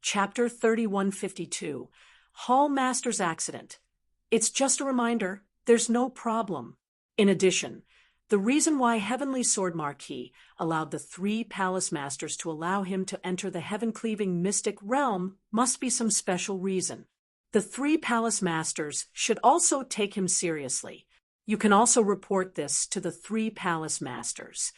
Chapter 3152, Hall Master's Accident. It's just a reminder, there's no problem. In addition, the reason why Heavenly Sword Marquis allowed the 3 Palace Masters to allow him to enter the heaven-cleaving mystic realm must be some special reason. The 3 Palace Masters should also take him seriously. You can also report this to the 3 Palace Masters.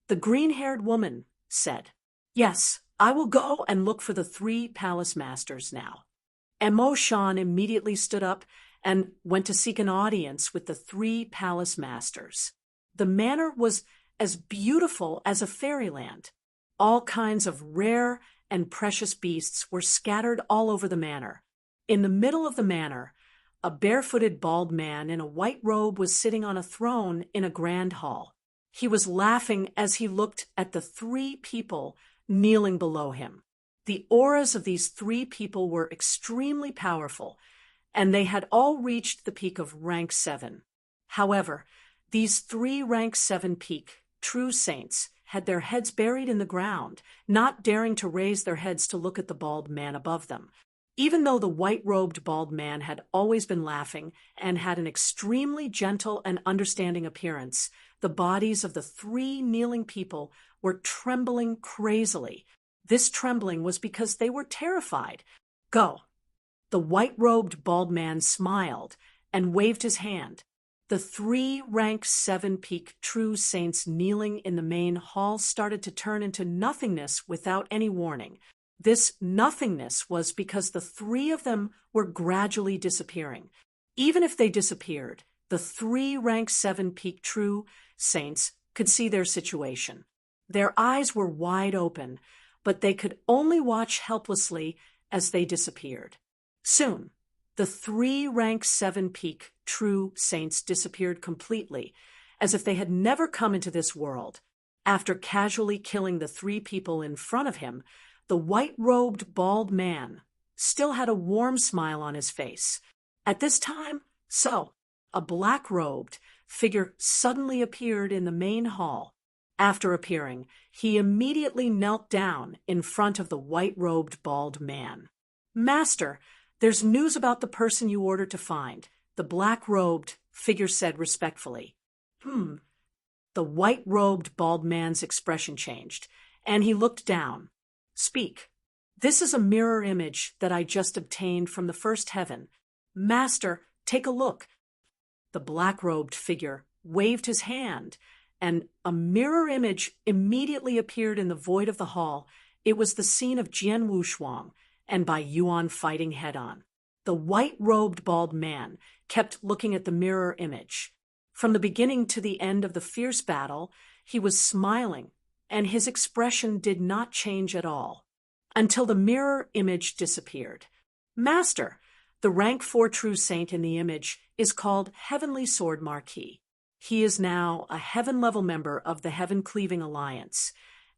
The green-haired woman said, "Yes, I will go and look for the 3 Palace Masters now." Emo Shan immediately stood up and went to seek an audience with the 3 Palace Masters. The manor was as beautiful as a fairyland. All kinds of rare and precious beasts were scattered all over the manor. In the middle of the manor, a barefooted bald man in a white robe was sitting on a throne in a grand hall. He was laughing as he looked at the 3 people kneeling below him. The auras of these 3 people were extremely powerful, and they had all reached the peak of rank 7. However, these 3 rank 7 peak true saints had their heads buried in the ground, not daring to raise their heads to look at the bald man above them. Even though the white-robed bald man had always been laughing and had an extremely gentle and understanding appearance, the bodies of the 3 kneeling people were trembling crazily. This trembling was because they were terrified. "Go." The white-robed bald man smiled and waved his hand. The 3 rank 7 peak true saints kneeling in the main hall started to turn into nothingness without any warning. This nothingness was because the 3 of them were gradually disappearing. Even if they disappeared, the 3 rank 7 peak true saints could see their situation. Their eyes were wide open, but they could only watch helplessly as they disappeared. Soon, the 3 rank 7 peak true saints disappeared completely, as if they had never come into this world. After casually killing the 3 people in front of him, the white-robed bald man still had a warm smile on his face. At this time, a black-robed figure suddenly appeared in the main hall. After appearing, he immediately knelt down in front of the white-robed bald man. "Master, there's news about the person you ordered to find," the black-robed figure said respectfully. The white-robed bald man's expression changed, and he looked down. "Speak. This is a mirror image that I just obtained from the first heaven. Master, take a look." The black-robed figure waved his hand, and a mirror image immediately appeared in the void of the hall. It was the scene of Jian Wushuang and Bai Yuan fighting head-on. The white-robed bald man kept looking at the mirror image. From the beginning to the end of the fierce battle, he was smiling, and his expression did not change at all, until the mirror image disappeared. "Master, the rank 4 true saint in the image is called Heavenly Sword Marquis. He is now a heaven-level member of the Heaven-Cleaving Alliance,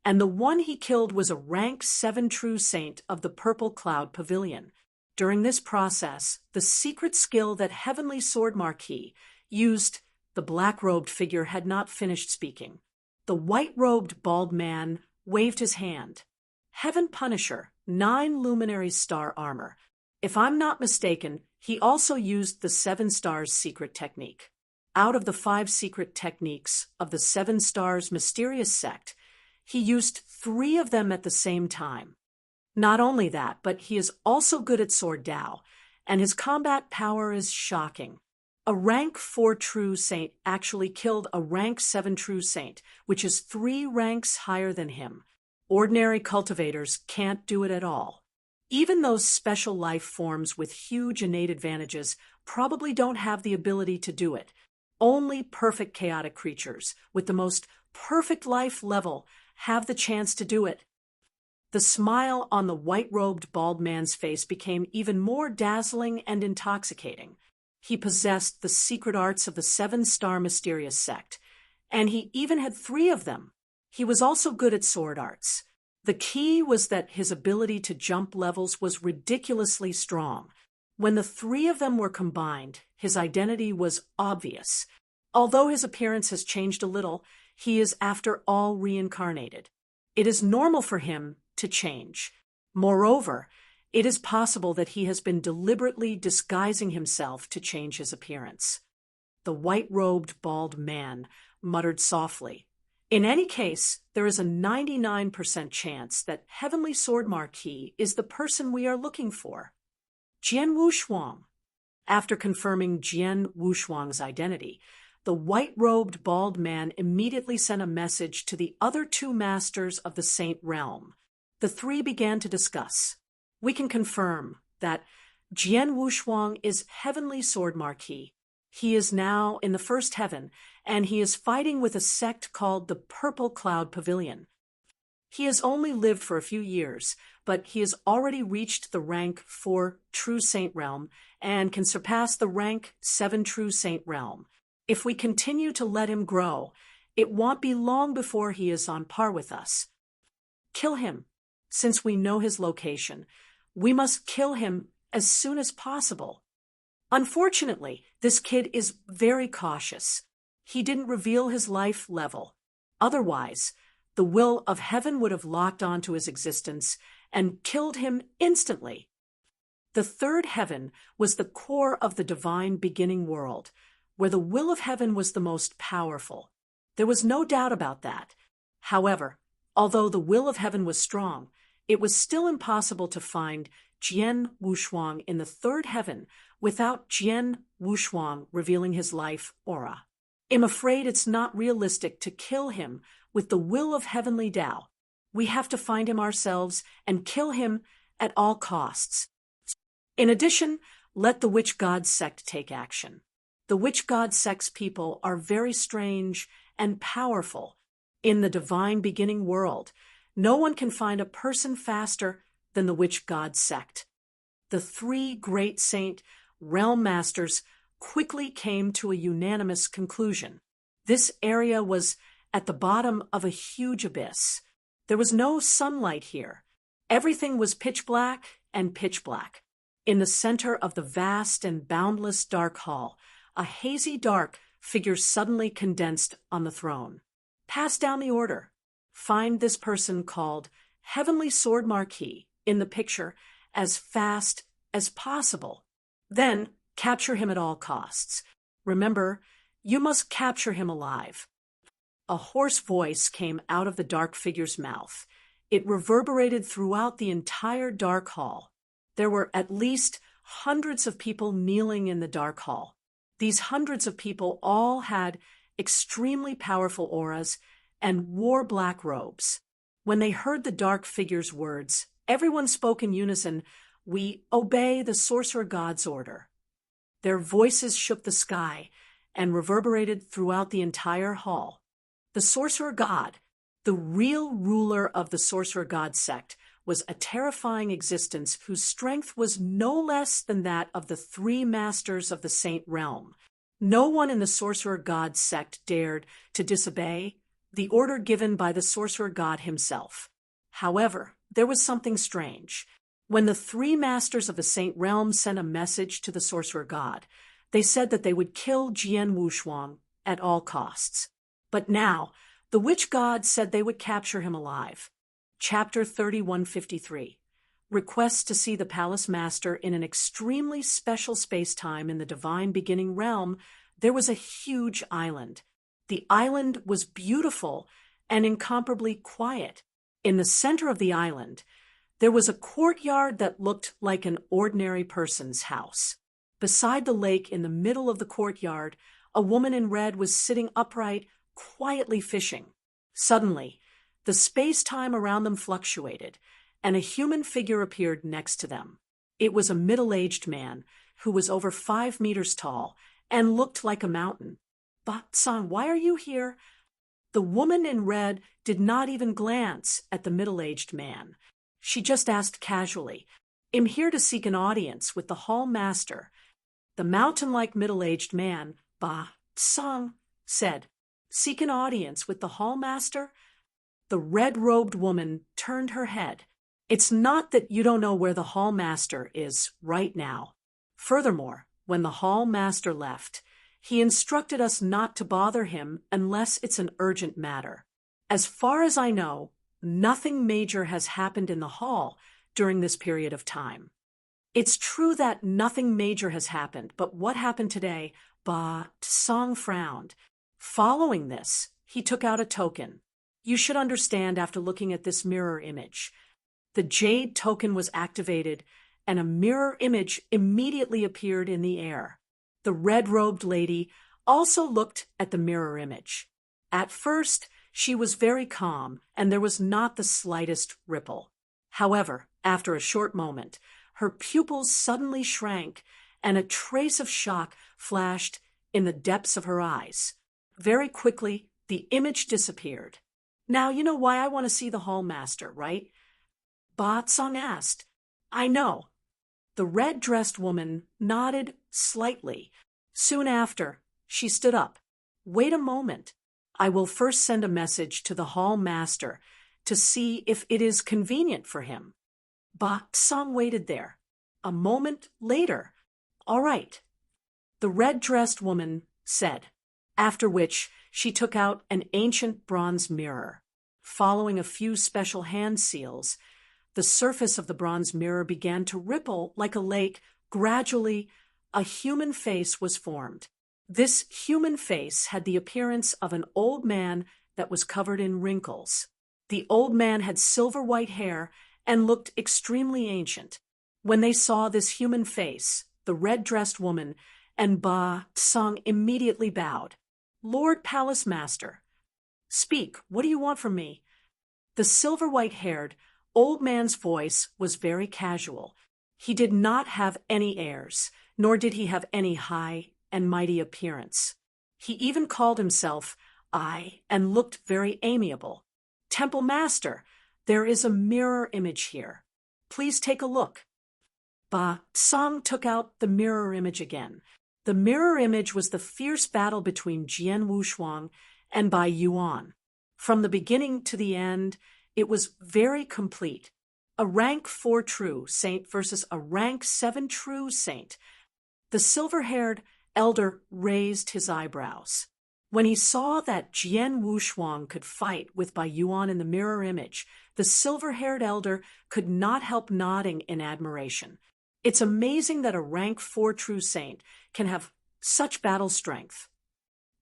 and the one he killed was a rank 7 true saint of the Purple Cloud Pavilion. During this process, the secret skill that Heavenly Sword Marquis used," the black-robed figure had not finished speaking. The white-robed bald man waved his hand. "Heaven Punisher, 9 luminary star armor. If I'm not mistaken, he also used the 7 stars secret technique. Out of the 5 secret techniques of the 7 stars mysterious sect, he used 3 of them at the same time. Not only that, but he is also good at sword Dao, and his combat power is shocking. A rank 4 true saint actually killed a rank 7 true saint, which is 3 ranks higher than him. Ordinary cultivators can't do it at all. Even those special life forms with huge innate advantages probably don't have the ability to do it. Only perfect chaotic creatures with the most perfect life level have the chance to do it." The smile on the white-robed bald man's face became even more dazzling and intoxicating. He possessed the secret arts of the 7-star mysterious sect, and he even had 3 of them. He was also good at sword arts. The key was that his ability to jump levels was ridiculously strong. When the 3 of them were combined, his identity was obvious. Although his appearance has changed a little, he is after all reincarnated. It is normal for him to change. Moreover, it is possible that he has been deliberately disguising himself to change his appearance. The white-robed bald man muttered softly. In any case, there is a 99% chance that Heavenly Sword Marquis is the person we are looking for. Jian Wushuang. After confirming Jian Wushuang's identity, the white-robed bald man immediately sent a message to the other two masters of the Saint Realm. The three began to discuss. We can confirm that Jian Wushuang is Heavenly Sword Marquis. He is now in the first heaven, and he is fighting with a sect called the Purple Cloud Pavilion. He has only lived for a few years, but he has already reached the rank 4 True Saint Realm and can surpass the rank 7 True Saint Realm. If we continue to let him grow, it won't be long before he is on par with us. Kill him. Since we know his location, we must kill him as soon as possible. Unfortunately, this kid is very cautious. He didn't reveal his life level. Otherwise, the will of heaven would have locked onto his existence and killed him instantly. The third heaven was the core of the divine beginning world, where the will of heaven was the most powerful. There was no doubt about that. However, although the will of heaven was strong, it was still impossible to find Jian Wushuang in the third heaven without Jian Wushuang revealing his life aura. I'm afraid it's not realistic to kill him with the will of heavenly Tao. We have to find him ourselves and kill him at all costs. In addition, let the Witch God sect take action. The Witch God sect's people are very strange and powerful. In the divine beginning world, no one can find a person faster than the Witch God sect. The three great saint realm masters quickly came to a unanimous conclusion. This area was at the bottom of a huge abyss. There was no sunlight here. Everything was pitch black and pitch black. In the center of the vast and boundless dark hall, a hazy dark figure suddenly condensed on the throne. Pass down the order. Find this person called Heavenly Sword Marquis in the picture as fast as possible. Then capture him at all costs. Remember, you must capture him alive. A hoarse voice came out of the dark figure's mouth. It reverberated throughout the entire dark hall. There were at least hundreds of people kneeling in the dark hall. These hundreds of people all had extremely powerful auras and wore black robes. When they heard the dark figure's words, everyone spoke in unison, "We obey the sorcerer god's order." Their voices shook the sky and reverberated throughout the entire hall. The sorcerer god, the real ruler of the sorcerer god sect, was a terrifying existence whose strength was no less than that of the three masters of the Saint Realm. No one in the sorcerer god sect dared to disobey the order given by the sorcerer god himself. However, there was something strange. When the three masters of the Saint Realm sent a message to the sorcerer god, they said that they would kill Jian Wushuang at all costs. But now, the witch god said they would capture him alive. Chapter 3153. Request to see the palace master in an extremely special space-time in the divine beginning realm. There was a huge island. The island was beautiful and incomparably quiet. In the center of the island, there was a courtyard that looked like an ordinary person's house. Beside the lake in the middle of the courtyard, a woman in red was sitting upright, quietly fishing. Suddenly, the space-time around them fluctuated, and a human figure appeared next to them. It was a middle-aged man who was over 5 meters tall and looked like a mountain. "Ba-san, why are you here?" The woman in red did not even glance at the middle-aged man. She just asked casually, "I'm here to seek an audience with the hall master." The mountain-like middle-aged man, Ba-san, said, "Seek an audience with the hall master?" The red-robed woman turned her head. "It's not that you don't know where the hall master is right now. Furthermore, when the hall master left, he instructed us not to bother him unless it's an urgent matter. As far as I know, nothing major has happened in the hall during this period of time. It's true that nothing major has happened, but what happened today? Ba Tsang frowned. Following this, he took out a token. You should understand after looking at this mirror image. The jade token was activated, and a mirror image immediately appeared in the air. The red-robed lady also looked at the mirror image. At first, she was very calm, and there was not the slightest ripple. However, after a short moment, her pupils suddenly shrank, and a trace of shock flashed in the depths of her eyes. Very quickly, the image disappeared. Now you know why I want to see the Hallmaster, right? Ba Tsang asked. I know. The red-dressed woman nodded slightly. Soon after, she stood up. Wait a moment. I will first send a message to the Hallmaster to see if it is convenient for him. Ba Tsang waited there. A moment later, all right, the red-dressed woman said, after which she took out an ancient bronze mirror. Following a few special hand seals, the surface of the bronze mirror began to ripple like a lake. Gradually, a human face was formed. This human face had the appearance of an old man that was covered in wrinkles. The old man had silver-white hair and looked extremely ancient. When they saw this human face, the red-dressed woman and Ba Tsang immediately bowed. Lord Palace Master, speak, what do you want from me? The silver-white-haired old man's voice was very casual. He did not have any airs, nor did he have any high and mighty appearance. He even called himself I and looked very amiable. Temple Master, there is a mirror image here. Please take a look. Ba Tsang took out the mirror image again. The mirror image was the fierce battle between Jian Wushuang and Bai Yuan. From the beginning to the end, it was very complete. A rank 4 true saint versus a rank 7 true saint. The silver-haired elder raised his eyebrows. When he saw that Jian Wushuang could fight with Bai Yuan in the mirror image, the silver-haired elder could not help nodding in admiration. It's amazing that a rank 4 true saint can have such battle strength.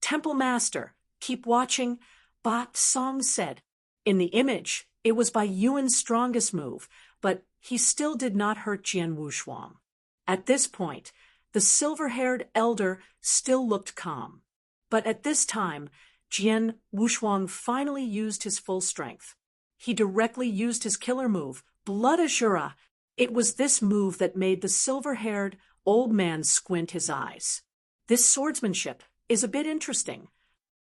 Temple Master, keep watching, Ba Tsang said. In the image, it was Bai Yuan's strongest move, but he still did not hurt Jian Wushuang. At this point, the silver-haired elder still looked calm. But at this time, Jian Wushuang finally used his full strength. He directly used his killer move, Blood Azura. It was this move that made the silver-haired old man squint his eyes. This swordsmanship is a bit interesting.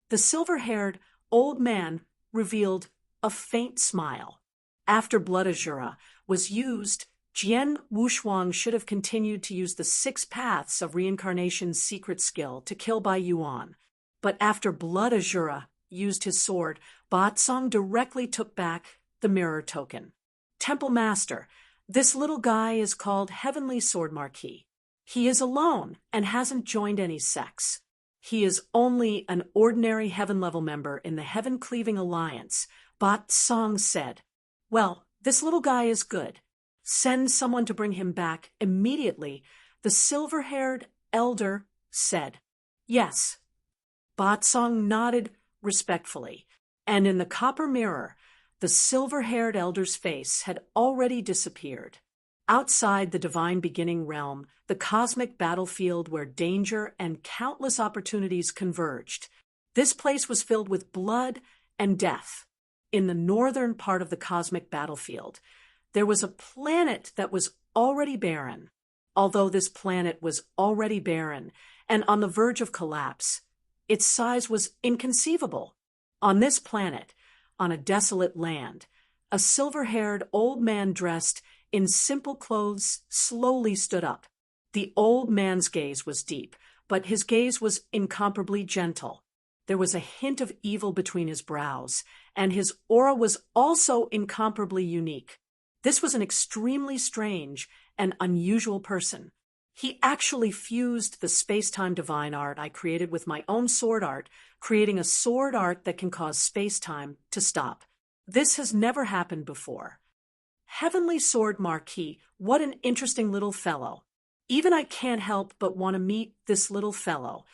The silver-haired old man revealed a faint smile. After Blood Azura was used, Jian Wushuang should have continued to use the 6 paths of reincarnation's secret skill to kill Bai Yuan. But after Blood Azura used his sword, Ba Tsang directly took back the mirror token. Temple Master, this little guy is called Heavenly Sword Marquis. He is alone and hasn't joined any sects. He is only an ordinary heaven-level member in the Heaven-Cleaving Alliance, Ba Tsang said. Well, this little guy is good. Send someone to bring him back immediately, the silver-haired elder said. Yes. Ba Tsang nodded respectfully, and in the copper mirror, the silver-haired elder's face had already disappeared. Outside the divine beginning realm, the cosmic battlefield where danger and countless opportunities converged, this place was filled with blood and death. In the northern part of the cosmic battlefield, there was a planet that was already barren. Although this planet was already barren and on the verge of collapse, its size was inconceivable. On this planet, on a desolate land, a silver-haired old man dressed in simple clothes slowly stood up. The old man's gaze was deep, but his gaze was incomparably gentle. There was a hint of evil between his brows, and his aura was also incomparably unique. This was an extremely strange and unusual person. He actually fused the space-time divine art I created with my own sword art, creating a sword art that can cause space-time to stop. This has never happened before. Heavenly Sword Marquis, what an interesting little fellow. Even I can't help but want to meet this little fellow.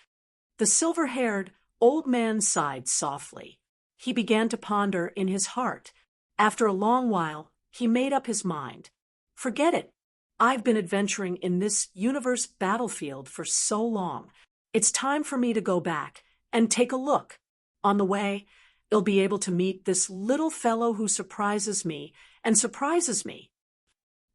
The silver-haired old man sighed softly. He began to ponder in his heart. After a long while, he made up his mind. Forget it. I've been adventuring in this universe battlefield for so long. It's time for me to go back and take a look. On the way, I'll be able to meet this little fellow who surprises me and surprises me.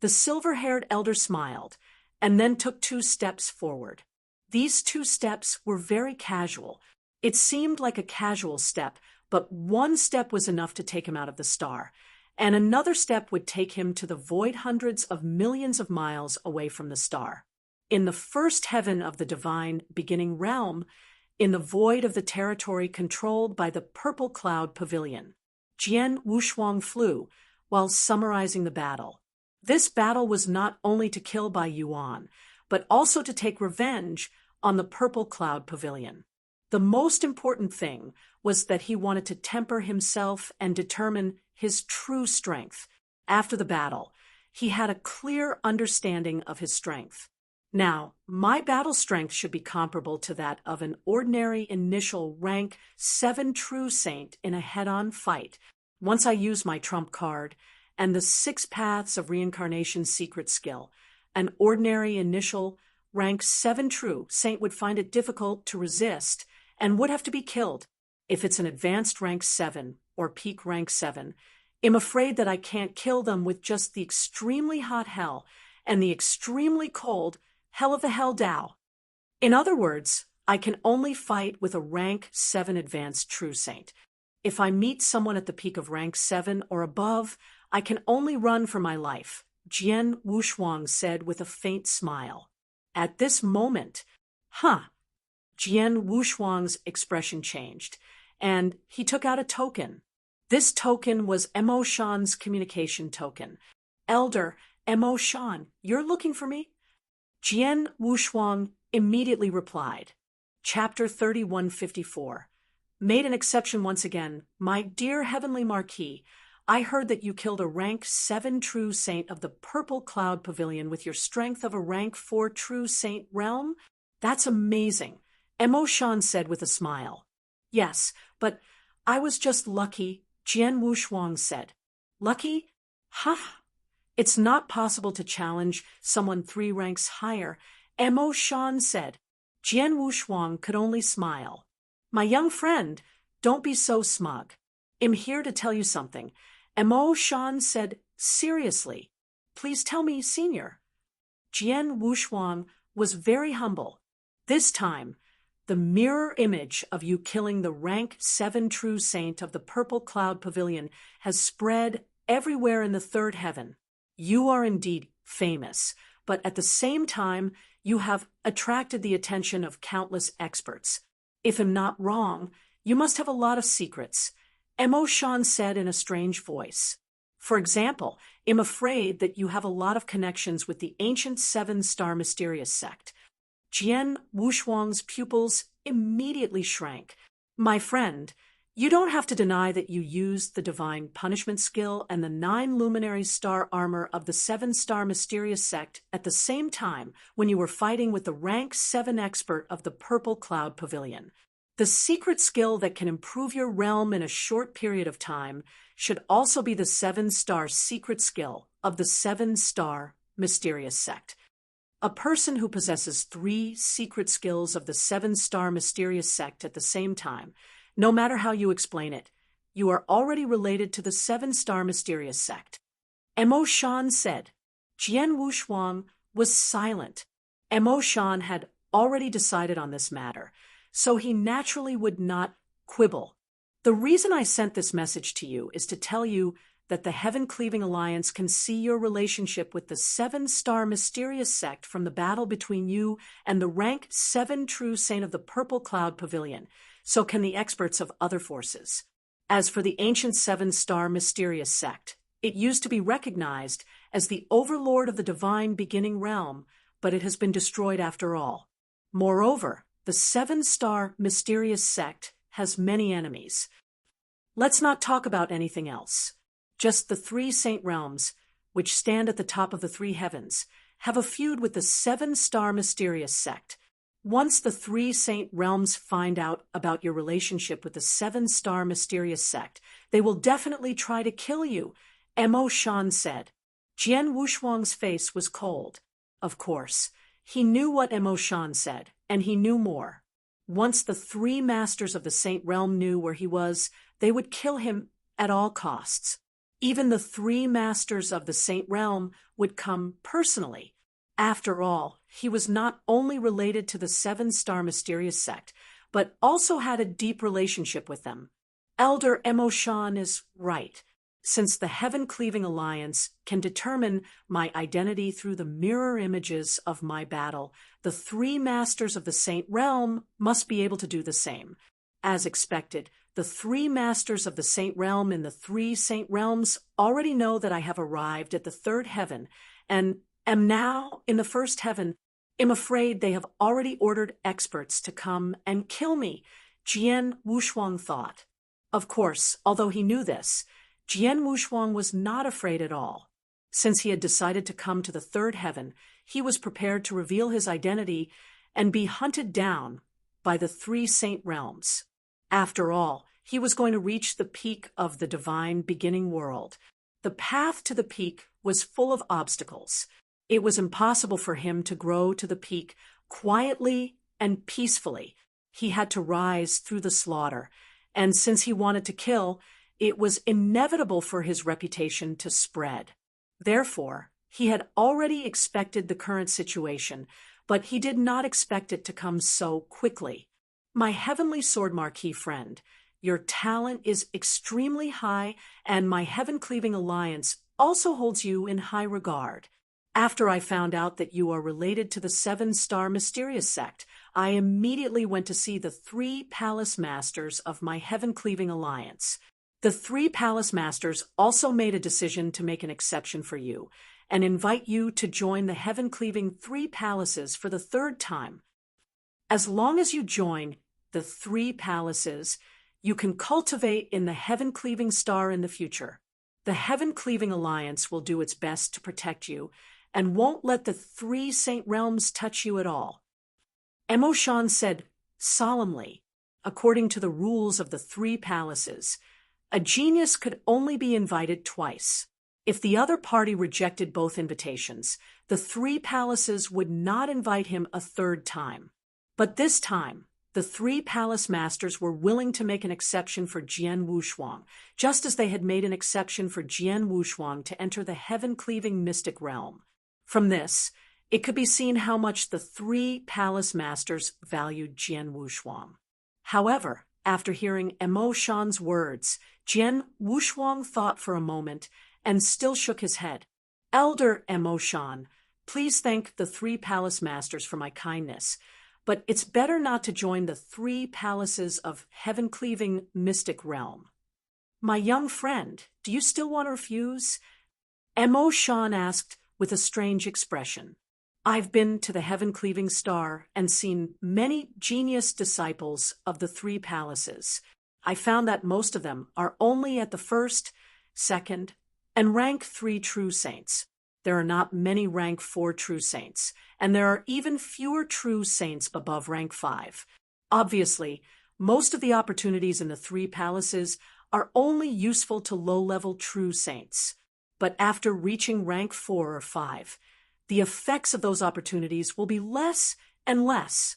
The silver-haired elder smiled and then took 2 steps forward. These 2 steps were very casual. It seemed like a casual step, but 1 step was enough to take him out of the star, and another step would take him to the void hundreds of millions of miles away from the star. In the first heaven of the divine beginning realm, in the void of the territory controlled by the purple cloud pavilion, Jian Wushuang flew while summarizing the battle. This battle was not only to kill Bai Yuan, but also to take revenge on the purple cloud pavilion. The most important thing was that he wanted to temper himself and determine his true strength. After the battle, he had a clear understanding of his strength. Now, my battle strength should be comparable to that of an ordinary initial rank 7 true saint in a head-on fight. Once I use my trump card and the 6 paths of reincarnation secret skill, an ordinary initial rank 7 true saint would find it difficult to resist and would have to be killed. If it's an advanced rank 7 or peak rank 7, I'm afraid that I can't kill them with just the extremely hot hell and the extremely cold hell of the hell Tao. In other words, I can only fight with a rank 7 advanced true saint. If I meet someone at the peak of rank 7 or above, I can only run for my life, Jian Wushuang said with a faint smile. At this moment, Jian Wushuang's expression changed, and he took out a token. This token was Mo Shan's communication token. Elder Mo Shan, you're looking for me? Jian Wushuang immediately replied. Chapter 3154. Made an exception once again. My dear Heavenly Marquis, I heard that you killed a rank 7 true saint of the Purple Cloud Pavilion with your strength of a rank 4 true saint realm? That's amazing, Mo Shan said with a smile. Yes, but I was just lucky, Jian Wushuang said. Lucky? It's not possible to challenge someone 3 ranks higher, Mo Shan said. Jian Wushuang could only smile. My young friend, don't be so smug. I'm here to tell you something. Mo Shan said seriously. Please tell me, senior. Jian Wushuang was very humble. This time, the mirror image of you killing the rank 7 true saint of the Purple Cloud Pavilion has spread everywhere in the 3rd heaven. You are indeed famous, but at the same time, you have attracted the attention of countless experts. If I'm not wrong, you must have a lot of secrets, Mo Shan said in a strange voice. For example, I'm afraid that you have a lot of connections with the ancient 7-star mysterious sect. Jian Wushuang's pupils immediately shrank. My friend, you don't have to deny that you used the divine punishment skill and the 9 luminary star armor of the 7-star mysterious sect at the same time when you were fighting with the rank 7 expert of the Purple Cloud Pavilion. The secret skill that can improve your realm in a short period of time should also be the 7-star secret skill of the 7-star mysterious sect. A person who possesses 3 secret skills of the 7-star mysterious sect at the same time, no matter how you explain it, you are already related to the 7-star mysterious sect. Mo Shan said. Jian Wushuang was silent. Mo Shan had already decided on this matter, so he naturally would not quibble. The reason I sent this message to you is to tell you that the Heaven-Cleaving Alliance can see your relationship with the 7-star mysterious sect from the battle between you and the rank 7 true saint of the Purple Cloud Pavilion. So can the experts of other forces. As for the ancient 7-star mysterious sect, it used to be recognized as the overlord of the divine beginning realm, but it has been destroyed after all. Moreover, the 7-star mysterious sect has many enemies. Let's not talk about anything else. Just the 3 saint realms, which stand at the top of the three heavens, have a feud with the seven-star mysterious sect. Once the three saint realms find out about your relationship with the seven-star mysterious sect, they will definitely try to kill you, Mo Shan said. Jian Wushuang's face was cold. Of course, he knew what Mo Shan said, and he knew more. Once the three masters of the saint realm knew where he was, they would kill him at all costs. Even the three masters of the saint realm would come personally. After all, he was not only related to the seven-star mysterious sect, but also had a deep relationship with them. Elder Mo Shan is right. Since the Heaven-Cleaving Alliance can determine my identity through the mirror images of my battle, the three masters of the Saint Realm must be able to do the same. As expected, the three masters of the Saint Realm in the three Saint Realms already know that I have arrived at the third heaven and am now in the first heaven. I'm afraid they have already ordered experts to come and kill me, Jian Wushuang thought. Of course, although he knew this, Jian Wushuang was not afraid at all. Since he had decided to come to the third heaven, he was prepared to reveal his identity and be hunted down by the three saint realms. After all, he was going to reach the peak of the divine beginning world. The path to the peak was full of obstacles. It was impossible for him to grow to the peak quietly and peacefully. He had to rise through the slaughter, and since he wanted to kill, it was inevitable for his reputation to spread. Therefore, he had already expected the current situation, but he did not expect it to come so quickly. My heavenly sword marquee friend, your talent is extremely high, and my Heaven-Cleaving Alliance also holds you in high regard. After I found out that you are related to the seven-star mysterious sect, I immediately went to see the three palace masters of my Heaven-Cleaving Alliance. The three palace masters also made a decision to make an exception for you and invite you to join the Heaven-Cleaving Three Palaces for the third time. As long as you join the three palaces, you can cultivate in the Heaven-Cleaving Star in the future. The Heaven-Cleaving Alliance will do its best to protect you and won't let the three saint realms touch you at all. Mo Shan said solemnly, according to the rules of the three palaces, a genius could only be invited twice. If the other party rejected both invitations, the three palaces would not invite him a third time. But this time, the three palace masters were willing to make an exception for Jian Wushuang, just as they had made an exception for Jian Wushuang to enter the heaven-cleaving mystic realm. From this, it could be seen how much the three palace masters valued Jian Wushuang. However, after hearing Mo Shan's words, Jian Wushuang thought for a moment and still shook his head. Elder Mo Shan, please thank the three palace masters for my kindness, but it's better not to join the three palaces of heaven-cleaving mystic realm. My young friend, do you still want to refuse? Mo Shan asked with a strange expression. I've been to the Heaven-Cleaving Star and seen many genius disciples of the three palaces. I found that most of them are only at the first, second, and rank 3 true saints. There are not many rank 4 true saints, and there are even fewer true saints above rank 5. Obviously, most of the opportunities in the three palaces are only useful to low-level true saints. But after reaching rank 4 or 5, the effects of those opportunities will be less and less.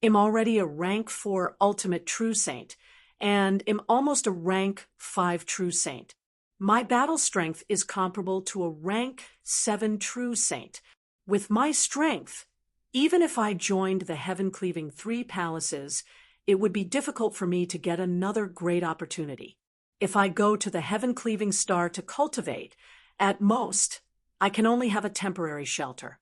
I'm already a rank 4 ultimate true saint, and am almost a rank 5 true saint. My battle strength is comparable to a rank 7 true saint. With my strength, even if I joined the Heaven-Cleaving Three Palaces, it would be difficult for me to get another great opportunity. If I go to the Heaven-Cleaving Star to cultivate, at most, I can only have a temporary shelter.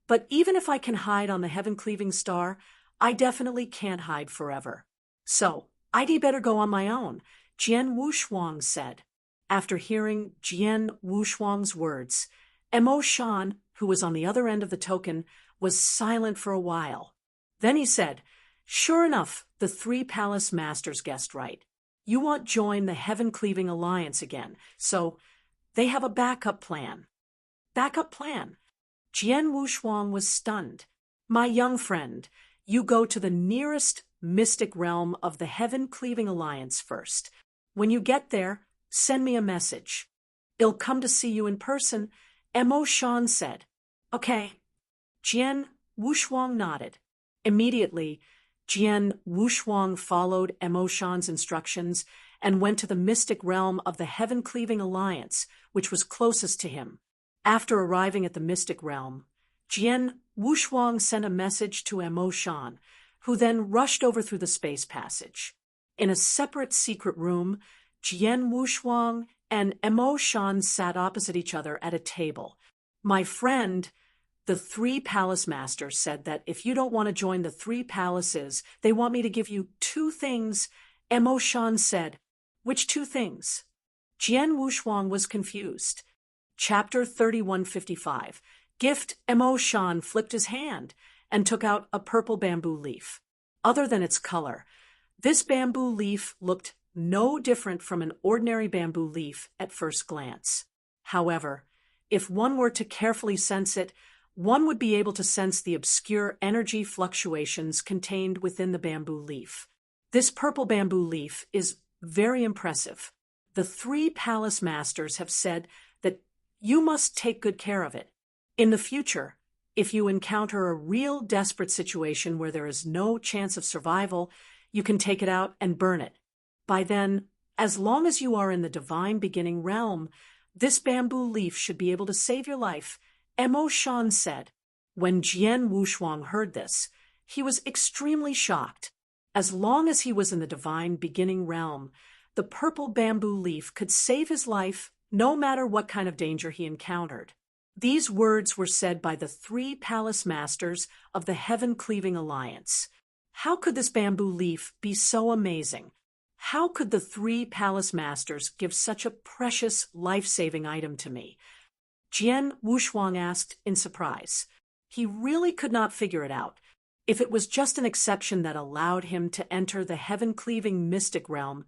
But even if I can hide on the Heaven-Cleaving Star, I definitely can't hide forever. So, I'd better go on my own, Jian Wushuang said. After hearing Jian Wushuang's words, Mo Shan, who was on the other end of the token, was silent for a while. Then he said, Sure enough, the three palace masters guessed right. You won't join the Heaven-Cleaving Alliance again, so They have a backup plan. Backup plan? Jian Wushuang was stunned. My young friend, you go to the nearest mystic realm of the Heaven-Cleaving Alliance first. When you get there, send me a message. I'll come to see you in person, Mo Shan said. Okay. Jian Wushuang nodded. Immediately, Jian Wushuang followed Mo Shan's instructions and went to the mystic realm of the Heaven-Cleaving Alliance, which was closest to him. After arriving at the mystic realm, Jian Wushuang sent a message to Mo Shan, who then rushed over through the space passage. In a separate secret room, Jian Wushuang and Mo Shan sat opposite each other at a table. My friend, the three palace masters said that if you don't want to join the three palaces, they want me to give you two things, Mo Shan said. Which two things? Jian Wushuang was confused. Chapter 3155. Gift. Mo Shan flipped his hand and took out a purple bamboo leaf. Other than its color, this bamboo leaf looked no different from an ordinary bamboo leaf at first glance. However, if one were to carefully sense it, one would be able to sense the obscure energy fluctuations contained within the bamboo leaf. This purple bamboo leaf is very impressive. The three palace masters have said that you must take good care of it. In the future, if you encounter a real desperate situation where there is no chance of survival, you can take it out and burn it. By then, as long as you are in the divine beginning realm, this bamboo leaf should be able to save your life, Mo Shan said. When Jian Wushuang heard this, he was extremely shocked. As long as he was in the divine beginning realm, the purple bamboo leaf could save his life no matter what kind of danger he encountered. These words were said by the three palace masters of the Heaven-Cleaving Alliance. How could this bamboo leaf be so amazing? How could the three palace masters give such a precious, life-saving item to me? Jian Wushuang asked in surprise. He really could not figure it out. If it was just an exception that allowed him to enter the heaven-cleaving mystic realm,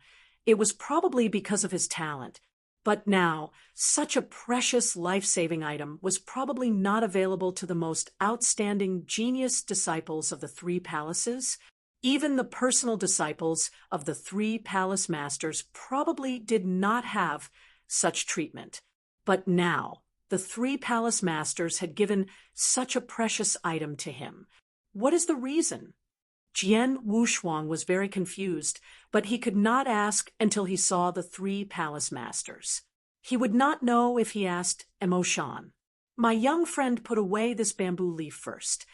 it was probably because of his talent. But now, such a precious life-saving item was probably not available to the most outstanding genius disciples of the three palaces. Even the personal disciples of the three palace masters probably did not have such treatment. But now, the three palace masters had given such a precious item to him. What is the reason? Jian Wushuang was very confused, but he could not ask until he saw the three palace masters. He would not know if he asked Mo Shan. My young friend, put away this bamboo leaf first.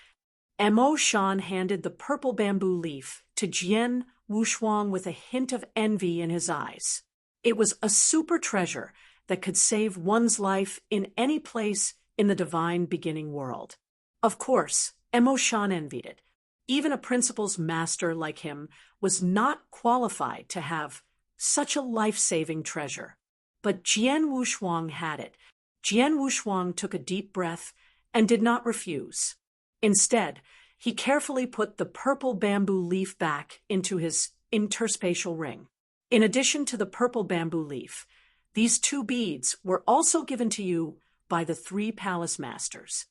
Mo Shan handed the purple bamboo leaf to Jian Wushuang with a hint of envy in his eyes. It was a super treasure that could save one's life in any place in the divine beginning world. Of course, Mo Shan envied it. Even a principal's master like him was not qualified to have such a life-saving treasure. But Jian Wushuang had it. Jian Wushuang took a deep breath and did not refuse. Instead, he carefully put the purple bamboo leaf back into his interspatial ring. In addition to the purple bamboo leaf, these two beads were also given to you by the three palace masters.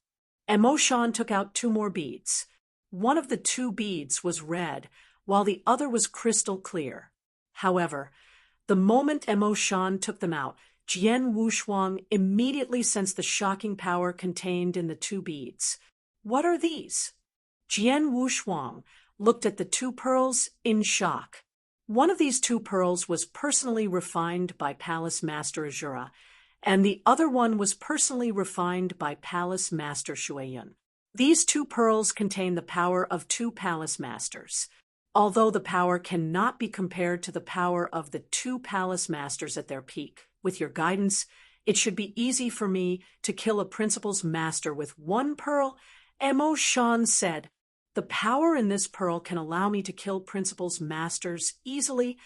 Mo Shan took out two more beads. One of the two beads was red, while the other was crystal clear. However, the moment Mo Shan took them out, Jian Wushuang immediately sensed the shocking power contained in the two beads. What are these? Jian Wushuang looked at the two pearls in shock. One of these two pearls was personally refined by Palace Master Azura, and the other one was personally refined by Palace Master Shuiyun. These two pearls contain the power of two palace masters. Although the power cannot be compared to the power of the two palace masters at their peak, with your guidance, it should be easy for me to kill a principal's master with one pearl, Mo Shan said. The power in this pearl can allow me to kill principal's masters easily.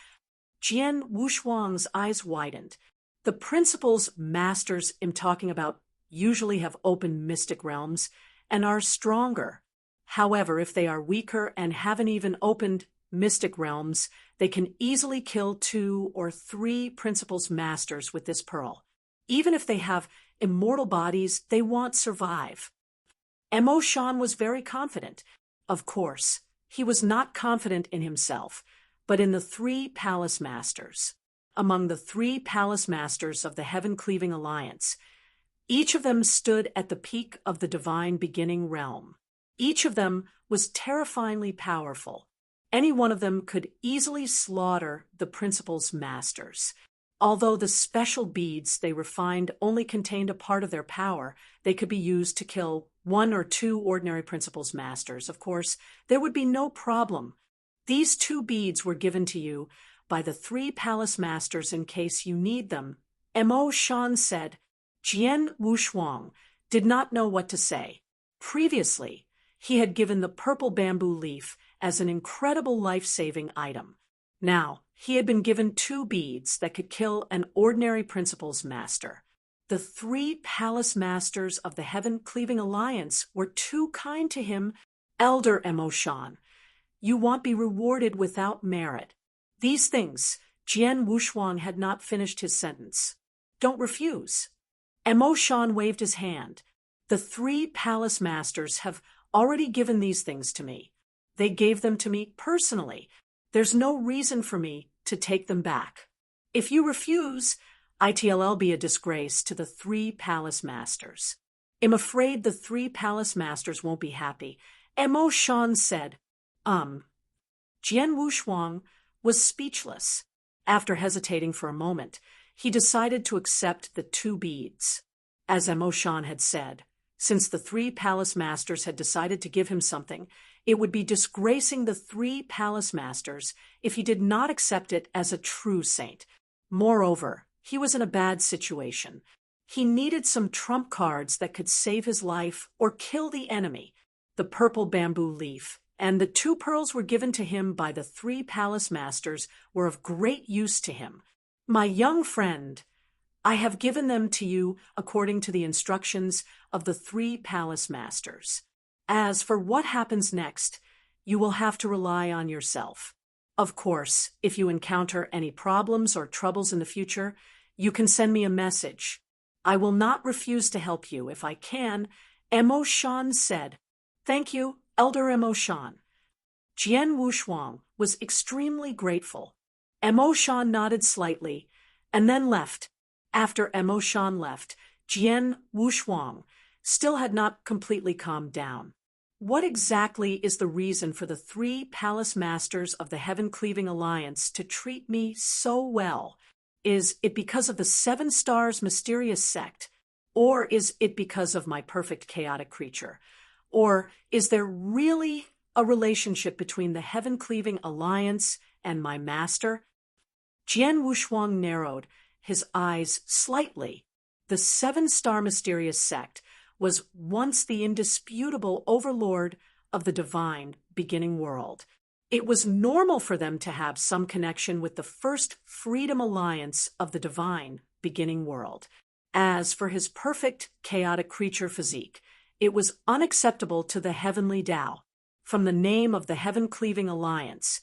Jian Wushuang's eyes widened. The principal's masters I'm talking about usually have open mystic realms and are stronger. However, if they are weaker and haven't even opened mystic realms, they can easily kill 2 or 3 principal's masters with this pearl. Even if they have immortal bodies, they won't survive. Mo Shan was very confident. Of course, he was not confident in himself, but in the three palace masters. Among the three palace masters of the Heaven-Cleaving Alliance, each of them stood at the peak of the divine beginning realm. Each of them was terrifyingly powerful. Any one of them could easily slaughter the principal's masters. Although the special beads they refined only contained a part of their power, they could be used to kill one or two ordinary principal's masters. Of course, there would be no problem. These two beads were given to you by the three palace masters in case you need them. Mo Shan said. Jian Wushuang did not know what to say. Previously, he had given the purple bamboo leaf as an incredible life-saving item. Now, he had been given two beads that could kill an ordinary principal's master. The three palace masters of the Heaven-Cleaving Alliance were too kind to him. Elder Mo Shan, you won't be rewarded without merit. These things, Jian Wushuang had not finished his sentence. Don't refuse. Mo Shan waved his hand. The three palace masters have already given these things to me. They gave them to me personally. There's no reason for me to take them back. If you refuse, it'll be a disgrace to the three palace masters. I'm afraid the three palace masters won't be happy. Mo Shan said, Jian Wushuang was speechless. After hesitating for a moment, he decided to accept the two beads. As Mo Shan had said, since the three palace masters had decided to give him something, it would be disgracing the three palace masters if he did not accept it as a true saint. Moreover, he was in a bad situation. He needed some trump cards that could save his life or kill the enemy. The purple bamboo leaf and the two pearls were given to him by the three palace masters were of great use to him. My young friend, I have given them to you according to the instructions of the three palace masters. As for what happens next, you will have to rely on yourself. Of course, if you encounter any problems or troubles in the future, you can send me a message. I will not refuse to help you if I can. Mo Shan said. Thank you, Elder Mo Shan. Jian Wushuang was extremely grateful. Mo Shan nodded slightly and then left. After Mo Shan left, Jian Wushuang still had not completely calmed down. What exactly is the reason for the three palace masters of the Heaven-Cleaving Alliance to treat me so well? Is it because of the 7 stars mysterious sect? Or is it because of my perfect chaotic creature? Or is there really a relationship between the Heaven-Cleaving Alliance and my master? Jian Wushuang narrowed his eyes slightly. The 7-star mysterious sect was once the indisputable overlord of the divine beginning world. It was normal for them to have some connection with the first freedom alliance of the divine beginning world. As for his perfect chaotic creature physique, it was unacceptable to the heavenly Tao. From the name of the Heaven-Cleaving Alliance,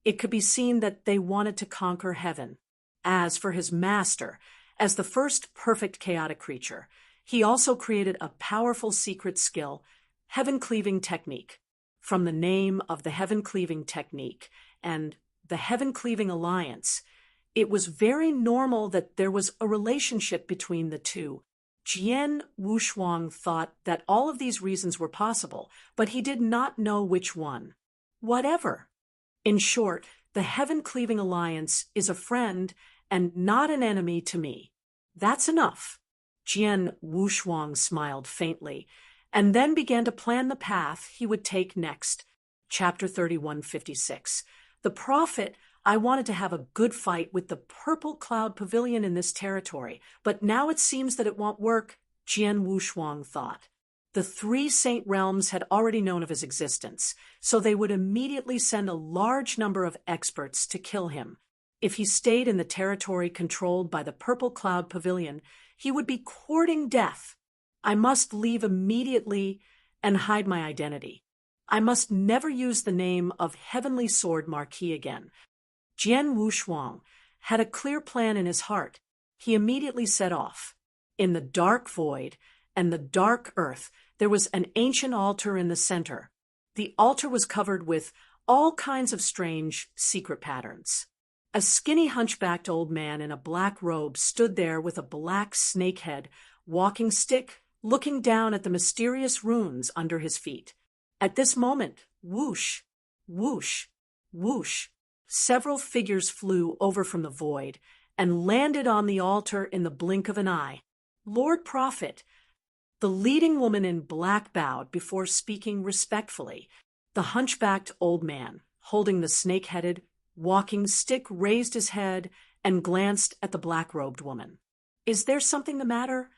it could be seen that they wanted to conquer heaven. As for his master, as the first perfect chaotic creature, he also created a powerful secret skill, Heaven-Cleaving Technique. From the name of the Heaven-Cleaving Technique and the Heaven-Cleaving Alliance, it was very normal that there was a relationship between the two. Jian Wushuang thought that all of these reasons were possible, but he did not know which one. Whatever. In short, the Heaven-Cleaving Alliance is a friend and not an enemy to me. That's enough. Jian Wushuang smiled faintly, and then began to plan the path he would take next. Chapter 3156. The prophet, I wanted to have a good fight with the Purple Cloud Pavilion in this territory, but now it seems that it won't work, Jian Wushuang thought. The 3 Saint Realms had already known of his existence, so they would immediately send a large number of experts to kill him. If he stayed in the territory controlled by the Purple Cloud Pavilion, he would be courting death. I must leave immediately and hide my identity. I must never use the name of Heavenly Sword Marquis again. Jian Wushuang had a clear plan in his heart. He immediately set off. In the dark void and the dark earth, there was an ancient altar in the center. The altar was covered with all kinds of strange secret patterns. A skinny hunchbacked old man in a black robe stood there with a black snake head, walking stick, looking down at the mysterious runes under his feet. At this moment, whoosh, whoosh, whoosh, several figures flew over from the void and landed on the altar in the blink of an eye. Lord Prophet, the leading woman in black bowed before speaking respectfully. The hunchbacked old man, holding the snake-headed, walking stick, raised his head and glanced at the black-robed woman. Is there something the matter?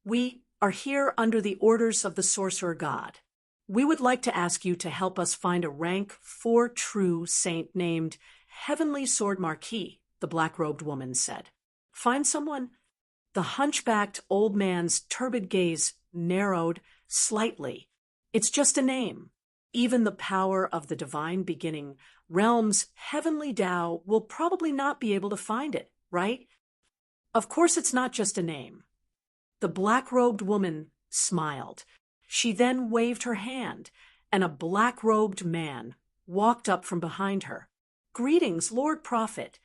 We are here under the orders of the sorcerer god. We would like to ask you to help us find a rank 4 true saint named Heavenly Sword Marquis, the black-robed woman said. Find someone? The hunchbacked old man's turbid gaze narrowed slightly. It's just a name. Even the power of the divine beginning realm's heavenly Tao will probably not be able to find it, right? Of course it's not just a name. The black-robed woman smiled. She then waved her hand, and a black-robed man walked up from behind her. Greetings, Lord Prophet.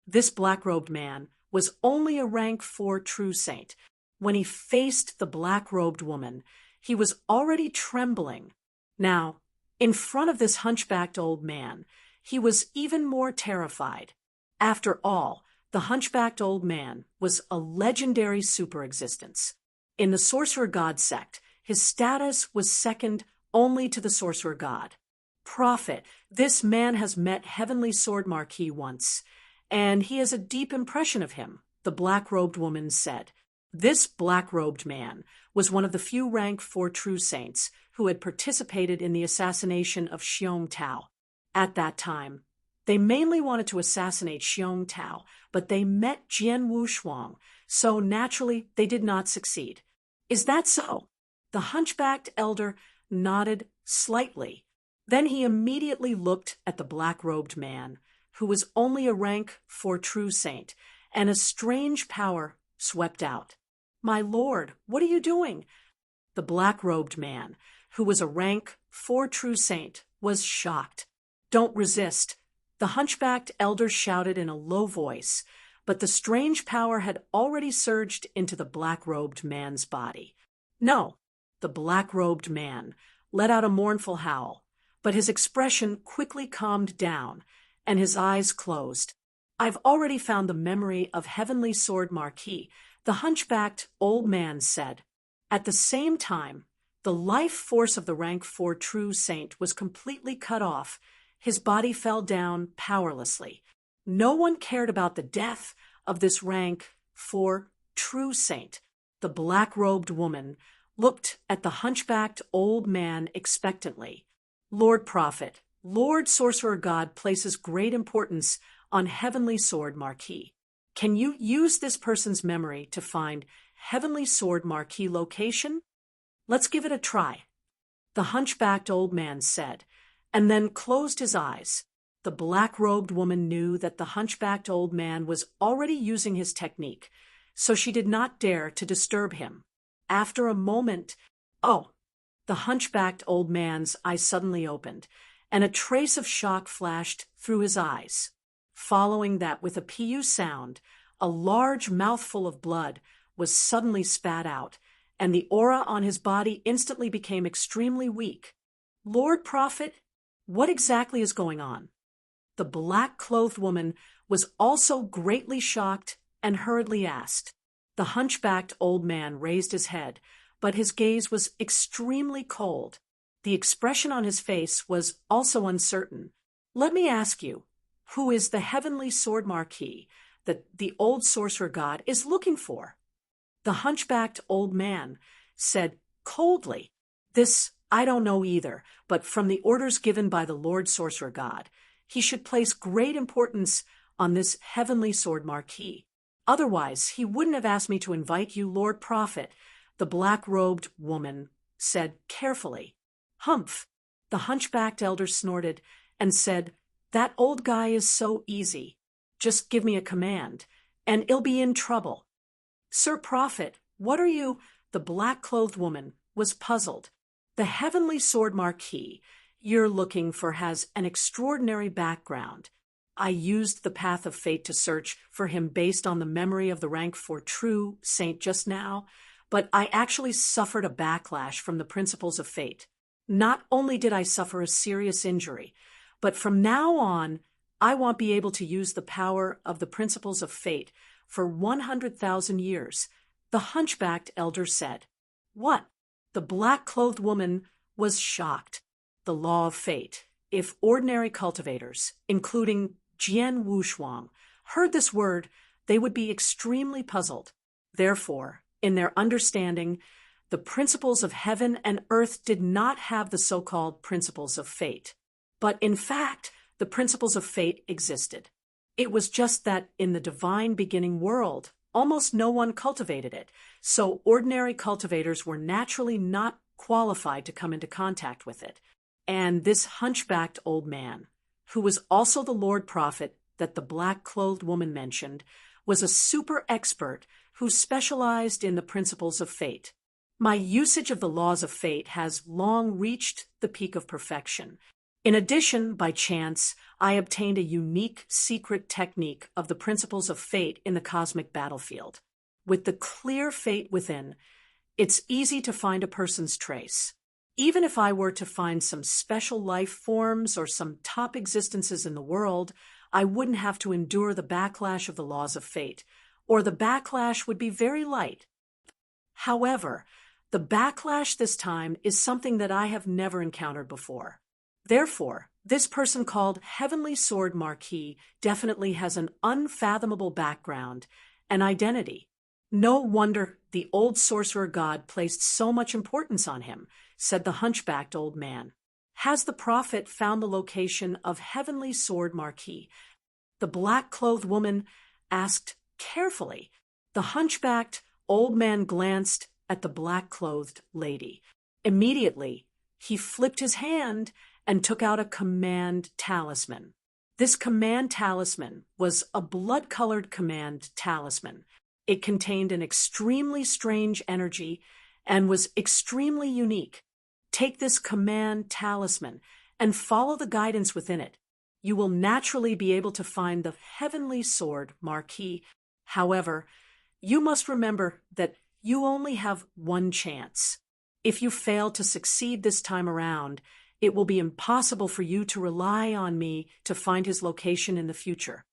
This black-robed man was only a rank 4 true saint. When he faced the black-robed woman, he was already trembling. Now, in front of this hunchbacked old man, he was even more terrified. After all, the hunchbacked old man was a legendary superexistence. In the sorcerer god sect, his status was second only to the sorcerer god. Prophet, this man has met Heavenly Sword Marquis once, and he has a deep impression of him, the black-robed woman said. This black-robed man was one of the few rank 4 true saints who had participated in the assassination of Xiong Tao. At that time, they mainly wanted to assassinate Xiong Tao, but they met Jian Wushuang, so naturally they did not succeed. Is that so? The hunchbacked elder nodded slightly. Then he immediately looked at the black-robed man, who was only a rank 4 true saint, and a strange power swept out. My lord, what are you doing? The black-robed man, who was a rank 4 true saint, was shocked. Don't resist, the hunchbacked elder shouted in a low voice, but the strange power had already surged into the black-robed man's body. No, the black-robed man let out a mournful howl, but his expression quickly calmed down, and his eyes closed. I've already found the memory of Heavenly Sword Marquis, the hunchbacked old man said. At the same time, the life force of the rank 4 true saint was completely cut off. His body fell down powerlessly. No one cared about the death of this rank 4 true saint. The black-robed woman looked at the hunchbacked old man expectantly. Lord Prophet, Lord Sorcerer God places great importance on Heavenly Sword Marquis. Can you use this person's memory to find Heavenly Sword Marquis location? Let's give it a try, the hunchbacked old man said, and then closed his eyes. The black-robed woman knew that the hunchbacked old man was already using his technique, so she did not dare to disturb him. After a moment, the hunchbacked old man's eyes suddenly opened, and a trace of shock flashed through his eyes. Following that, with a pu sound, a large mouthful of blood was suddenly spat out, and the aura on his body instantly became extremely weak. Lord Prophet, what exactly is going on? The black-clothed woman was also greatly shocked and hurriedly asked. The hunchbacked old man raised his head, but his gaze was extremely cold. The expression on his face was also uncertain. Let me ask you, who is the Heavenly Sword Marquis that the old sorcerer god is looking for? The hunchbacked old man said coldly, This I don't know either, but from the orders given by the Lord Sorcerer God, he should place great importance on this Heavenly Sword Marquis. Otherwise, he wouldn't have asked me to invite you, Lord Prophet, the black-robed woman said carefully. Humph! The hunchbacked elder snorted and said, That old guy is so easy. Just give me a command, and he'll be in trouble. Sir Prophet, What are you? The black-clothed woman was puzzled. The heavenly sword Marquis you're looking for has an extraordinary background. I used the path of fate to search for him based on the memory of the rank for true saint just now, but I actually suffered a backlash from the principles of fate. Not only did I suffer a serious injury, but from now on, I won't be able to use the power of the principles of fate for 100,000 years, the hunchbacked elder said. What? The black-clothed woman was shocked. The law of fate. If ordinary cultivators, including Jian Wushuang, heard this word, they would be extremely puzzled. Therefore, in their understanding, the principles of heaven and earth did not have the so-called principles of fate. But in fact, the principles of fate existed. It was just that in the divine beginning world, almost no one cultivated it, so ordinary cultivators were naturally not qualified to come into contact with it. And this hunchbacked old man, who was also the Lord Prophet that the black-clothed woman mentioned, was a super expert who specialized in the principles of fate. My usage of the laws of fate has long reached the peak of perfection. In addition, by chance, I obtained a unique secret technique of the principles of fate in the cosmic battlefield. With the clear fate within, it's easy to find a person's trace. Even if I were to find some special life forms or some top existences in the world, I wouldn't have to endure the backlash of the laws of fate, or the backlash would be very light. However, the backlash this time is something that I have never encountered before. Therefore, this person called Heavenly Sword Marquis definitely has an unfathomable background and identity. No wonder the old sorcerer god placed so much importance on him, said the hunchbacked old man. Has the prophet found the location of Heavenly Sword Marquis? The black-clothed woman asked carefully. The hunchbacked old man glanced at the black-clothed lady. Immediately, he flipped his hand and took out a command talisman. This command talisman was a blood-colored command talisman. It contained an extremely strange energy and was extremely unique. Take this command talisman and follow the guidance within it. You will naturally be able to find the Heavenly Sword Marquis. However, you must remember that you only have one chance. If you fail to succeed this time around, it will be impossible for you to rely on me to find his location in the future.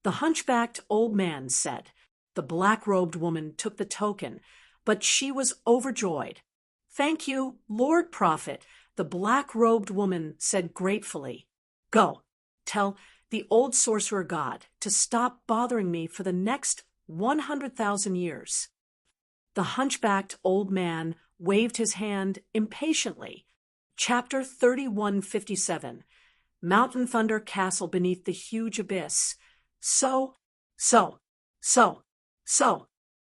The hunchbacked old man said. The black-robed woman took the token, but she was overjoyed. Thank you, Lord Prophet, the black-robed woman said gratefully. Go, tell the old sorcerer god to stop bothering me for the next 100,000 years. The hunchbacked old man waved his hand impatiently. Chapter 3157. Mountain Thunder Castle beneath the huge abyss. So.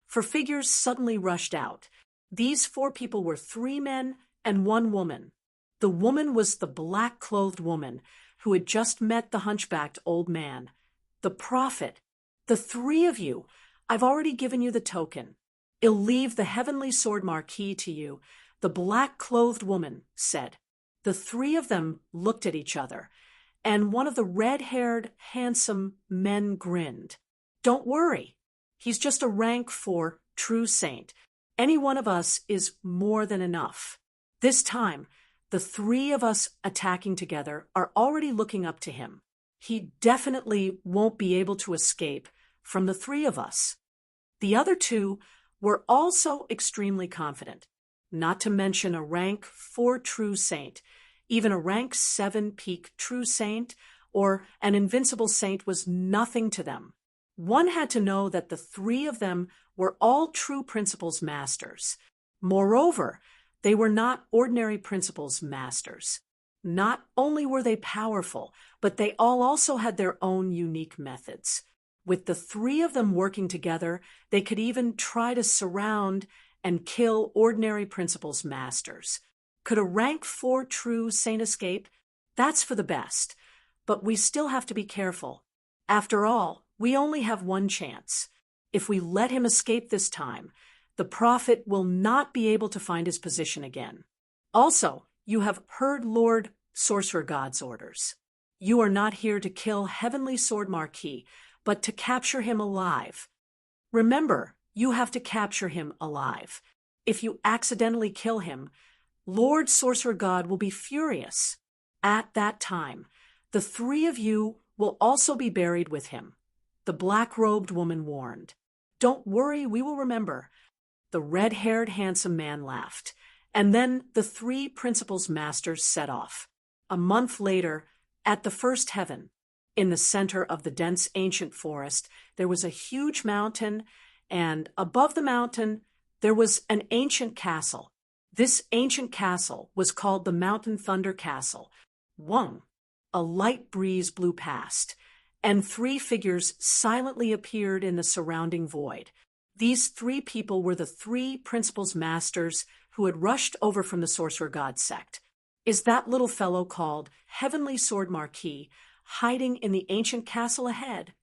For figures suddenly rushed out. These 4 people were 3 men and 1 woman. The woman was the black-clothed woman who had just met the hunchbacked old man. The prophet. The 3 of you. I've already given you the token. I'll leave the Heavenly Sword Marquis to you, the black-clothed woman said. The 3 of them looked at each other, and one of the red-haired, handsome men grinned. Don't worry. He's just a rank 4 true saint. Any one of us is more than enough. This time, the 3 of us attacking together are already looking up to him. He definitely won't be able to escape from the 3 of us. The other 2 were also extremely confident, not to mention a rank 4 true saint. Even a rank 7 peak true saint or an invincible saint was nothing to them. One had to know that the 3 of them were all true principles masters. Moreover, they were not ordinary principles masters. Not only were they powerful, but they all also had their own unique methods. With the 3 of them working together, they could even try to surround and kill ordinary principles masters. Could a rank 4 true saint escape? That's for the best. But we still have to be careful. After all, we only have one chance. If we let him escape this time, The prophet will not be able to find his position again. Also, you have heard Lord Sorcerer God's orders. You are not here to kill Heavenly Sword Marquis, but to capture him alive. Remember, you have to capture him alive. If you accidentally kill him, Lord Sorcerer God will be furious. At that time, the three of you will also be buried with him. The black-robed woman warned. Don't worry, we will remember. The red-haired handsome man laughed, and then the three principal's masters set off. A month later, at the first heaven, in the center of the dense ancient forest, there was a huge mountain, and above the mountain, there was an ancient castle. This ancient castle was called the Mountain Thunder Castle. Whung! A light breeze blew past, and three figures silently appeared in the surrounding void. These three people were the three principal's masters who had rushed over from the Sorcerer God sect. Is that little fellow called Heavenly Sword Marquis hiding in the ancient castle ahead?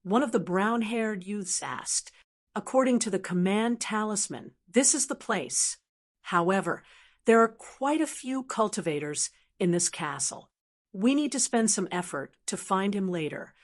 One of the brown-haired youths asked. According to the command talisman, this is the place. However, there are quite a few cultivators in this castle. We need to spend some effort to find him later.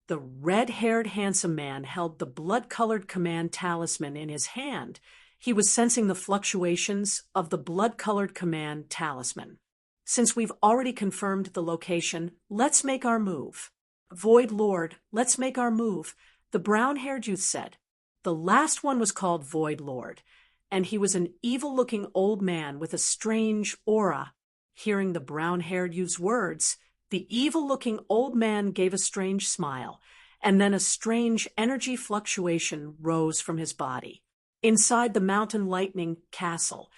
The red-haired handsome man held the blood-colored command talisman in his hand. He was sensing the fluctuations of the blood-colored command talisman. Since we've already confirmed the location, let's make our move. Void Lord, let's make our move, the brown-haired youth said. The last one was called Void Lord, and he was an evil-looking old man with a strange aura. Hearing the brown-haired youth's words, the evil-looking old man gave a strange smile, and then a strange energy fluctuation rose from his body. Inside the Mountain Lightning Castle,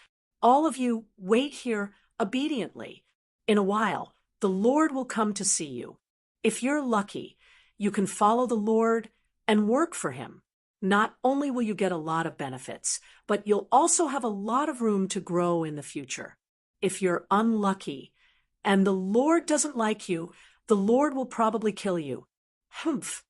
all of you wait here obediently. In a while, the Lord will come to see you. If you're lucky, you can follow the Lord and work for him. Not only will you get a lot of benefits, but you'll also have a lot of room to grow in the future. If you're unlucky and the Lord doesn't like you, the Lord will probably kill you. Humph!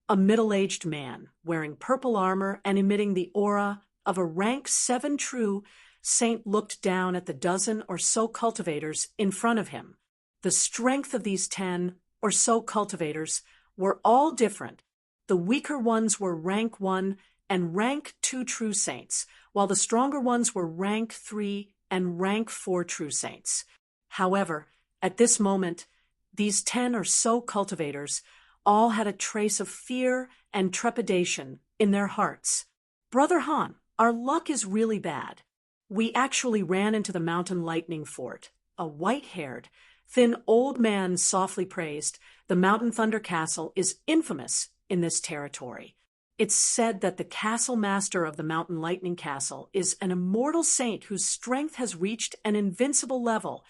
A middle-aged man, wearing purple armor and emitting the aura of a rank 7 true saint, looked down at the dozen or so cultivators in front of him. The strength of these 10 or so cultivators were all different. The weaker ones were rank 1 and rank 2 true saints, while the stronger ones were rank 3 and rank 4 true saints. However, at this moment, these 10 or so cultivators all had a trace of fear and trepidation in their hearts. Brother Han, our luck is really bad. We actually ran into the Mountain Lightning Fort. A white-haired, thin old man softly praised. The Mountain Thunder Castle is infamous in this territory. It's said that the castle master of the Mountain Lightning Castle is an immortal saint whose strength has reached an invincible level.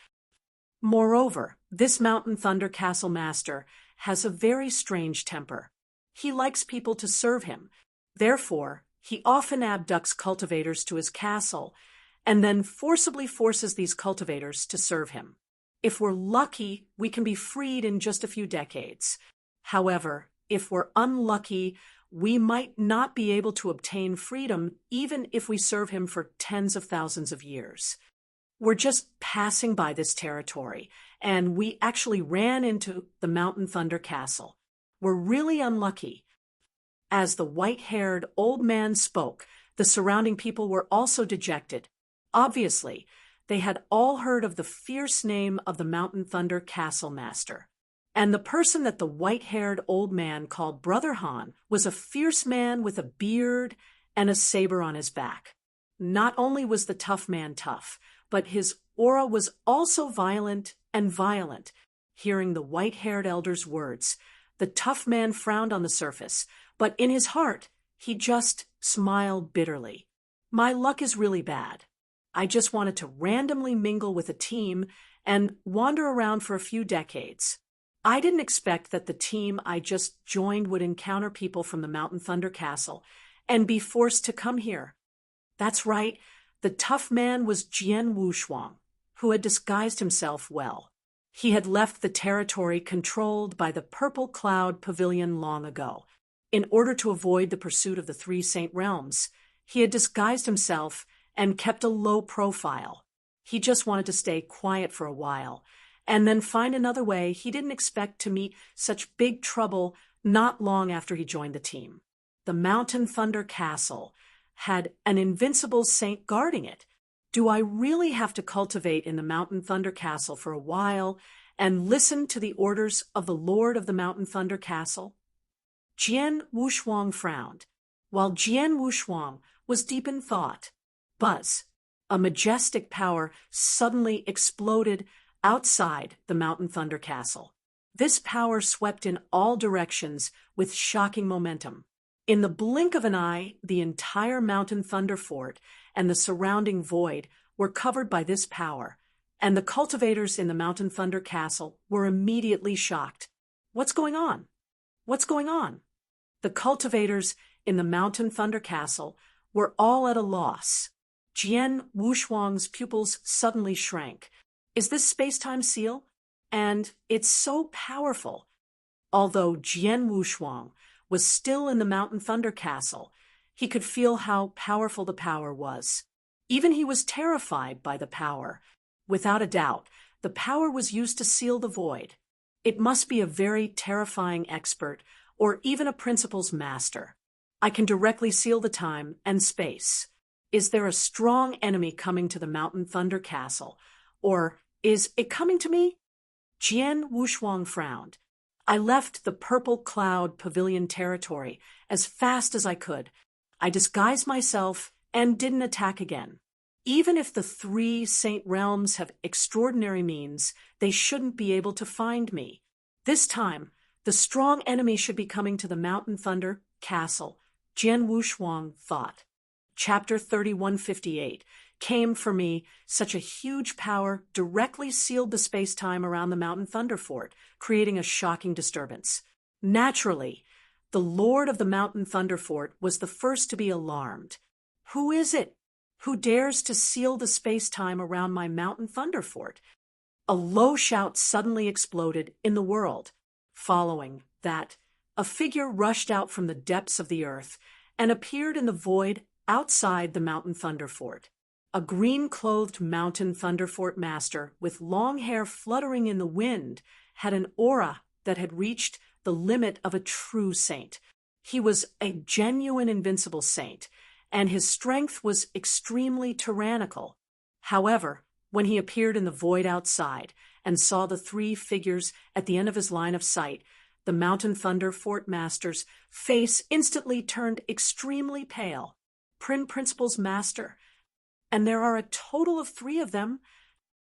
Moreover, this Mountain Thunder Castle master has a very strange temper. He likes people to serve him. Therefore, he often abducts cultivators to his castle and then forcibly forces these cultivators to serve him. If we're lucky, we can be freed in just a few decades. However, if we're unlucky, we might not be able to obtain freedom even if we serve him for tens of thousands of years. We're just passing by this territory, and we actually ran into the Mountain Thunder Castle. We're really unlucky. As the white-haired old man spoke, the surrounding people were also dejected. Obviously, they had all heard of the fierce name of the Mountain Thunder Castle Master. And the person that the white-haired old man called Brother Han was a fierce man with a beard and a saber on his back. Not only was the tough man tough, but his aura was also violent and violent. Hearing the white-haired elder's words, the tough man frowned on the surface, but in his heart, he just smiled bitterly. My luck is really bad. I just wanted to randomly mingle with a team and wander around for a few decades. I didn't expect that the team I just joined would encounter people from the Mountain Thunder Castle and be forced to come here. That's right, the tough man was Jian Wushuang, who had disguised himself well. He had left the territory controlled by the Purple Cloud Pavilion long ago. In order to avoid the pursuit of the 3 Saint Realms, He had disguised himself and kept a low profile. He just wanted to stay quiet for a while, and then find another way. He didn't expect to meet such big trouble not long after he joined the team. The Mountain Thunder Castle had an invincible saint guarding it. Do I really have to cultivate in the Mountain Thunder Castle for a while and listen to the orders of the Lord of the Mountain Thunder Castle? Jian Wushuang frowned, while Jian Wushuang was deep in thought. Buzz, a majestic power suddenly exploded outside the Mountain Thunder Castle. This power swept in all directions with shocking momentum. In the blink of an eye, the entire Mountain Thunder Fort and the surrounding void were covered by this power, and the cultivators in the Mountain Thunder Castle were immediately shocked. What's going on? What's going on? The cultivators in the Mountain Thunder Castle were all at a loss. Jian Wushuang's pupils suddenly shrank. Is this space-time seal? And it's so powerful. Although Jian Wushuang was still in the Mountain Thunder Castle, he could feel how powerful the power was. Even he was terrified by the power. Without a doubt, the power was used to seal the void. It must be a very terrifying expert, or even a principal's master. I can directly seal the time and space. Is there a strong enemy coming to the Mountain Thunder Castle? Or is it coming to me? Jian Wushuang frowned. I left the Purple Cloud Pavilion territory as fast as I could. I disguised myself and didn't attack again. Even if the 3 Saint Realms have extraordinary means, they shouldn't be able to find me. This time, the strong enemy should be coming to the Mountain Thunder Castle, Jian Wushuang thought. Chapter 3158 came for me. Such a huge power directly sealed the space-time around the Mountain Thunder Fort, creating a shocking disturbance. Naturally, the Lord of the Mountain Thunder Fort was the first to be alarmed. Who is it? Who dares to seal the space-time around my Mountain Thunder Fort? A low shout suddenly exploded in the world. Following that, a figure rushed out from the depths of the earth and appeared in the void outside the Mountain Thunder Fort. A green-clothed Mountain Thunder Fort master with long hair fluttering in the wind had an aura that had reached the limit of a true saint. He was a genuine invincible saint, and his strength was extremely tyrannical. However, when he appeared in the void outside and saw the 3 figures at the end of his line of sight, the Mountain Thunder Fort master's face instantly turned extremely pale. Principal's master. And there are a total of 3 of them.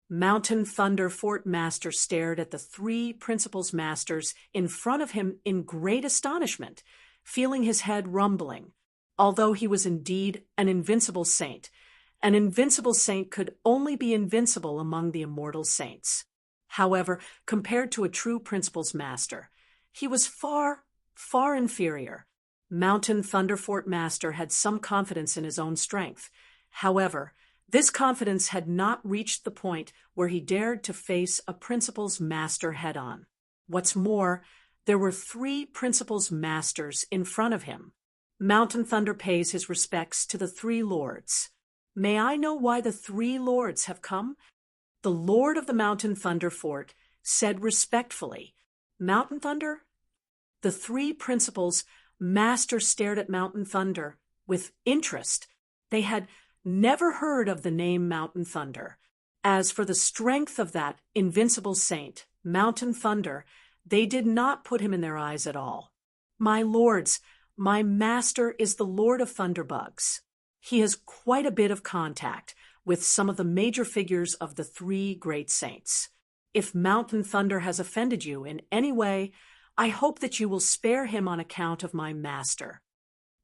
Mountain Thunder Fort master stared at the 3 principal's masters in front of him in great astonishment, feeling his head rumbling. Although he was indeed an invincible saint could only be invincible among the immortal saints. However, compared to a true principal's master, he was far, far inferior. Mountain Thunder Fort master had some confidence in his own strength. However, this confidence had not reached the point where he dared to face a principal's master head-on. What's more, there were 3 principal's masters in front of him. Mountain Thunder pays his respects to the 3 lords. May I know why the 3 lords have come? The Lord of the Mountain Thunder Fort said respectfully, Mountain Thunder? The 3 principals' masters stared at Mountain Thunder with interest. They had never heard of the name Mountain Thunder. As for the strength of that invincible saint, Mountain Thunder, they did not put him in their eyes at all. My lords, my master is the Lord of Thunderbugs. He has quite a bit of contact with some of the major figures of the 3 great saints. If Mountain Thunder has offended you in any way, I hope that you will spare him on account of my master.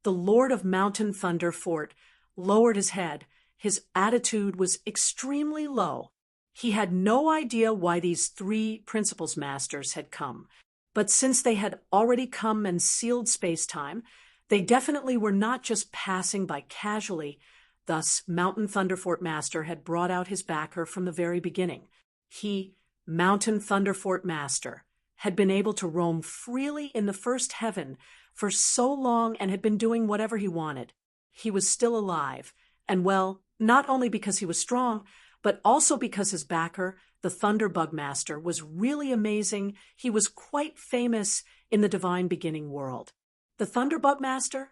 The Lord of Mountain Thunder Fort lowered his head. His attitude was extremely low. He had no idea why these 3 principals masters had come, but since they had already come and sealed space-time, they definitely were not just passing by casually. Thus, Mountain Thunder Fort master had brought out his backer from the very beginning. He, Mountain Thunder Fort master, had been able to roam freely in the first heaven for so long and had been doing whatever he wanted. he was still alive, and well, not only because he was strong, but also because his backer, the Thunderbug Master, was really amazing. He was quite famous in the divine beginning world. The Thunderbug Master?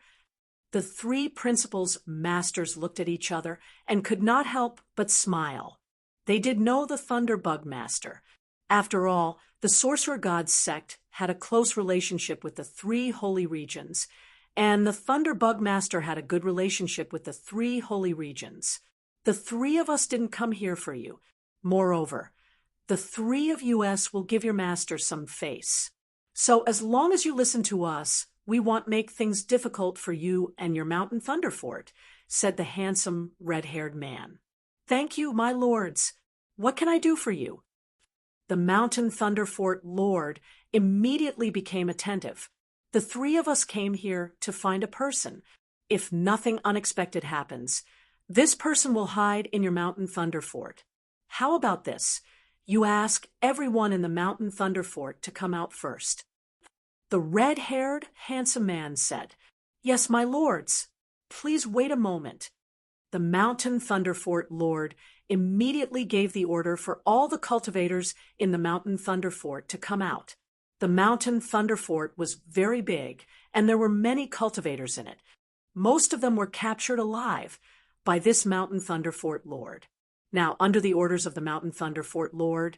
The three principals masters looked at each other and could not help but smile. They did know the Thunderbug Master. After all, the Sorcerer God's sect had a close relationship with the three holy regions, and the Thunderbug Master had a good relationship with the three holy regions. The three of us didn't come here for you. Moreover, the three of us will give your master some face. So as long as you listen to us, we won't make things difficult for you and your Mountain Thunder Fort, said the handsome red-haired man. Thank you, my lords. What can I do for you? The Mountain Thunder Fort Lord immediately became attentive. The three of us came here to find a person. If nothing unexpected happens, this person will hide in your Mountain Thunder Fort. How about this? You ask everyone in the Mountain Thunder Fort to come out first. The red-haired, handsome man said, Yes, my lords. Please wait a moment. The Mountain Thunder Fort Lord immediately gave the order for all the cultivators in the Mountain Thunder Fort to come out. The Mountain Thunder Fort was very big, and there were many cultivators in it. Most of them were captured alive by this Mountain Thunder Fort Lord. Now, under the orders of the Mountain Thunder Fort Lord,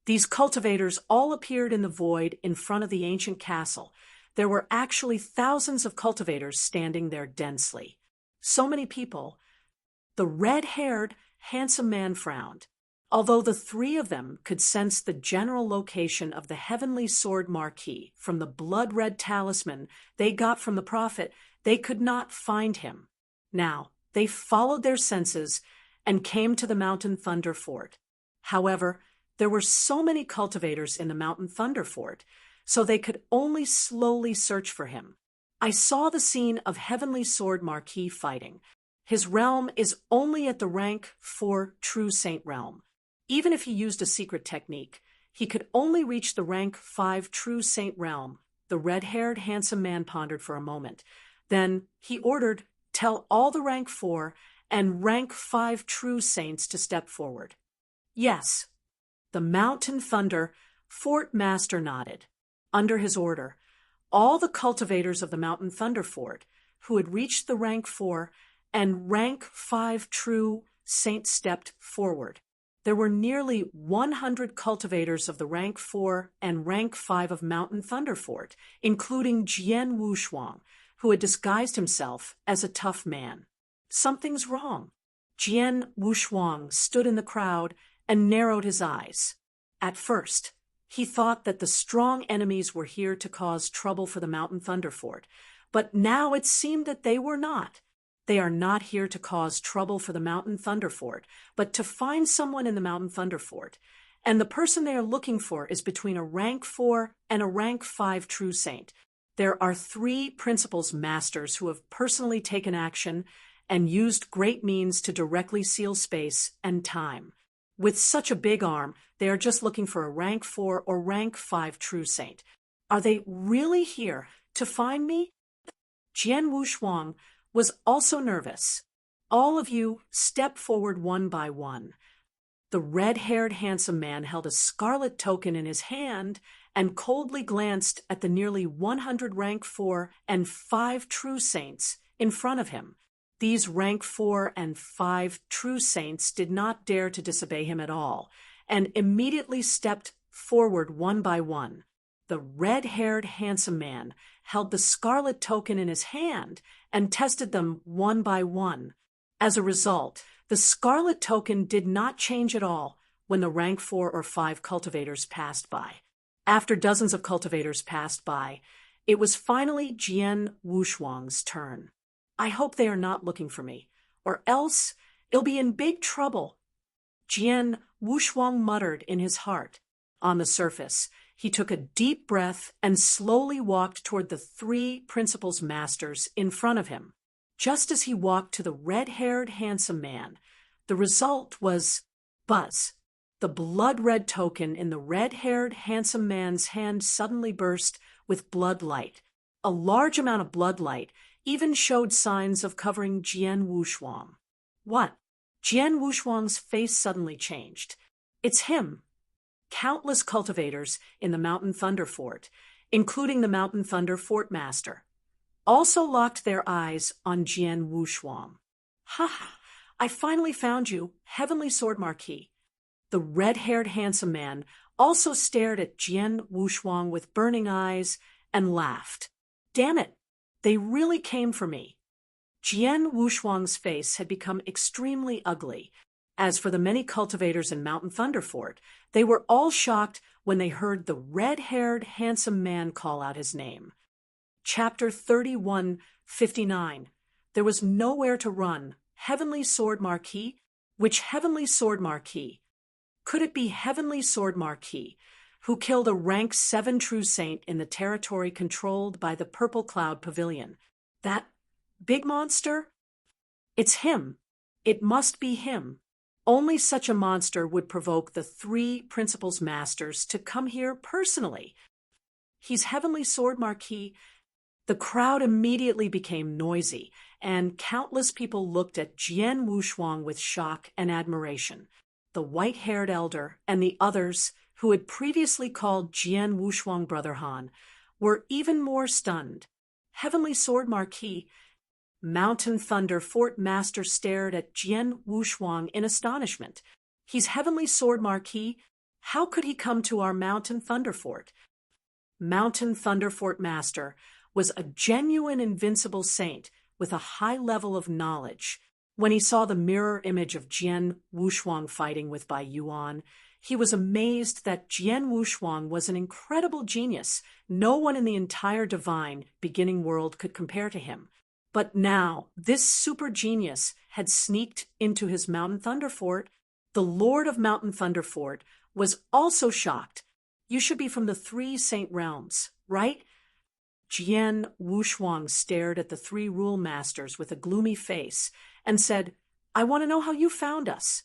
these cultivators all appeared in the void in front of the ancient castle. There were actually thousands of cultivators standing there densely. So many people. The red-haired, handsome man frowned. Although the three of them could sense the general location of the heavenly sword marquee from the blood-red talisman they got from the prophet, they could not find him. Now, they followed their senses and came to the Mountain Thunder Fort. However, there were so many cultivators in the Mountain Thunder Fort, so they could only slowly search for him. I saw the scene of Heavenly Sword Marquis fighting. His realm is only at the rank 4 True Saint realm. Even if he used a secret technique, he could only reach the rank 5 True Saint realm. The red-haired, handsome man pondered for a moment. Then he ordered, Tell all the rank 4 and rank 5 True Saints to step forward. Yes. The Mountain Thunder Fort Master nodded. Under his order, all the cultivators of the Mountain Thunder Fort, who had reached the rank 4 and rank 5 True Saints, stepped forward. There were nearly 100 cultivators of the rank 4 and rank 5 of Mountain Thunder Fort, including Jian Wushuang, who had disguised himself as a tough man. Something's wrong. Jian Wushuang stood in the crowd and narrowed his eyes. At first, he thought that the strong enemies were here to cause trouble for the Mountain Thunder Fort, but now it seemed that they were not. They are not here to cause trouble for the Mountain Thunder Fort, but to find someone in the Mountain Thunder Fort, and the person they are looking for is between a rank 4 and a rank 5 True Saint. There are 3 principals masters who have personally taken action and used great means to directly seal space and time. With such a big arm, they are just looking for a rank 4 or rank 5 True Saint. Are they really here to find me? Jian Wushuang was also nervous. All of you step forward one by one. The red-haired handsome man held a scarlet token in his hand and coldly glanced at the nearly 100 rank 4 and 5 True Saints in front of him. These rank 4 and 5 True Saints did not dare to disobey him at all, and immediately stepped forward one by one. The red-haired handsome man held the scarlet token in his hand and tested them one by one. As a result, the scarlet token did not change at all when the rank 4 or 5 cultivators passed by. After dozens of cultivators passed by, it was finally Jian Wushuang's turn. I hope they are not looking for me, or else it'll be in big trouble. Jian Wushuang muttered in his heart. On the surface, he took a deep breath and slowly walked toward the 3 principals masters in front of him. Just as he walked to the red-haired handsome man, the result was buzz. The blood-red token in the red-haired handsome man's hand suddenly burst with blood light. A large amount of blood light even showed signs of covering Jian Wushuang. What? Jian Wushuang's face suddenly changed. It's him. Countless cultivators in the Mountain Thunder Fort, including the Mountain Thunder Fort Master, also locked their eyes on Jian Wushuang. Ha ha! I finally found you, Heavenly Sword Marquis. The red-haired handsome man also stared at Jian Wushuang with burning eyes and laughed. Damn it! They really came for me. Jian Wushuang's face had become extremely ugly. As for the many cultivators in Mountain Thunder Fort, they were all shocked when they heard the red-haired handsome man call out his name. Chapter 31:59. There was nowhere to run. Heavenly Sword Marquis? Which Heavenly Sword Marquis? Could it be Heavenly Sword Marquis, who killed a rank 7 true saint in the territory controlled by the Purple Cloud Pavilion? That big monster? It's him. It must be him. Only such a monster would provoke the 3 Principal's Masters to come here personally. He's Heavenly Sword Marquis. The crowd immediately became noisy, and countless people looked at Jian Wushuang with shock and admiration. The white-haired elder and the others, who had previously called Jian Wushuang Brother Han, were even more stunned. Heavenly Sword Marquis. Mountain Thunder Fort Master stared at Jian Wushuang in astonishment. He's Heavenly Sword Marquis. How could he come to our Mountain Thunder Fort? Mountain Thunder Fort Master was a genuine invincible saint with a high level of knowledge. When he saw the mirror image of Jian Wushuang fighting with Bai Yuan, he was amazed that Jian Wushuang was an incredible genius. No one in the entire divine beginning world could compare to him. But now, this super genius had sneaked into his Mountain Thunder Fort. The Lord of Mountain Thunder Fort was also shocked. You should be from the 3 Saint Realms, right? Jian Wushuang stared at the 3 Rule Masters with a gloomy face and said, I want to know how you found us.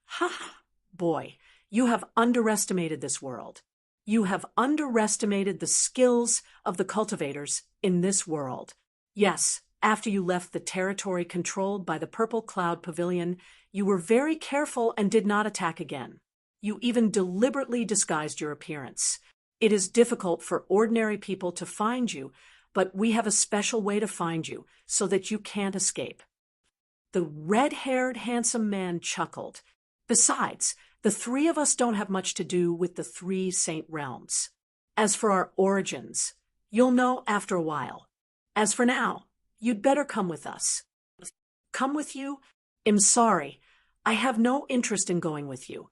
Ha ha! Boy, you have underestimated this world. You have underestimated the skills of the cultivators in this world. Yes, after you left the territory controlled by the Purple Cloud Pavilion, you were very careful and did not attack again. You even deliberately disguised your appearance. It is difficult for ordinary people to find you, but we have a special way to find you so that you can't escape. The red-haired handsome man chuckled. Besides, the 3 of us don't have much to do with the 3 Saint Realms. As for our origins, you'll know after a while. As for now, you'd better come with us. Come with you? I'm sorry. I have no interest in going with you.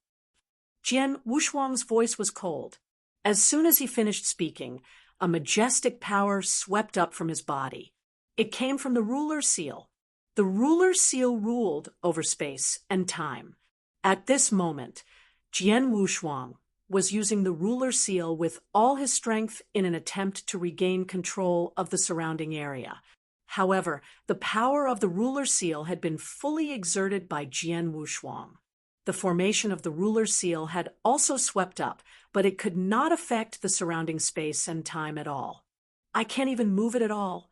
Jian Wushuang's voice was cold. As soon as he finished speaking, a majestic power swept up from his body. It came from the ruler seal. The ruler seal ruled over space and time. At this moment, Jian Wushuang was using the ruler seal with all his strength in an attempt to regain control of the surrounding area. However, the power of the ruler seal had been fully exerted by Jian Wushuang. The formation of the ruler seal had also swept up, but it could not affect the surrounding space and time at all. I can't even move it at all.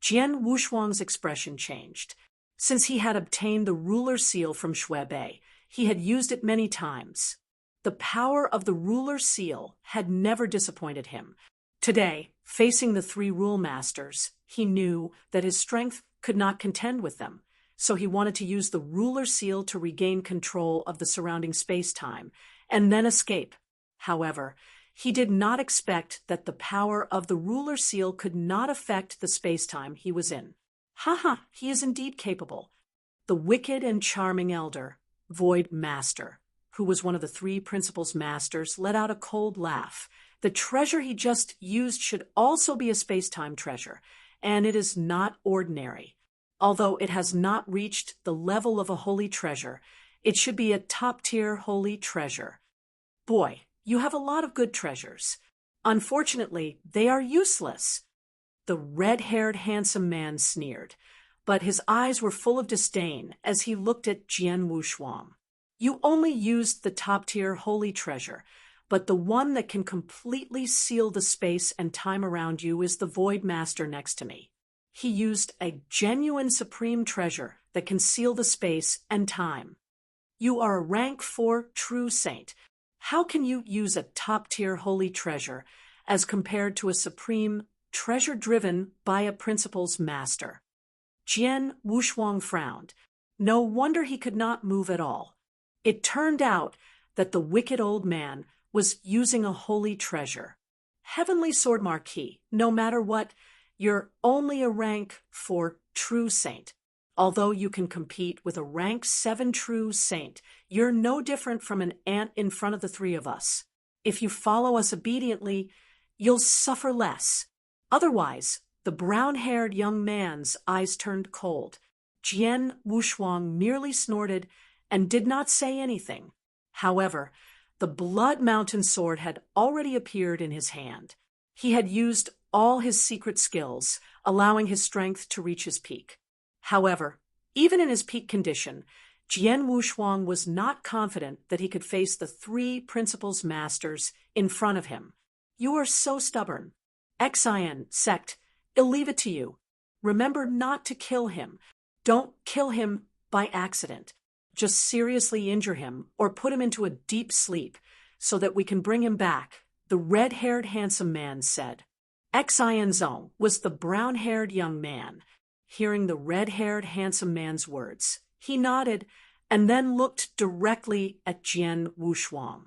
Jian Wushuang's expression changed. Since he had obtained the ruler seal from Shuebei, he had used it many times. The power of the ruler seal had never disappointed him. Today, facing the 3 Rule Masters, he knew that his strength could not contend with them, so he wanted to use the ruler seal to regain control of the surrounding space-time and then escape. However, he did not expect that the power of the ruler seal could not affect the space-time he was in. Ha, he is indeed capable. The wicked and charming elder, Void Master, who was one of the 3 Principal's Masters, let out a cold laugh. The treasure he just used should also be a space-time treasure, and it is not ordinary. Although it has not reached the level of a holy treasure, it should be a top-tier holy treasure. Boy, you have a lot of good treasures. Unfortunately, they are useless. The red-haired handsome man sneered, but his eyes were full of disdain as he looked at Jian Wushuang. You only used the top-tier holy treasure, but the one that can completely seal the space and time around you is the Void Master next to me. He used a genuine supreme treasure that can seal the space and time. You are a rank 4 true saint. How can you use a top-tier holy treasure as compared to a supreme treasure driven by a principle's master? Jian Wushuang frowned. No wonder he could not move at all. It turned out that the wicked old man was using a holy treasure. Heavenly Sword Marquis, no matter what, you're only a rank 4 true saint. Although you can compete with a rank 7 true saint, you're no different from an ant in front of the three of us. If you follow us obediently, you'll suffer less. Otherwise, the brown-haired young man's eyes turned cold. Jian Wushuang merely snorted and did not say anything. However, the Blood Mountain sword had already appeared in his hand. He had used all his secret skills, allowing his strength to reach his peak. However, even in his peak condition, Jian Wushuang was not confident that he could face the 3 principles masters in front of him. You are so stubborn. Xian, sect, I'll leave it to you. Remember not to kill him. Don't kill him by accident. Just seriously injure him or put him into a deep sleep so that we can bring him back, the red-haired handsome man said. Xian Zong was the brown-haired young man. Hearing the red-haired handsome man's words, he nodded and then looked directly at Jian Wushuang.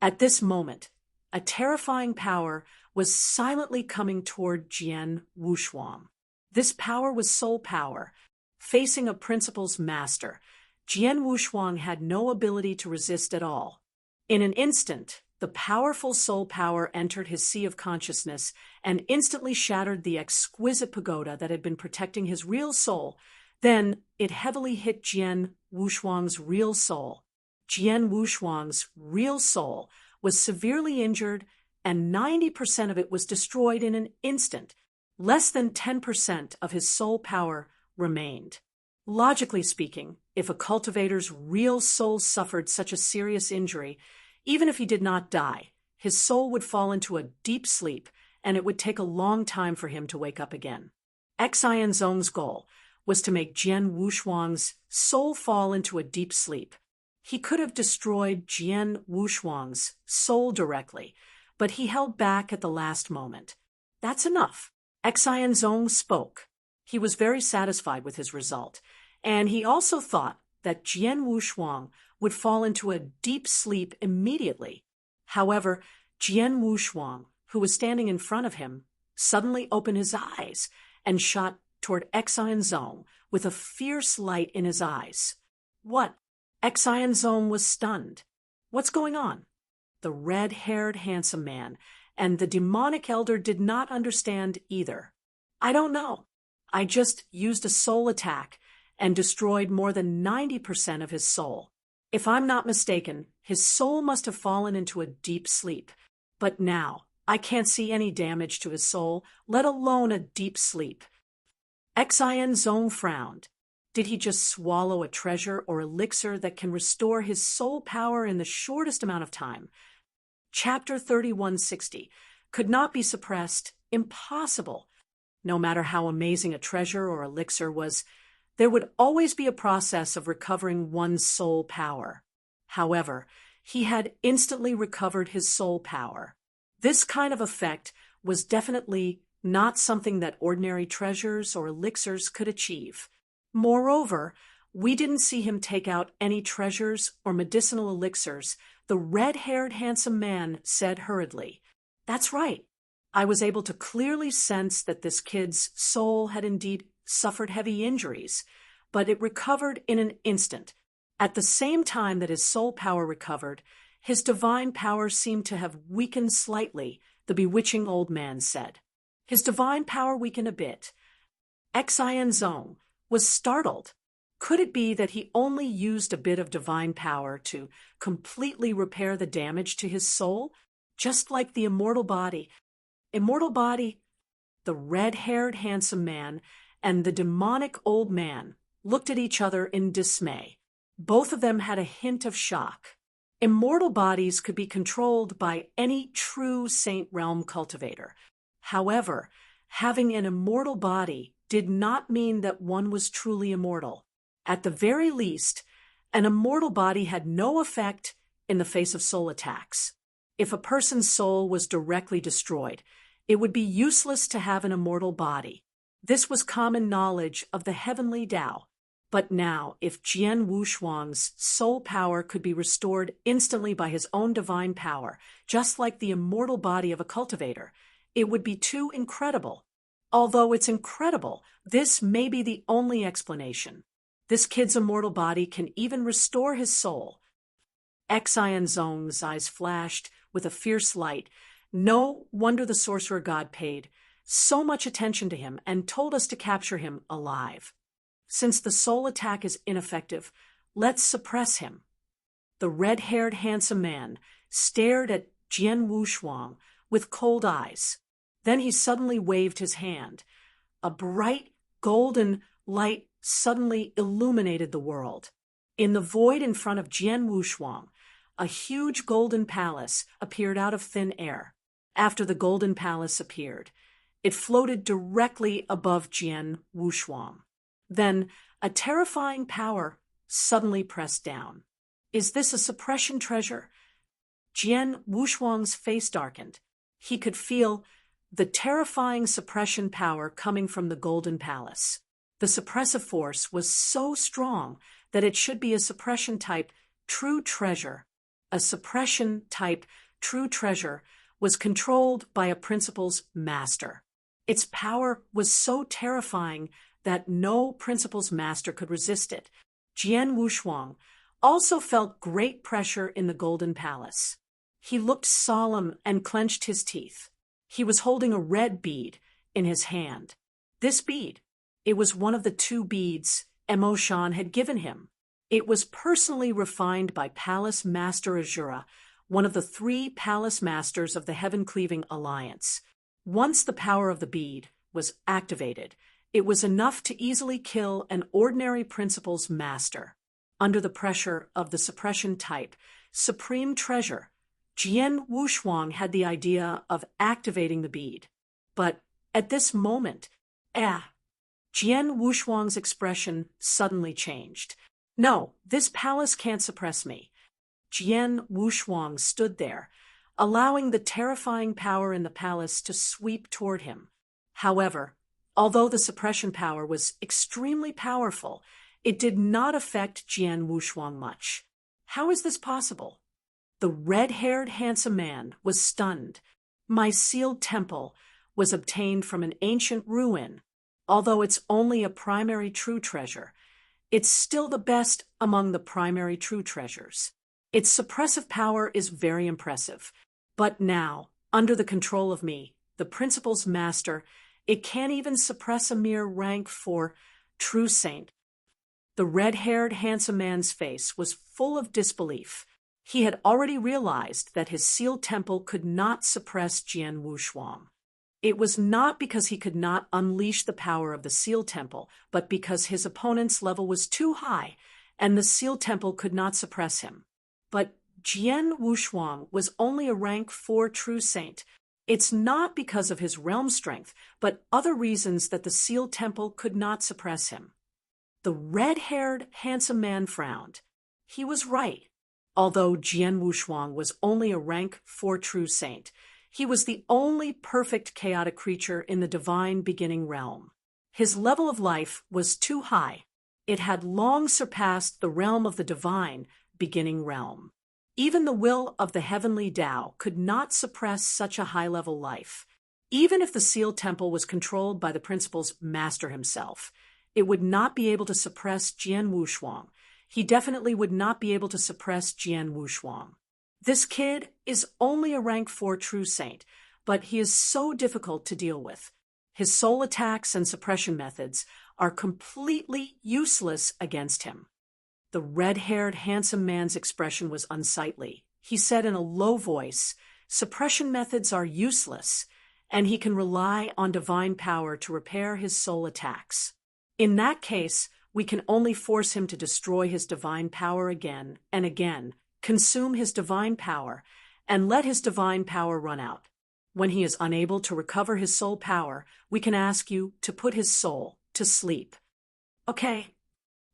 At this moment, a terrifying power was silently coming toward Jian Wushuang. This power was soul power. Facing a principle's master, Jian Wushuang had no ability to resist at all. In an instant, the powerful soul power entered his sea of consciousness and instantly shattered the exquisite pagoda that had been protecting his real soul. Then it heavily hit Jian Wushuang's real soul. Jian Wushuang's real soul was severely injured, and 90% of it was destroyed in an instant. Less than 10% of his soul power remained. Logically speaking, if a cultivator's real soul suffered such a serious injury, even if he did not die, his soul would fall into a deep sleep, and it would take a long time for him to wake up again. Xian Zong's goal was to make Jian Wushuang's soul fall into a deep sleep. He could have destroyed Jian Wushuang's soul directly, but he held back at the last moment. That's enough. Xian Zong spoke. He was very satisfied with his result, and he also thought that Jian Wushuang would fall into a deep sleep immediately. However, Jian Wushuang, who was standing in front of him, suddenly opened his eyes and shot toward Xian Zong with a fierce light in his eyes. What? Xian Zong was stunned. What's going on? The red-haired handsome man and the demonic elder did not understand either. I don't know. I just used a soul attack and destroyed more than 90% of his soul. If I'm not mistaken, his soul must have fallen into a deep sleep. But now, I can't see any damage to his soul, let alone a deep sleep. Xian Zong frowned. Did he just swallow a treasure or elixir that can restore his soul power in the shortest amount of time? Chapter 3160. Could not be suppressed. Impossible. No matter how amazing a treasure or elixir was, there would always be a process of recovering one's soul power. However, he had instantly recovered his soul power. This kind of effect was definitely not something that ordinary treasures or elixirs could achieve. Moreover, we didn't see him take out any treasures or medicinal elixirs, the red-haired handsome man said hurriedly. That's right. I was able to clearly sense that this kid's soul had indeed suffered heavy injuries, but it recovered in an instant. At the same time that his soul power recovered, his divine power seemed to have weakened slightly, the bewitching old man said. His divine power weakened a bit. Xian Zong was startled. Could it be that he only used a bit of divine power to completely repair the damage to his soul? Just like the immortal body. Immortal body? The red-haired handsome man and the demonic old man looked at each other in dismay. Both of them had a hint of shock. Immortal bodies could be controlled by any true Saint Realm cultivator. However, having an immortal body did not mean that one was truly immortal. At the very least, an immortal body had no effect in the face of soul attacks. If a person's soul was directly destroyed, it would be useless to have an immortal body. This was common knowledge of the heavenly Tao. But now, if Jian Wushuang's soul power could be restored instantly by his own divine power, just like the immortal body of a cultivator, it would be too incredible. Although it's incredible, this may be the only explanation. This kid's immortal body can even restore his soul. Xian Zong's eyes flashed with a fierce light. No wonder the sorcerer god paid so much attention to him and told us to capture him alive. Since the soul attack is ineffective, let's suppress him. The red-haired handsome man stared at Jian Wushuang with cold eyes. Then he suddenly waved his hand. A bright golden light suddenly illuminated the world. In the void in front of Jian Wushuang, a huge golden palace appeared out of thin air. After the golden palace appeared, it floated directly above Jian Wushuang. Then a terrifying power suddenly pressed down. Is this a suppression treasure? Jian Wushuang's face darkened. He could feel the terrifying suppression power coming from the golden palace. The suppressive force was so strong that it should be a suppression-type true treasure. A suppression-type true treasure was controlled by a principal's master. Its power was so terrifying that no principal's master could resist it. Jian Wushuang also felt great pressure in the golden palace. He looked solemn and clenched his teeth. He was holding a red bead in his hand. This bead, it was one of the 2 beads Emo Shan had given him. It was personally refined by Palace Master Azura, one of the 3 Palace Masters of the Heaven-Cleaving Alliance. Once the power of the bead was activated, it was enough to easily kill an ordinary principal's master. Under the pressure of the suppression type, supreme treasure, Jian Wushuang had the idea of activating the bead. But at this moment, Jian Wushuang's expression suddenly changed. No, this palace can't suppress me. Jian Wushuang stood there, allowing the terrifying power in the palace to sweep toward him. However, although the suppression power was extremely powerful, it did not affect Jian Wushuang much. How is this possible? The red-haired handsome man was stunned. My sealed temple was obtained from an ancient ruin. Although it's only a primary true treasure, it's still the best among the primary true treasures. Its suppressive power is very impressive. But now, under the control of me, the principal's master, it can't even suppress a mere rank 4 true saint. The red-haired handsome man's face was full of disbelief. He had already realized that his sealed temple could not suppress Jian Wushuang. It was not because he could not unleash the power of the sealed temple, but because his opponent's level was too high, and the sealed temple could not suppress him. But Jian Wushuang was only a rank 4 true saint. It's not because of his realm strength, but other reasons that the sealed temple could not suppress him. The red-haired handsome man frowned. He was right. Although Jian Wushuang was only a rank 4 true saint, he was the only perfect chaotic creature in the divine beginning realm. His level of life was too high. It had long surpassed the realm of the divine beginning realm. Even the will of the heavenly Tao could not suppress such a high-level life. Even if the sealed temple was controlled by the principal's master himself, it would not be able to suppress Jian Wushuang. He definitely would not be able to suppress Jian Wushuang. This kid is only a rank 4 true saint, but he is so difficult to deal with. His soul attacks and suppression methods are completely useless against him. The red-haired handsome man's expression was unsightly. He said in a low voice, "Suppression methods are useless, and he can rely on divine power to repair his soul attacks. In that case, we can only force him to destroy his divine power again and again, consume his divine power, and let his divine power run out. When he is unable to recover his soul power, we can ask you to put his soul to sleep. Okay.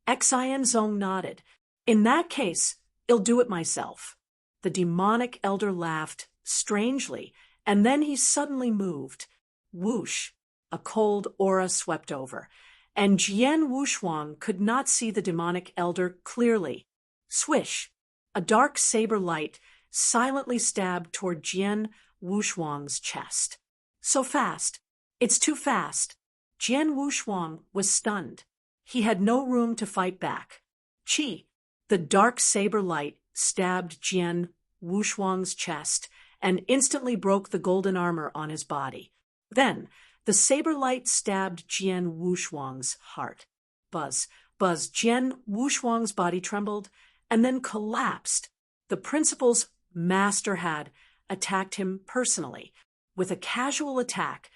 Xian Zong nodded. In that case, I'll do it myself. The demonic elder laughed, strangely, and then he suddenly moved. Whoosh! A cold aura swept over, and Jian Wushuang could not see the demonic elder clearly. Swish! A dark saber light silently stabbed toward Jian Wushuang's chest. So fast. It's too fast. Jian Wushuang was stunned. He had no room to fight back. Chi! The dark saber light stabbed Jian Wushuang's chest and instantly broke the golden armor on his body. Then, the saber light stabbed Jian Wushuang's heart. Buzz, buzz, Jian Wushuang's body trembled and then collapsed. The principal's master had attacked him personally. With a casual attack,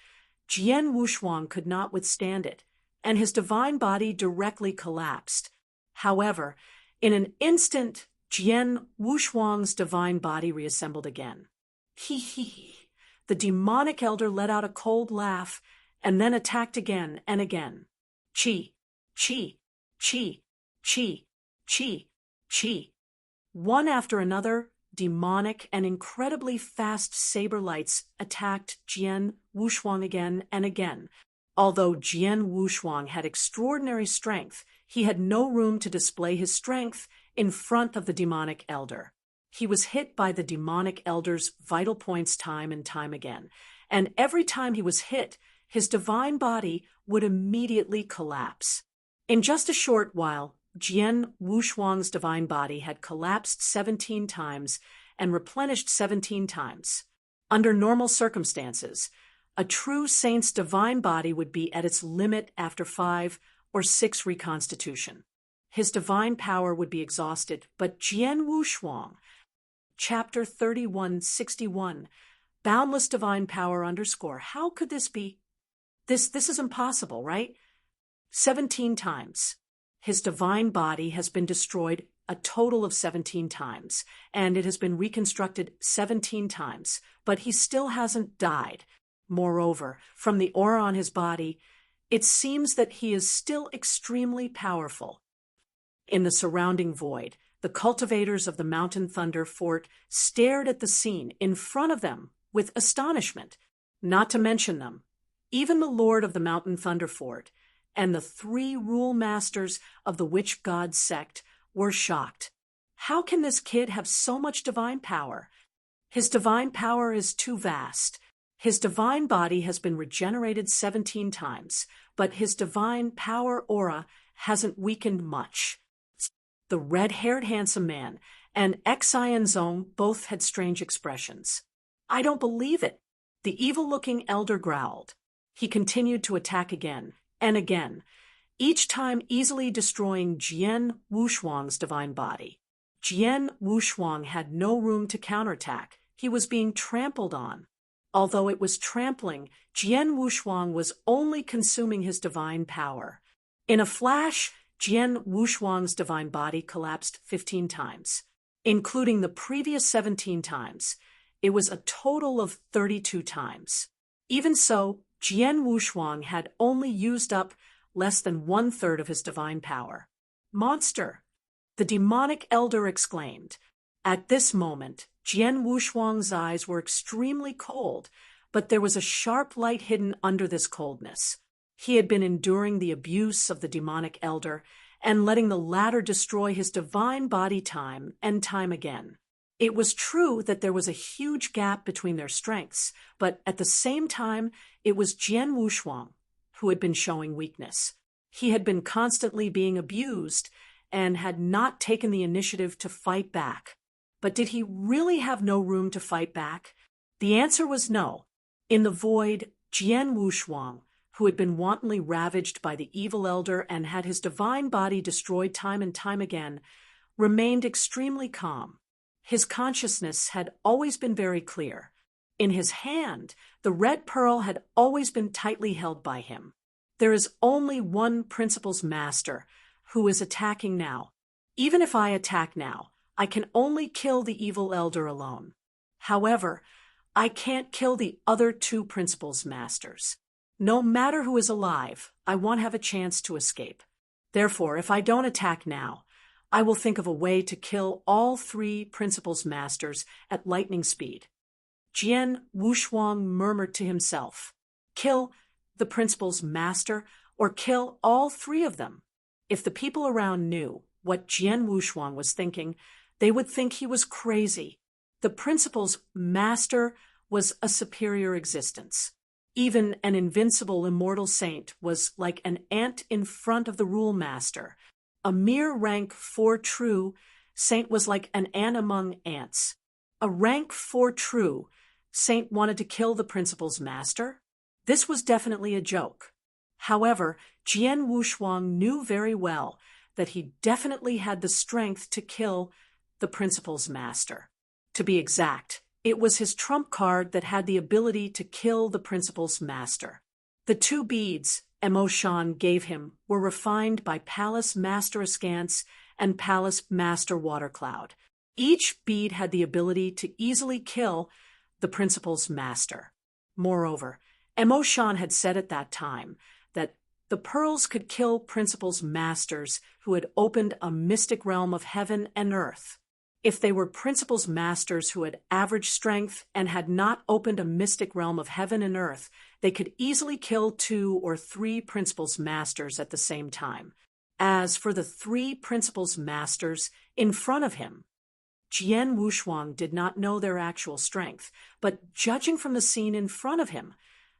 Jian Wushuang could not withstand it, and his divine body directly collapsed. However, in an instant, Jian Wushuang's divine body reassembled again. Hee hee. The demonic elder let out a cold laugh and then attacked again and again. Chi, chi, chi, chi, chi, chi. One after another, demonic and incredibly fast saber lights attacked Jian Wushuang again and again. Although Jian Wushuang had extraordinary strength, he had no room to display his strength in front of the demonic elder. He was hit by the demonic elder's vital points time and time again, and every time he was hit, his divine body would immediately collapse. In just a short while, Jian Wushuang's divine body had collapsed 17 times and replenished 17 times. Under normal circumstances, a true saint's divine body would be at its limit after 5 or 6 reconstitution. His divine power would be exhausted, but Jian Wushuang, Chapter 3161, Boundless Divine Power _ how could this be? This is impossible, right? 17 times. His divine body has been destroyed a total of 17 times, and it has been reconstructed 17 times, but he still hasn't died. Moreover, from the aura on his body, it seems that he is still extremely powerful. In the surrounding void, the cultivators of the Mountain Thunder Fort stared at the scene in front of them with astonishment, not to mention them. Even the Lord of the Mountain Thunder Fort and the 3 rule masters of the witch god sect were shocked. How can this kid have so much divine power? His divine power is too vast. His divine body has been regenerated 17 times, but his divine power aura hasn't weakened much. The red-haired handsome man and Xian Zong both had strange expressions. I don't believe it. The evil-looking elder growled. He continued to attack again and again, each time easily destroying Jian Wushuang's divine body. Jian Wushuang had no room to counterattack. He was being trampled on. Although it was trampling, Jian Wushuang was only consuming his divine power. In a flash, Jian Wushuang's divine body collapsed 15 times, including the previous 17 times. It was a total of 32 times. Even so, Jian Wushuang had only used up less than 1/3 of his divine power. Monster! The demonic elder exclaimed. At this moment, Jian Wushuang's eyes were extremely cold, but there was a sharp light hidden under this coldness. He had been enduring the abuse of the demonic elder and letting the latter destroy his divine body time and time again. It was true that there was a huge gap between their strengths, but at the same time, it was Jian Wushuang who had been showing weakness. He had been constantly being abused and had not taken the initiative to fight back. But did he really have no room to fight back? The answer was no. In the void, Jian Wushuang, who had been wantonly ravaged by the evil elder and had his divine body destroyed time and time again, remained extremely calm. His consciousness had always been very clear. In his hand, the red pearl had always been tightly held by him. There is only one principal's master who is attacking now. Even if I attack now, I can only kill the evil elder alone. However, I can't kill the other 2 principal's masters. No matter who is alive, I won't have a chance to escape. Therefore, if I don't attack now, I will think of a way to kill all three Principal's masters at lightning speed. Jian Wushuang murmured to himself, kill the Principal's master or kill all three of them. If the people around knew what Jian Wushuang was thinking, they would think he was crazy. The Principal's master was a superior existence. Even an invincible immortal saint was like an ant in front of the rule master. A mere rank 4 true saint was like an ant among ants. A rank 4 true saint wanted to kill the Principal's master? This was definitely a joke. However, Jian Wushuang knew very well that he definitely had the strength to kill the Principal's master. To be exact, it was his trump card that had the ability to kill the Principal's master. The 2 beads Emo Shan gave him were refined by Palace Master Askance and Palace Master Watercloud. Each bead had the ability to easily kill the Principal's master. Moreover, Emo Shan had said at that time that the pearls could kill Principal's masters who had opened a mystic realm of heaven and earth. If they were Principal's masters who had average strength and had not opened a mystic realm of heaven and earth, they could easily kill 2 or 3 Principal's masters at the same time. As for the 3 Principal's masters in front of him, Jian Wushuang did not know their actual strength, but judging from the scene in front of him,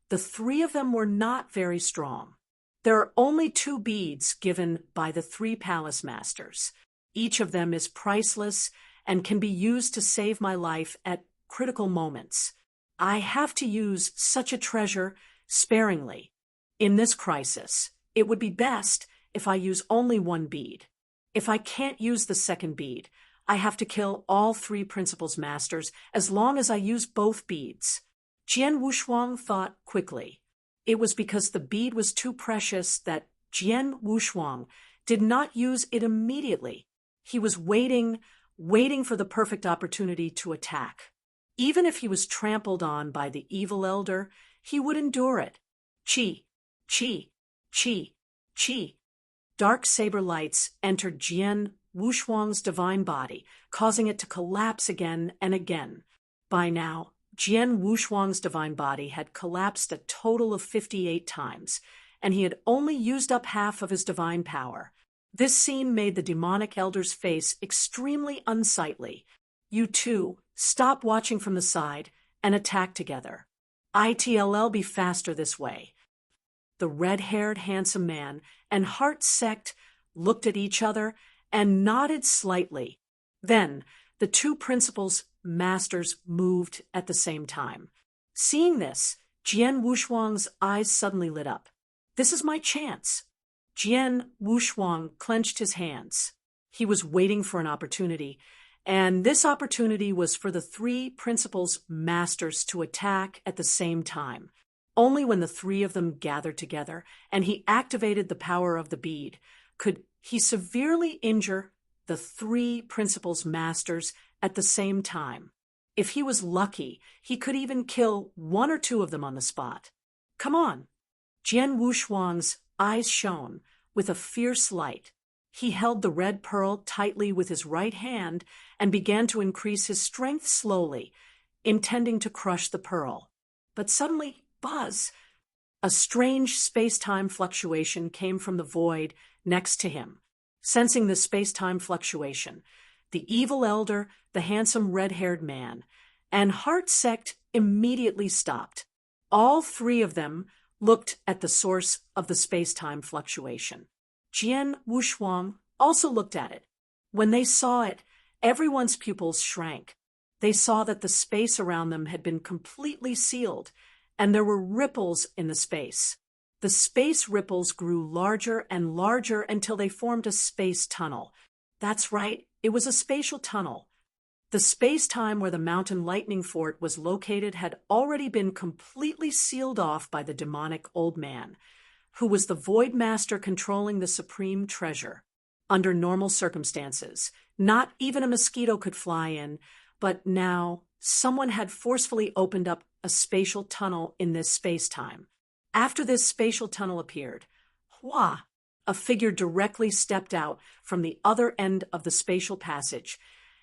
the 3 of them were not very strong. There are only 2 beads given by the 3 palace masters. Each of them is priceless and can be used to save my life at critical moments. I have to use such a treasure sparingly. In this crisis, it would be best if I use only 1 bead. If I can't use the 2nd bead, I have to kill all 3 Principal's masters as long as I use both beads. Jian Wushuang thought quickly. It was because the bead was too precious that Jian Wushuang did not use it immediately. He was waiting for the perfect opportunity to attack. Even if he was trampled on by the evil elder, he would endure it. Chi, chi, chi, chi. Dark saber lights entered Jian Wushuang's divine body, causing it to collapse again and again. By now, Jian Wushuang's divine body had collapsed a total of 58 times, and he had only used up half of his divine power. This scene made the demonic elder's face extremely unsightly. You two, stop watching from the side and attack together. ITLL be faster this way. The red-haired handsome man and Heart Sect looked at each other and nodded slightly. Then, the 2 Principal's masters moved at the same time. Seeing this, Jian Wushuang's eyes suddenly lit up. This is my chance. Jian Wushuang clenched his hands. He was waiting for an opportunity, and this opportunity was for the 3 Principal's masters to attack at the same time. Only when the 3 of them gathered together and he activated the power of the bead could he severely injure the 3 Principal's masters at the same time. If he was lucky, he could even kill 1 or 2 of them on the spot. Come on. Jian Wushuang's eyes shone with a fierce light. He held the red pearl tightly with his right hand and began to increase his strength slowly, intending to crush the pearl. But suddenly, buzz! A strange space-time fluctuation came from the void next to him. Sensing the space-time fluctuation, the evil elder, the handsome red-haired man, and Heart Sect immediately stopped. All 3 of them looked at the source of the space-time fluctuation. Jian Wushuang also looked at it. When they saw it, everyone's pupils shrank. They saw that the space around them had been completely sealed, and there were ripples in the space. The space ripples grew larger and larger until they formed a space tunnel. That's right, it was a spatial tunnel. The space-time where the mountain lightning fort was located had already been completely sealed off by the demonic old man, who was the void master controlling the supreme treasure. Under normal circumstances, not even a mosquito could fly in, but now someone had forcefully opened up a spatial tunnel in this space-time. After this spatial tunnel appeared, Hua, a figure directly stepped out from the other end of the spatial passage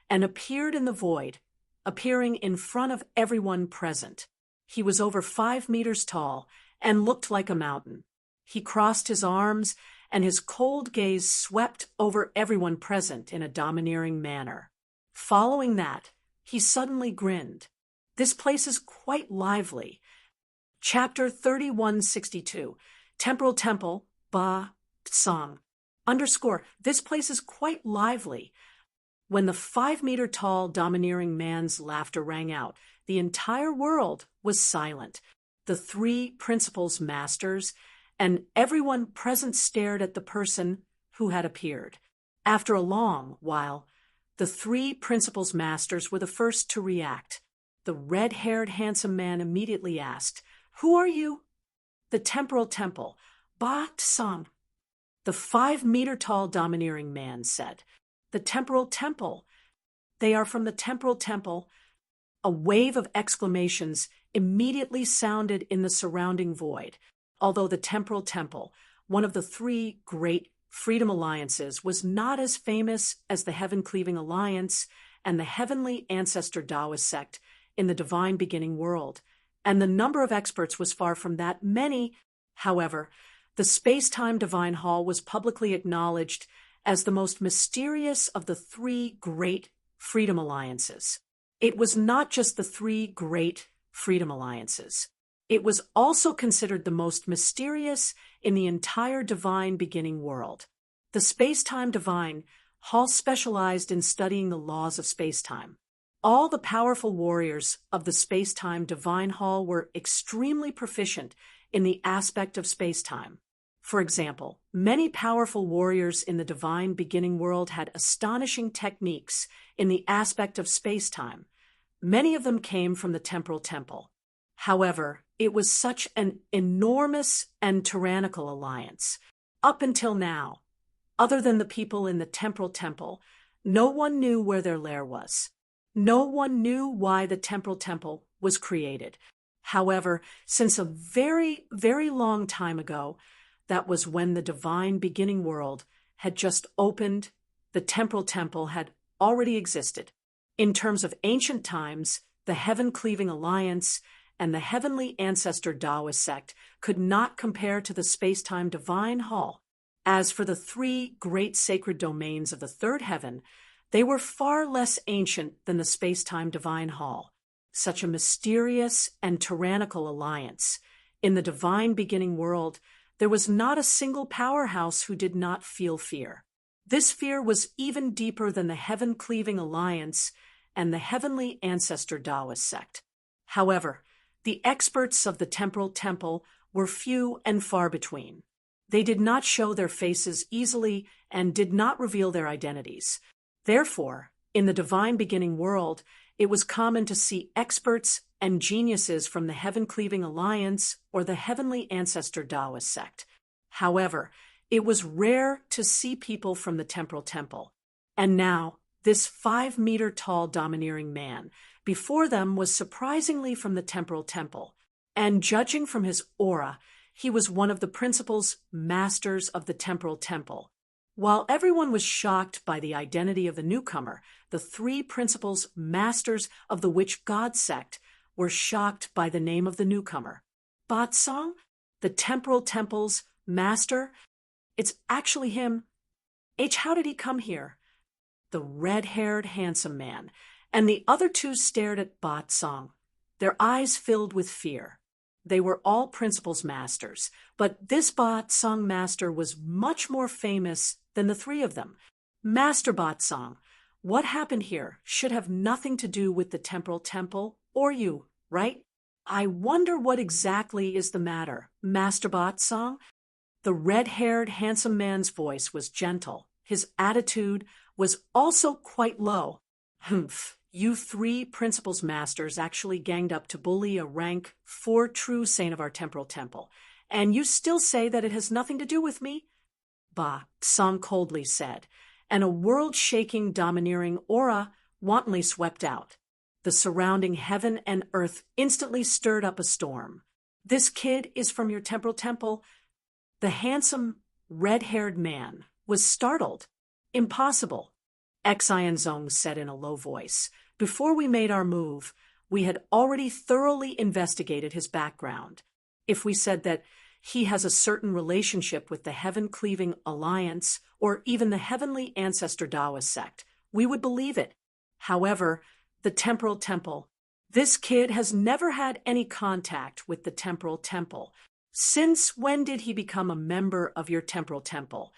and appeared in the void, appearing in front of everyone present. He was over 5 meters tall and looked like a mountain. He crossed his arms, and his cold gaze swept over everyone present in a domineering manner. Following that, he suddenly grinned. This place is quite lively. Chapter 3162, Temporal Temple, Ba Song. This place is quite lively. When the 5-meter-tall domineering man's laughter rang out, the entire world was silent. The 3 principals masters and everyone present stared at the person who had appeared. After a long while, the 3 principals masters were the first to react. The red-haired handsome man immediately asked, "Who are you?" "The Temporal Temple, Ba Song." The 5-meter-tall domineering man said, "The Temporal Temple. They are from the Temporal Temple." A wave of exclamations immediately sounded in the surrounding void. Although the Temporal Temple, one of the 3 great freedom alliances, was not as famous as the Heaven-Cleaving Alliance and the Heavenly Ancestor Taoist sect in the Divine Beginning world, and the number of experts was far from that many, however, the Space-Time Divine Hall was publicly acknowledged as the most mysterious of the 3 great freedom alliances. It was not just the 3 great freedom alliances. It was also considered the most mysterious in the entire Divine Beginning world. The Space-Time Divine Hall specialized in studying the laws of space-time. All the powerful warriors of the Space-Time Divine Hall were extremely proficient in the aspect of space-time. For example, many powerful warriors in the Divine Beginning world had astonishing techniques in the aspect of space-time. Many of them came from the Temporal Temple. However, it was such an enormous and tyrannical alliance. Up until now, other than the people in the Temporal Temple, no one knew where their lair was. No one knew why the Temporal Temple was created. However, since a very, very long time ago, that was when the Divine Beginning world had just opened, the Temporal Temple had already existed. In terms of ancient times, the Heaven-Cleaving Alliance and the Heavenly Ancestor Taoist sect could not compare to the Space-Time Divine Hall. As for the 3 great sacred domains of the third heaven, they were far less ancient than the Space-Time Divine Hall. Such a mysterious and tyrannical alliance. In the Divine Beginning world, there was not a single powerhouse who did not feel fear. This fear was even deeper than the Heaven-Cleaving Alliance and the Heavenly Ancestor Taoist sect. However, the experts of the Temporal Temple were few and far between. They did not show their faces easily and did not reveal their identities. Therefore, in the Divine Beginning world, it was common to see experts and geniuses from the Heaven-Cleaving Alliance or the Heavenly Ancestor Taoist sect. However, it was rare to see people from the Temporal Temple. And now, this 5-meter-tall domineering man before them was surprisingly from the Temporal Temple, and judging from his aura, he was one of the principals masters of the Temporal Temple. While everyone was shocked by the identity of the newcomer, the 3 principals masters of the Witch God sect were shocked by the name of the newcomer. Batsong, the Temporal Temple's master? It's actually him. How did he come here? The red-haired handsome man and the other 2 stared at Batsong, their eyes filled with fear. They were all principals masters, but this Batsong master was much more famous than the 3 of them. Master Batsong, what happened here should have nothing to do with the Temporal Temple or you, right? I wonder what exactly is the matter, Master Batsong? The red-haired handsome man's voice was gentle. His attitude was also quite low. "Humph. You 3 principals masters actually ganged up to bully a rank 4 true saint of our Temporal Temple, and you still say that it has nothing to do with me?" Ba Song coldly said, and a world-shaking domineering aura wantonly swept out. The surrounding heaven and earth instantly stirred up a storm. This kid is from your temporal temple. The handsome, red-haired man was startled. Impossible, Xianzong said in a low voice. Before we made our move, we had already thoroughly investigated his background. If we said that he has a certain relationship with the Heaven-Cleaving Alliance or even the Heavenly Ancestor Daoist sect, we would believe it. However, the Temporal Temple, this kid has never had any contact with the Temporal Temple. Since when did he become a member of your Temporal Temple?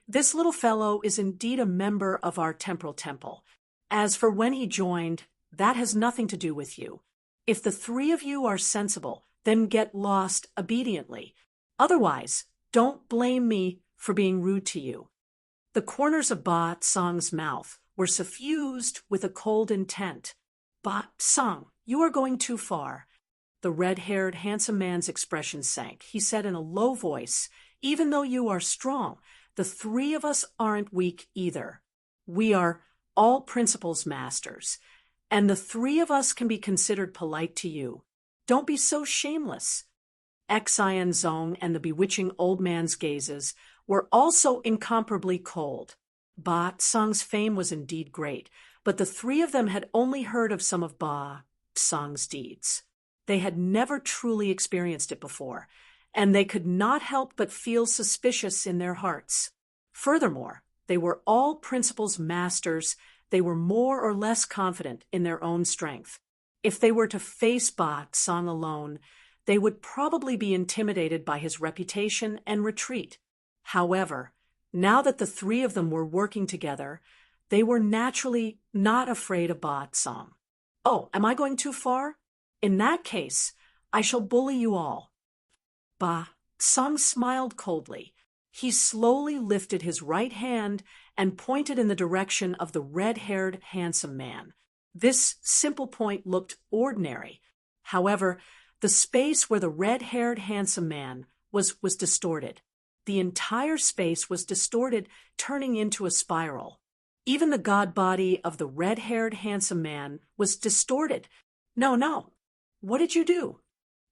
This little fellow is indeed a member of our Temporal Temple. As for when he joined, that has nothing to do with you. If the three of you are sensible, then get lost obediently. Otherwise, don't blame me for being rude to you. The corners of Ba Song's mouth were suffused with a cold intent. Ba Song, you are going too far. The red-haired, handsome man's expression sank. He said in a low voice, even though you are strong, the three of us aren't weak either. We are all principles masters, and the three of us can be considered polite to you. Don't be so shameless. Xianzong and the bewitching old man's gazes were also incomparably cold. Ba Song's fame was indeed great, but the three of them had only heard of some of Ba Song's deeds. They had never truly experienced it before, and they could not help but feel suspicious in their hearts. Furthermore, they were all principles masters. They were more or less confident in their own strength. If they were to face Ba Song alone, they would probably be intimidated by his reputation and retreat. However, now that the three of them were working together, they were naturally not afraid of Ba Song. Oh, am I going too far? In that case, I shall bully you all. Ba Song smiled coldly. He slowly lifted his right hand and pointed in the direction of the red-haired, handsome man. This simple point looked ordinary. However, the space where the red-haired, handsome man was distorted. The entire space was distorted, turning into a spiral. Even the god body of the red-haired, handsome man was distorted. No. What did you do?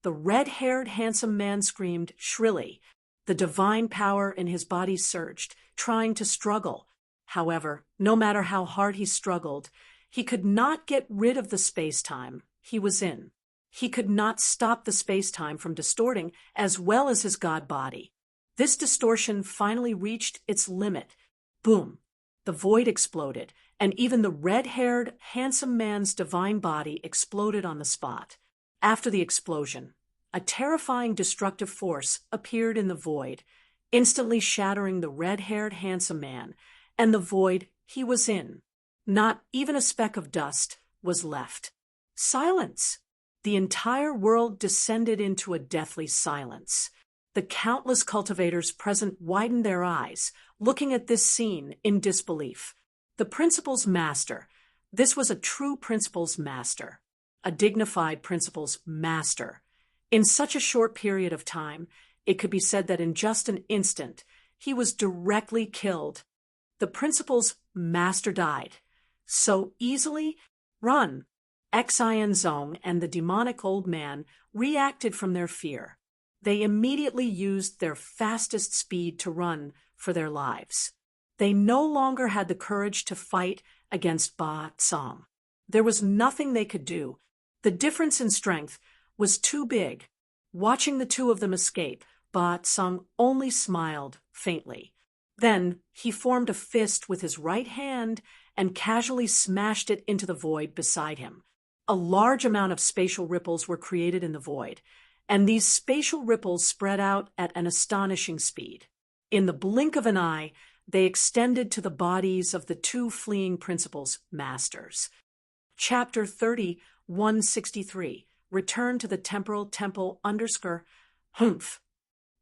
The red-haired, handsome man screamed shrilly. The divine power in his body surged, trying to struggle. However, no matter how hard he struggled, he could not get rid of the space-time he was in. He could not stop the space-time from distorting as well as his god body. This distortion finally reached its limit. Boom! The void exploded, and even the red-haired, handsome man's divine body exploded on the spot. After the explosion, a terrifying destructive force appeared in the void, instantly shattering the red-haired, handsome man and the void he was in. Not even a speck of dust was left. Silence! The entire world descended into a deathly silence. The countless cultivators present widened their eyes, looking at this scene in disbelief. The principles master. This was a true principles master. A dignified principles master. In such a short period of time, it could be said that in just an instant, he was directly killed. The principles master died. So easily? Run! Xianzong and the demonic old man reacted from their fear. They immediately used their fastest speed to run for their lives. They no longer had the courage to fight against Ba Song. There was nothing they could do. The difference in strength was too big. Watching the two of them escape, Ba Song only smiled faintly. Then he formed a fist with his right hand and casually smashed it into the void beside him. A large amount of spatial ripples were created in the void, and these spatial ripples spread out at an astonishing speed. In the blink of an eye, they extended to the bodies of the two fleeing principles masters. Chapter 30, 163. Return to the temporal temple _ Humph.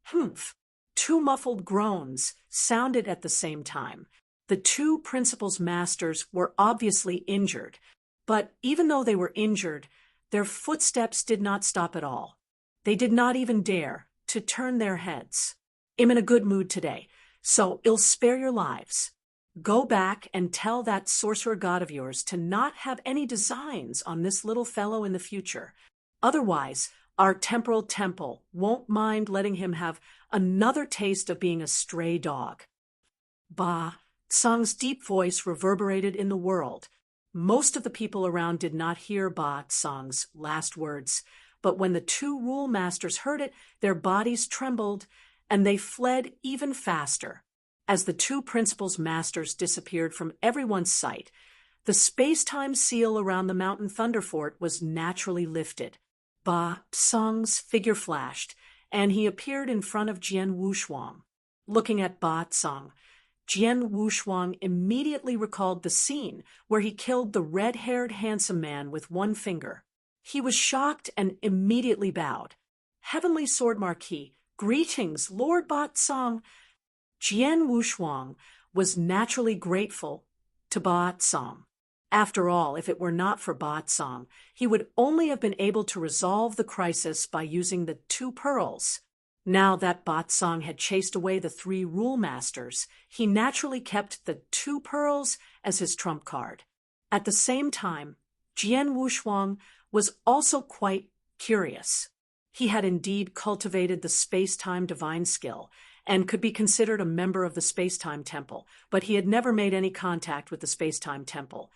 Humph. Two muffled groans sounded at the same time. The two principles masters were obviously injured, but even though they were injured, their footsteps did not stop at all. They did not even dare to turn their heads. I'm in a good mood today, so I'll spare your lives. Go back and tell that sorcerer god of yours to not have any designs on this little fellow in the future. Otherwise, Our temporal temple won't mind letting him have another taste of being a stray dog. Ba Tsang's deep voice reverberated in the world. Most of the people around did not hear Ba Tsang's last words, but when the two rule masters heard it, their bodies trembled, and they fled even faster. As the two principals masters disappeared from everyone's sight, the space-time seal around the Mountain Thunder Fort was naturally lifted. Ba Tsang's figure flashed, and he appeared in front of Jian Wushuang. Looking at Ba Tsang, Jian Wushuang immediately recalled the scene where he killed the red-haired handsome man with one finger. He was shocked and immediately bowed. "Heavenly Sword Marquis, greetings, Lord Ba Tsang." Jian Wushuang was naturally grateful to Ba Tsang. After all, if it were not for Ba Tsang, he would only have been able to resolve the crisis by using the two pearls. Now that Ba Tsang had chased away the three rule masters, he naturally kept the two pearls as his trump card. At the same time, Jian Wushuang was also quite curious. He had indeed cultivated the space-time divine skill and could be considered a member of the space-time temple, but he had never made any contact with the space-time temple.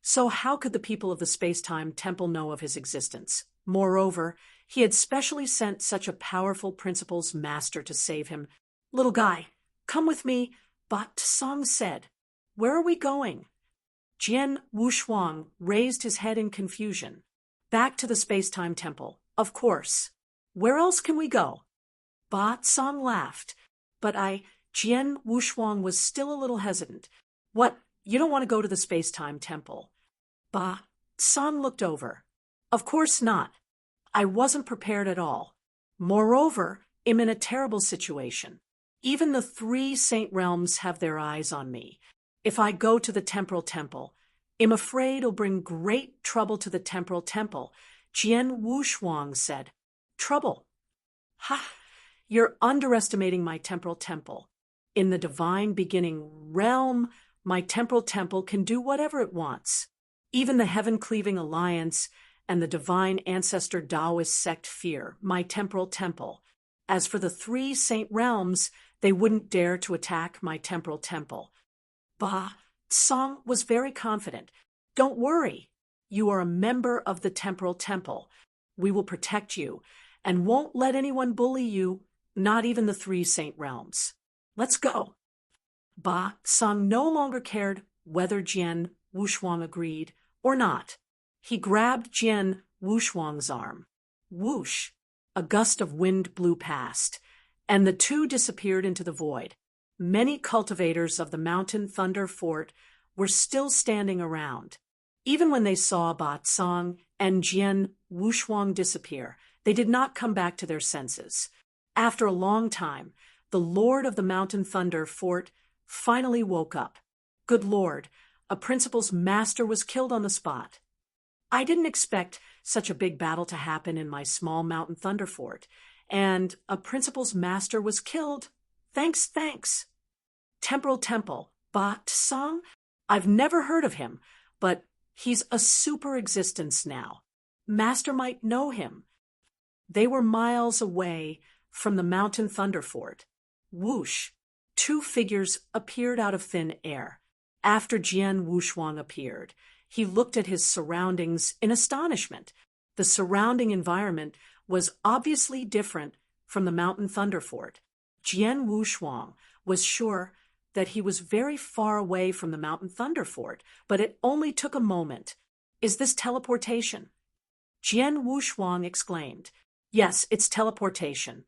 So how could the people of the space-time temple know of his existence? Moreover, he had specially sent such a powerful principal's master to save him. "Little guy, come with me," Ba Tsang said. "Where are we going?" Jian Wushuang raised his head in confusion. "Back to the space-time temple, of course. Where else can we go?" Ba Tsang laughed. "But Jian Wushuang was still a little hesitant. "What, you don't want to go to the space-time temple?" Ba Tsang looked over. "Of course not. I wasn't prepared at all. Moreover, I'm in a terrible situation. Even the three Saint Realms have their eyes on me. If I go to the Temporal Temple, I'm afraid it'll bring great trouble to the Temporal Temple." Jian Wushuang said. "Trouble? Ha! You're underestimating my Temporal Temple. In the divine beginning realm, my Temporal Temple can do whatever it wants. Even the heaven-cleaving alliance and the divine ancestor Taoist sect fear my Temporal Temple. As for the three Saint Realms, they wouldn't dare to attack my Temporal Temple." Ba Tsang was very confident. "Don't worry. You are a member of the Temporal Temple. We will protect you and won't let anyone bully you, not even the three Saint Realms. Let's go." Ba Tsang no longer cared whether Jian Wushuang agreed or not. He grabbed Jian Wushuang's arm. Whoosh! A gust of wind blew past, and the two disappeared into the void. Many cultivators of the Mountain Thunder Fort were still standing around. Even when they saw Ba Tsang and Jian Wushuang disappear, they did not come back to their senses. After a long time, the Lord of the Mountain Thunder Fort finally woke up. "Good Lord, a principal's master was killed on the spot. I didn't expect such a big battle to happen in my small Mountain Thunder Fort, and a principal's master was killed. Thanks. Temporal Temple, Ba Tsang? I've never heard of him, but he's a super existence now. Master might know him." They were miles away from the Mountain Thunder Fort. Whoosh! Two figures appeared out of thin air. After Jian Wushuang appeared, he looked at his surroundings in astonishment. The surrounding environment was obviously different from the Mountain Thunder Fort. Jian Wushuang was sure that he was very far away from the Mountain Thunder Fort, but it only took a moment. "Is this teleportation?" Jian Wushuang exclaimed. "Yes, it's teleportation."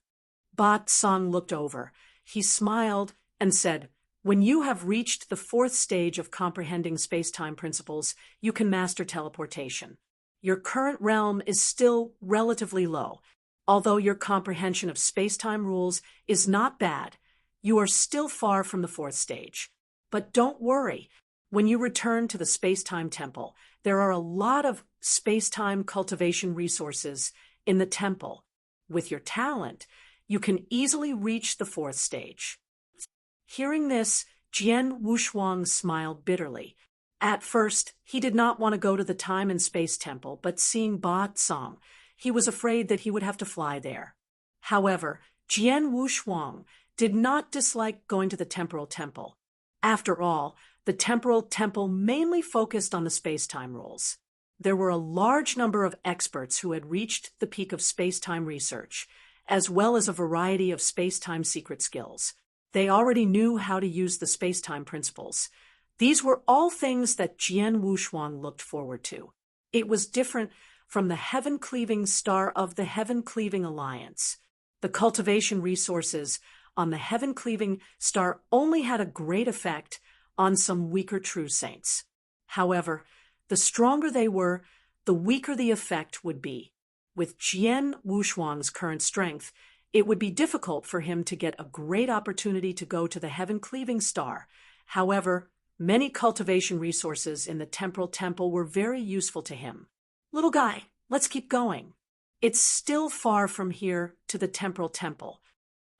Ba Tsang looked over. He smiled and said, "When you have reached the fourth stage of comprehending space-time principles, you can master teleportation. Your current realm is still relatively low. Although your comprehension of space-time rules is not bad, you are still far from the fourth stage. But don't worry. When you return to the space-time temple, there are a lot of space-time cultivation resources in the temple. With your talent, you can easily reach the fourth stage." Hearing this, Jian Wushuang smiled bitterly. At first, he did not want to go to the time and space temple, but seeing Ba Tsang, he was afraid that he would have to fly there. However, Jian Wushuang did not dislike going to the Temporal Temple. After all, the Temporal Temple mainly focused on the space-time rules. There were a large number of experts who had reached the peak of space-time research, as well as a variety of space-time secret skills. They already knew how to use the space-time principles. These were all things that Jian Wushuang looked forward to. It was different from the heaven-cleaving star of the heaven-cleaving alliance. The cultivation resources on the heaven-cleaving star only had a great effect on some weaker true saints. However, the stronger they were, the weaker the effect would be. With Jian Wushuang's current strength, it would be difficult for him to get a great opportunity to go to the heaven-cleaving star. However, many cultivation resources in the Temporal Temple were very useful to him. Little guy, let's keep going. It's still far from here to the Temporal Temple.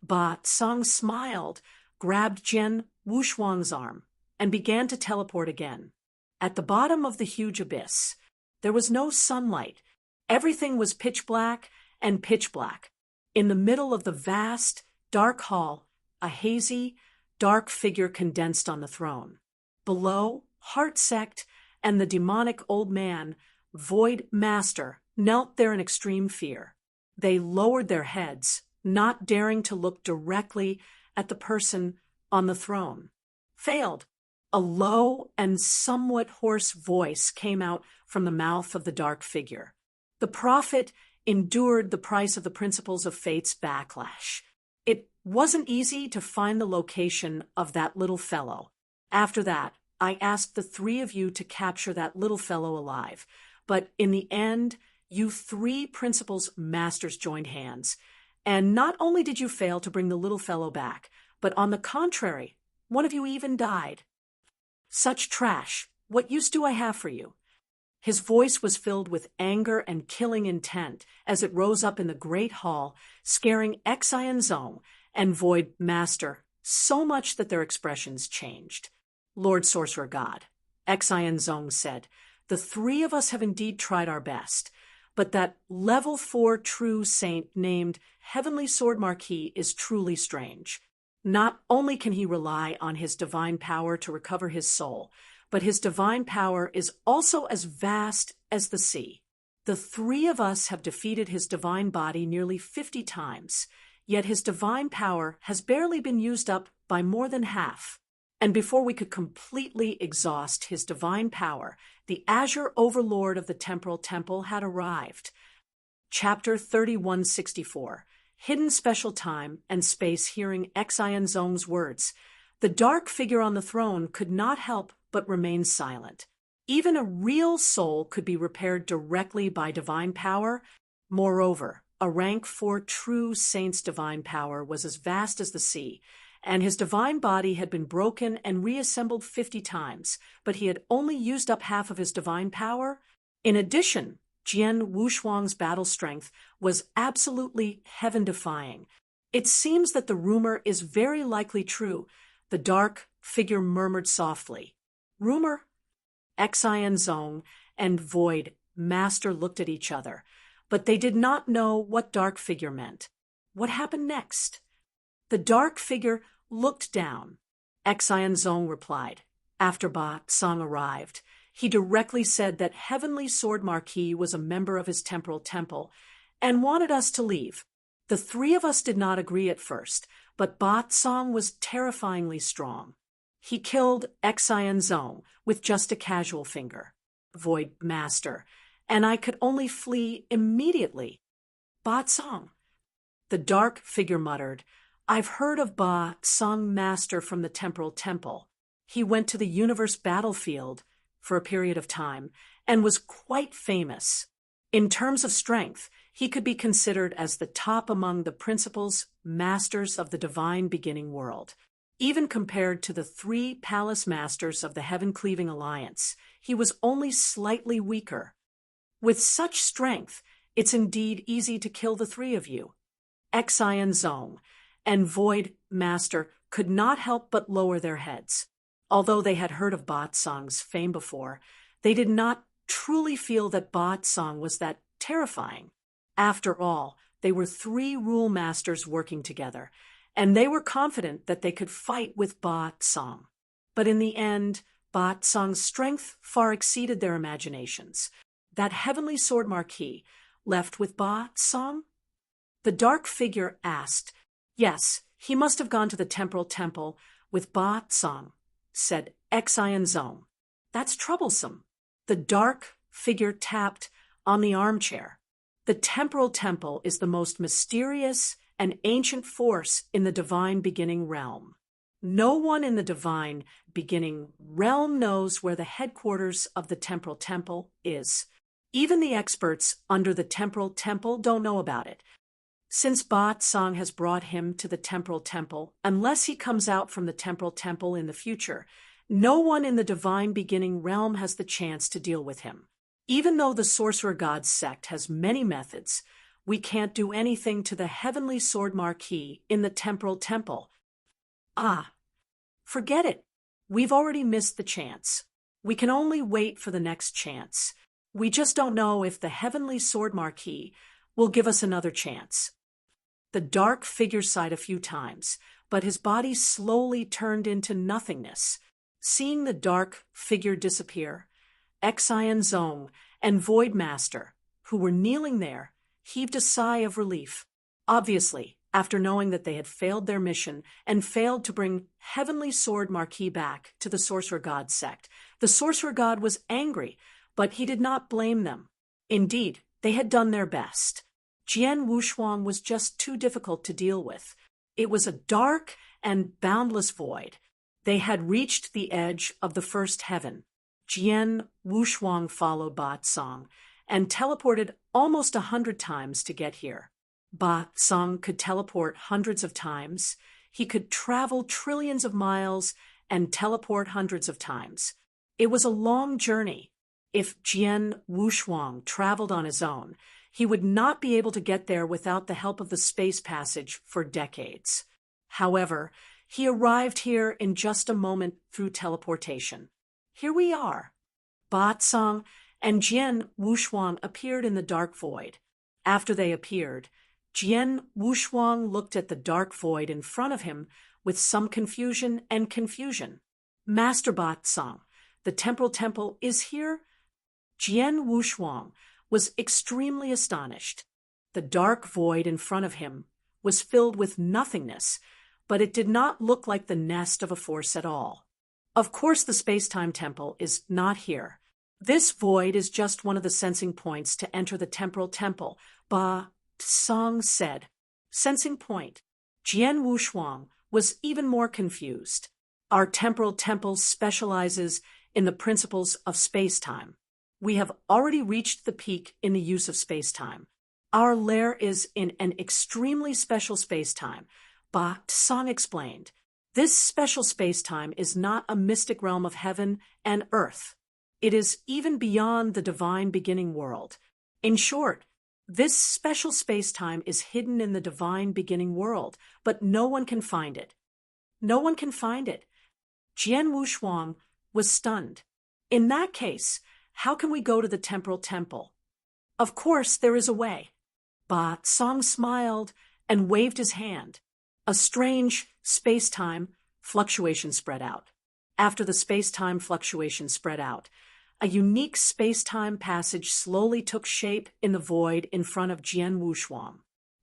Ba Song smiled, grabbed Jian Wushuang's arm, and began to teleport again. At the bottom of the huge abyss, there was no sunlight. Everything was pitch black and pitch black. In the middle of the vast, dark hall, a hazy, dark figure condensed on the throne. Below, Heart Sect and the demonic old man, Void Master, knelt there in extreme fear. They lowered their heads, not daring to look directly at the person on the throne. Failed. A low and somewhat hoarse voice came out from the mouth of the dark figure. The prophet endured the price of the principles of fate's backlash. It wasn't easy to find the location of that little fellow. After that, I asked the three of you to capture that little fellow alive. But in the end, you three principles masters joined hands. And not only did you fail to bring the little fellow back, but on the contrary, one of you even died. Such trash. What use do I have for you? His voice was filled with anger and killing intent as it rose up in the great hall, scaring Xian Zong and Void Master so much that their expressions changed. Lord Sorcerer God, Xian Zong said, the three of us have indeed tried our best, but that level 4 true saint named Heavenly Sword Marquis is truly strange. Not only can he rely on his divine power to recover his soul, but his divine power is also as vast as the sea. The three of us have defeated his divine body nearly 50 times, yet his divine power has barely been used up by more than half. And before we could completely exhaust his divine power, the Azure Overlord of the Temporal Temple had arrived. Chapter 3164. Hidden Special Time and Space. Hearing Xian Zong's words, the dark figure on the throne could not help but remain silent. Even a real soul could be repaired directly by divine power. Moreover, a rank 4 true saint's divine power was as vast as the sea, and his divine body had been broken and reassembled 50 times, but he had only used up half of his divine power. In addition, Jian Wushuang's battle strength was absolutely heaven-defying. It seems that the rumor is very likely true, the dark figure murmured softly. Rumor? Xian Zong and Void Master looked at each other, but they did not know what dark figure meant. What happened next? The dark figure looked down. Xian Zong replied. After Ba Song arrived, he directly said that Heavenly Sword Marquis was a member of his Temporal Temple and wanted us to leave. The three of us did not agree at first, but Ba Song was terrifyingly strong. He killed Xian Zong with just a casual finger, Void Master, and I could only flee immediately. Ba Song. The dark figure muttered, I've heard of Ba Song Master from the Temporal Temple. He went to the universe battlefield for a period of time and was quite famous. In terms of strength, he could be considered as the top among the principals, masters of the divine beginning world. Even compared to the 3 palace masters of the heaven-cleaving alliance, he was only slightly weaker. With such strength, it's indeed easy to kill the 3 of you. Xian Zong and Void Master could not help but lower their heads. Although they had heard of Ba Song's fame before, they did not truly feel that Ba Song was that terrifying. After all, they were three rule masters working together, and they were confident that they could fight with Ba Tsang. But in the end, Ba Tsang's strength far exceeded their imaginations. That heavenly sword marquis left with Ba Tsang? The dark figure asked. Yes, he must have gone to the Temporal Temple with Ba Tsang, said Xian Zong. That's troublesome. The dark figure tapped on the armchair. The Temporal Temple is the most mysterious and ancient force in the divine beginning realm. No one in the divine beginning realm knows where the headquarters of the Temporal Temple is. Even the experts under the Temporal Temple don't know about it. Since Ba Tsang has brought him to the Temporal Temple, unless he comes out from the Temporal Temple in the future, no one in the divine beginning realm has the chance to deal with him. Even though the Sorcerer God sect has many methods, we can't do anything to the heavenly sword marquis in the Temporal Temple. Ah, forget it. We've already missed the chance. We can only wait for the next chance. We just don't know if the heavenly sword marquis will give us another chance. The dark figure sighed a few times, but his body slowly turned into nothingness. Seeing the dark figure disappear, Xian Zong and Void Master, who were kneeling there, heaved a sigh of relief. Obviously, after knowing that they had failed their mission and failed to bring Heavenly Sword Marquis back to the Sorcerer God sect, the Sorcerer God was angry, but he did not blame them. Indeed, they had done their best. Jian Wushuang was just too difficult to deal with. It was a dark and boundless void. They had reached the edge of the first heaven. Jian Wushuang followed Ba Tsang and teleported almost 100 times to get here. Ba Tsang could teleport hundreds of times. He could travel trillions of miles and teleport hundreds of times. It was a long journey. If Jian Wushuang traveled on his own, he would not be able to get there without the help of the space passage for decades. However, he arrived here in just a moment through teleportation. Here we are. Ba Tsang and Jian Wushuang appeared in the dark void. After they appeared, Jian Wushuang looked at the dark void in front of him with some confusion. Master Ba Tsang, the Temporal Temple is here? Jian Wushuang was extremely astonished. The dark void in front of him was filled with nothingness, but it did not look like the nest of a force at all. Of course, the space-time temple is not here. This void is just one of the sensing points to enter the Temporal Temple, Ba Tsang said. Sensing point. Jian Wushuang was even more confused. Our Temporal Temple specializes in the principles of space-time. We have already reached the peak in the use of space-time. Our lair is in an extremely special space-time, Ba Tsang explained. This special space-time is not a mystic realm of heaven and earth. It is even beyond the divine beginning world. In short, this special space-time is hidden in the divine beginning world, but no one can find it. No one can find it. Jian Wushuang was stunned. In that case, how can we go to the Temporal Temple? Of course, there is a way. Ba Tsang smiled and waved his hand. A strange space-time fluctuation spread out. After the space-time fluctuation spread out, a unique space-time passage slowly took shape in the void in front of Jian Wushuang.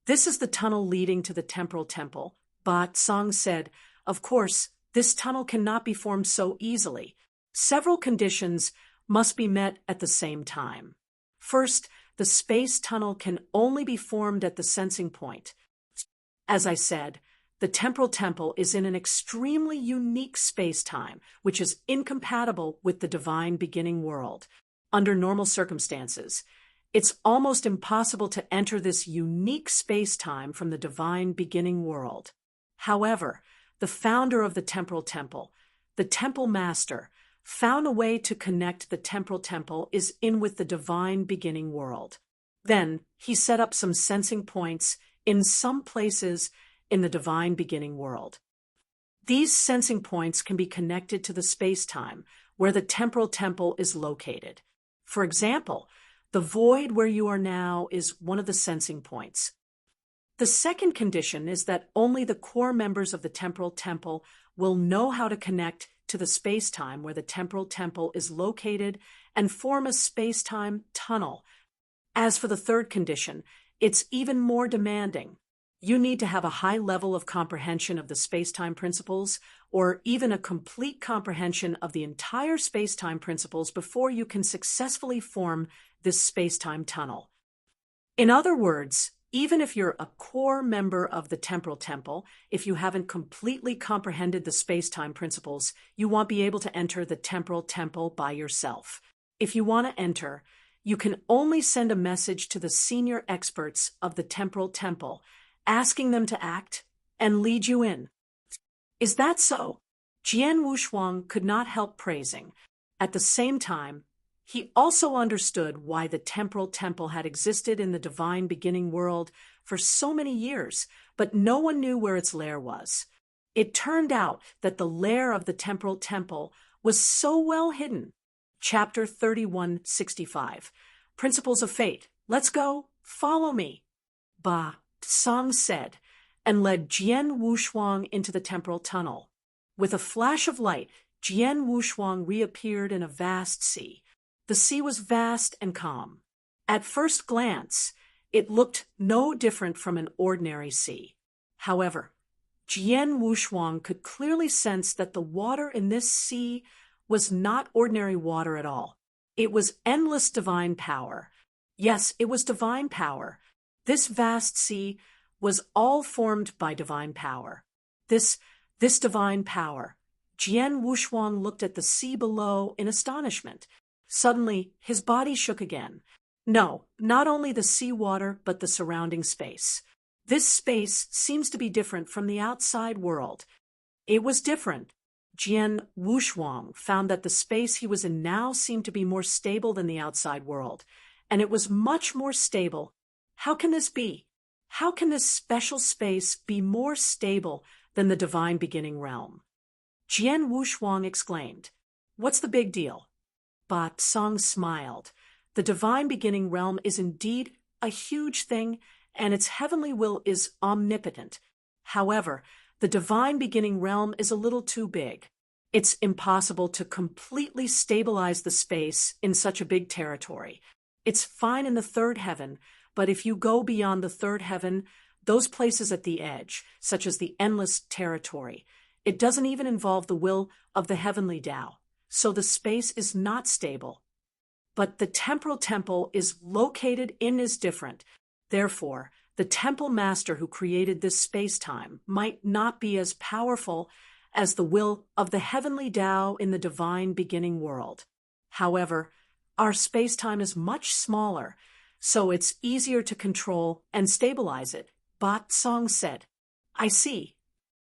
This is the tunnel leading to the Temporal Temple, Ba Tsang said. Of course, this tunnel cannot be formed so easily. Several conditions must be met at the same time. First, the space tunnel can only be formed at the sensing point. As I said, the Temporal Temple is in an extremely unique space-time, which is incompatible with the divine beginning world. Under normal circumstances, it's almost impossible to enter this unique space-time from the divine beginning world. However, the founder of the Temporal Temple, the Temple Master, found a way to connect the Temporal Temple is in with the divine beginning world. Then he set up some sensing points in some places in the divine beginning world. These sensing points can be connected to the space-time where the Temporal Temple is located. For example, The void where you are now is one of the sensing points. The second condition is that only the core members of the temporal temple will know how to connect to the space-time where the temporal temple is located and form a space-time tunnel. As for the third condition, it's even more demanding. You need to have a high level of comprehension of the space-time principles, or even a complete comprehension of the entire space-time principles before you can successfully form this space-time tunnel. In other words, even if you're a core member of the temporal temple, if you haven't completely comprehended the space-time principles, you won't be able to enter the temporal temple by yourself. If you want to enter, you can only send a message to the senior experts of the temporal temple, asking them to act and lead you in. Is that so? Jian Wushuang could not help praising. At the same time, he also understood why the temporal temple had existed in the divine beginning world for so many years, but no one knew where its lair was. It turned out that the lair of the temporal temple was so well hidden. Chapter 3165. Principles of Fate. Let's go. Follow me. Ba Song said, and led Jian Wushuang into the temporal tunnel. With a flash of light, Jian Wushuang reappeared in a vast sea. The sea was vast and calm. At first glance, it looked no different from an ordinary sea. However, Jian Wushuang could clearly sense that the water in this sea was not ordinary water at all. It was endless divine power. Yes, it was divine power. This vast sea was all formed by divine power. This divine power. Jian Wushuang looked at the sea below in astonishment. Suddenly, his body shook again. No, not only the sea water, but the surrounding space. This space seems to be different from the outside world. It was different. Jian Wushuang found that the space he was in now seemed to be more stable than the outside world, and it was much more stable. How can this be? How can this special space be more stable than the divine beginning realm? Jian Wushuang exclaimed, "What's the big deal?" Ba Song smiled. The divine beginning realm is indeed a huge thing, and its heavenly will is omnipotent. However, the divine beginning realm is a little too big. It's impossible to completely stabilize the space in such a big territory. It's fine in the third heaven, but if you go beyond the third heaven, those places at the edge, such as the endless territory, it doesn't even involve the will of the heavenly Tao, so the space is not stable. But the temporal temple is located in is different. Therefore, the temple master who created this space-time might not be as powerful as the will of the heavenly Tao in the divine beginning world. However, our space-time is much smaller, so it's easier to control and stabilize it, Ba Song said. I see.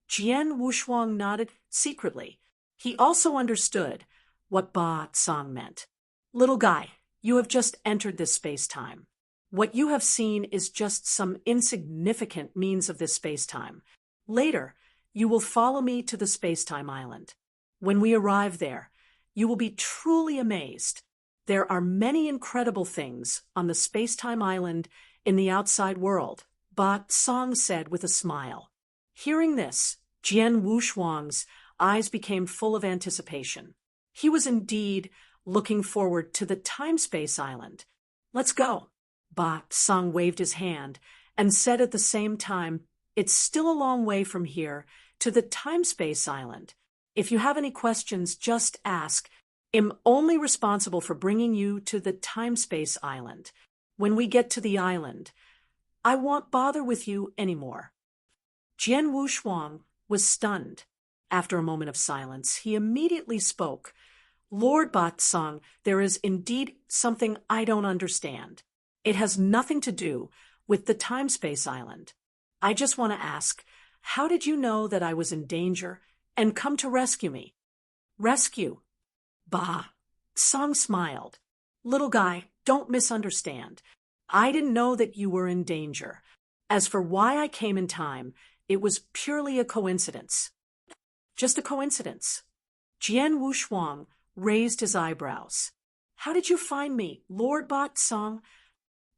Jian Wushuang nodded secretly. He also understood what Ba Song meant. Little guy, you have just entered this space-time. What you have seen is just some insignificant means of this space-time. Later, you will follow me to the space-time island. When we arrive there, you will be truly amazed. There are many incredible things on the space-time island in the outside world, Ba Song said with a smile. Hearing this, Jian Wushuang's eyes became full of anticipation. He was indeed looking forward to the time-space island. Let's go. Ba Song waved his hand and said at the same time, it's still a long way from here to the time-space island. If you have any questions, just ask. I'm only responsible for bringing you to the time-space island. When we get to the island, I won't bother with you anymore. Jian Wushuang was stunned. After a moment of silence, he immediately spoke. Lord Ba Song, there is indeed something I don't understand. It has nothing to do with the time-space island. I just want to ask, how did you know that I was in danger and come to rescue me? Rescue? Ba Song smiled. Little guy, don't misunderstand. I didn't know that you were in danger. As for why I came in time, it was purely a coincidence. Just a coincidence. Jian Wushuang raised his eyebrows. How did you find me, Lord Bat Song?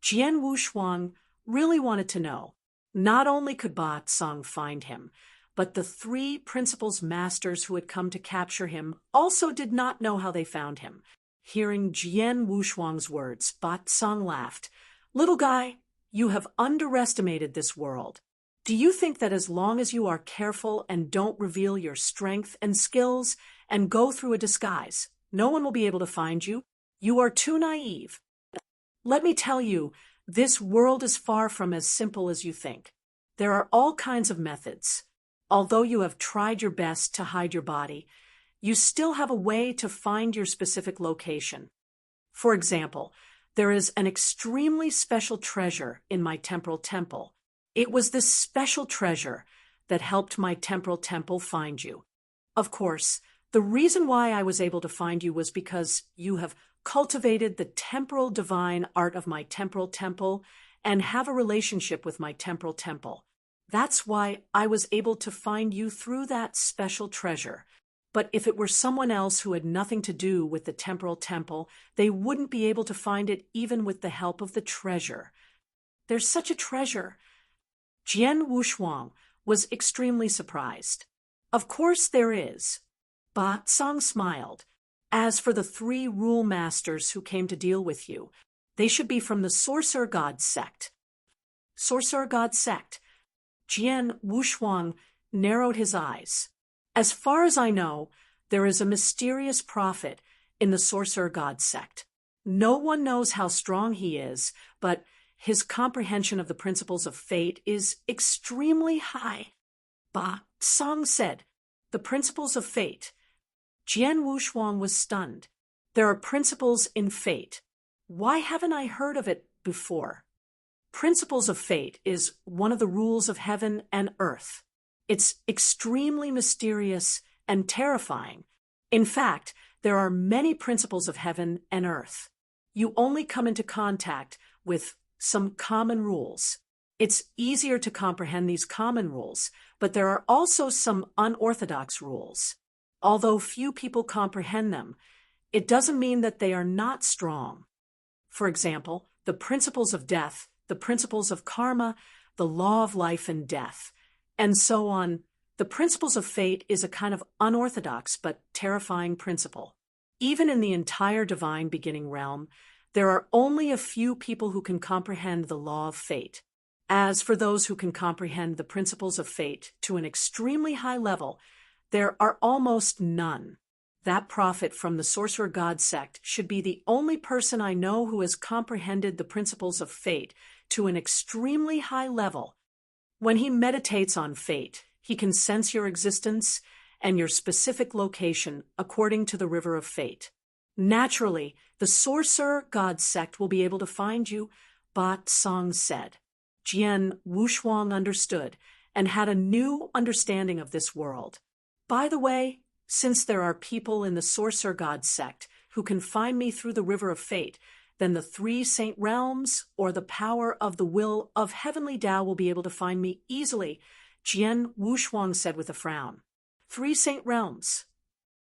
Jian Wushuang really wanted to know. Not only could Bat Song find him, but the three principal's masters who had come to capture him also did not know how they found him. Hearing Jian Wushuang's words, Bat Song laughed. Little guy, you have underestimated this world. Do you think that as long as you are careful and don't reveal your strength and skills and go through a disguise, no one will be able to find you? You are too naive. Let me tell you, this world is far from as simple as you think. There are all kinds of methods. Although you have tried your best to hide your body, you still have a way to find your specific location. For example, there is an extremely special treasure in my temporal temple. It was this special treasure that helped my temporal temple find you. Of course, the reason why I was able to find you was because you have cultivated the temporal divine art of my temporal temple and have a relationship with my temporal temple. That's why I was able to find you through that special treasure. But if it were someone else who had nothing to do with the temporal temple, they wouldn't be able to find it even with the help of the treasure. There's such a treasure. Jian Wushuang was extremely surprised. Of course there is. Ba Song smiled. As for the three rule masters who came to deal with you, they should be from the Sorcerer God sect. Sorcerer God sect. Jian Wushuang narrowed his eyes. As far as I know, there is a mysterious prophet in the Sorcerer God sect. No one knows how strong he is, but his comprehension of the principles of fate is extremely high. Ba Song said, the principles of fate. Jian Wushuang was stunned. There are principles in fate. Why haven't I heard of it before? Principles of fate is one of the rules of heaven and earth. It's extremely mysterious and terrifying. In fact, there are many principles of heaven and earth. You only come into contact with some common rules. It's easier to comprehend these common rules, but there are also some unorthodox rules. Although few people comprehend them, it doesn't mean that they are not strong. For example, the principles of death, the principles of karma, the law of life and death, and so on. The principles of fate is a kind of unorthodox but terrifying principle. Even in the entire divine beginning realm, there are only a few people who can comprehend the law of fate. As for those who can comprehend the principles of fate to an extremely high level, there are almost none. That prophet from the Sorcerer God sect should be the only person I know who has comprehended the principles of fate to an extremely high level. When he meditates on fate, he can sense your existence and your specific location according to the river of fate. Naturally, the Sorcerer God sect will be able to find you, Ba Song said. Jian Wushuang understood and had a new understanding of this world. By the way, since there are people in the Sorcerer God sect who can find me through the river of fate, then the three Saint Realms or the power of the will of Heavenly Tao will be able to find me easily, Jian Wushuang said with a frown. Three Saint Realms.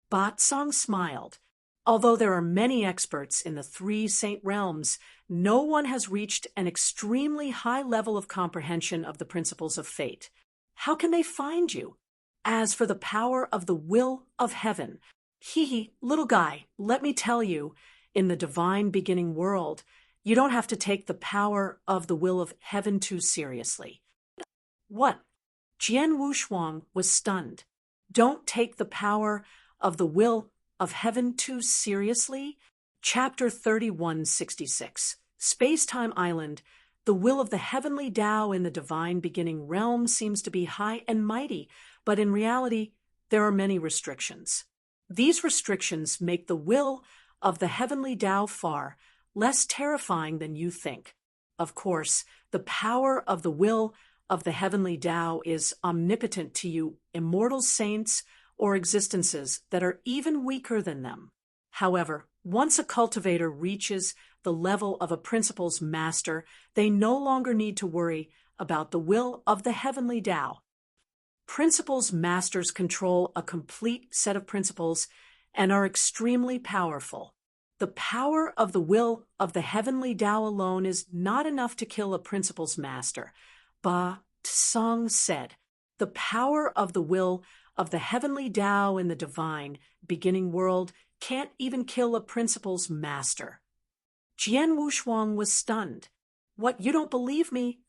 Ba Song smiled. Although there are many experts in the three Saint Realms, no one has reached an extremely high level of comprehension of the principles of fate. How can they find you? As for the power of the will of heaven, little guy, let me tell you, in the divine beginning world, you don't have to take the power of the will of heaven too seriously. What? Jian Wushuang was stunned. Don't take the power of the will of heaven too seriously? Chapter 3166, Space-Time Island. The will of the heavenly Tao in the divine beginning realm seems to be high and mighty, but in reality, there are many restrictions. These restrictions make the will of the heavenly Tao far less terrifying than you think. Of course, the power of the will of the heavenly Tao is omnipotent to you, immortal saints or existences that are even weaker than them. However, once a cultivator reaches the level of a principle's master, they no longer need to worry about the will of the heavenly Tao. Principles masters control a complete set of principles and are extremely powerful. The power of the will of the heavenly Tao alone is not enough to kill a principle's master. Ba Tsang said, the power of the will of the heavenly Tao in the divine, beginning world can't even kill a principle's master. Jian Wushuang was stunned. What, you don't believe me?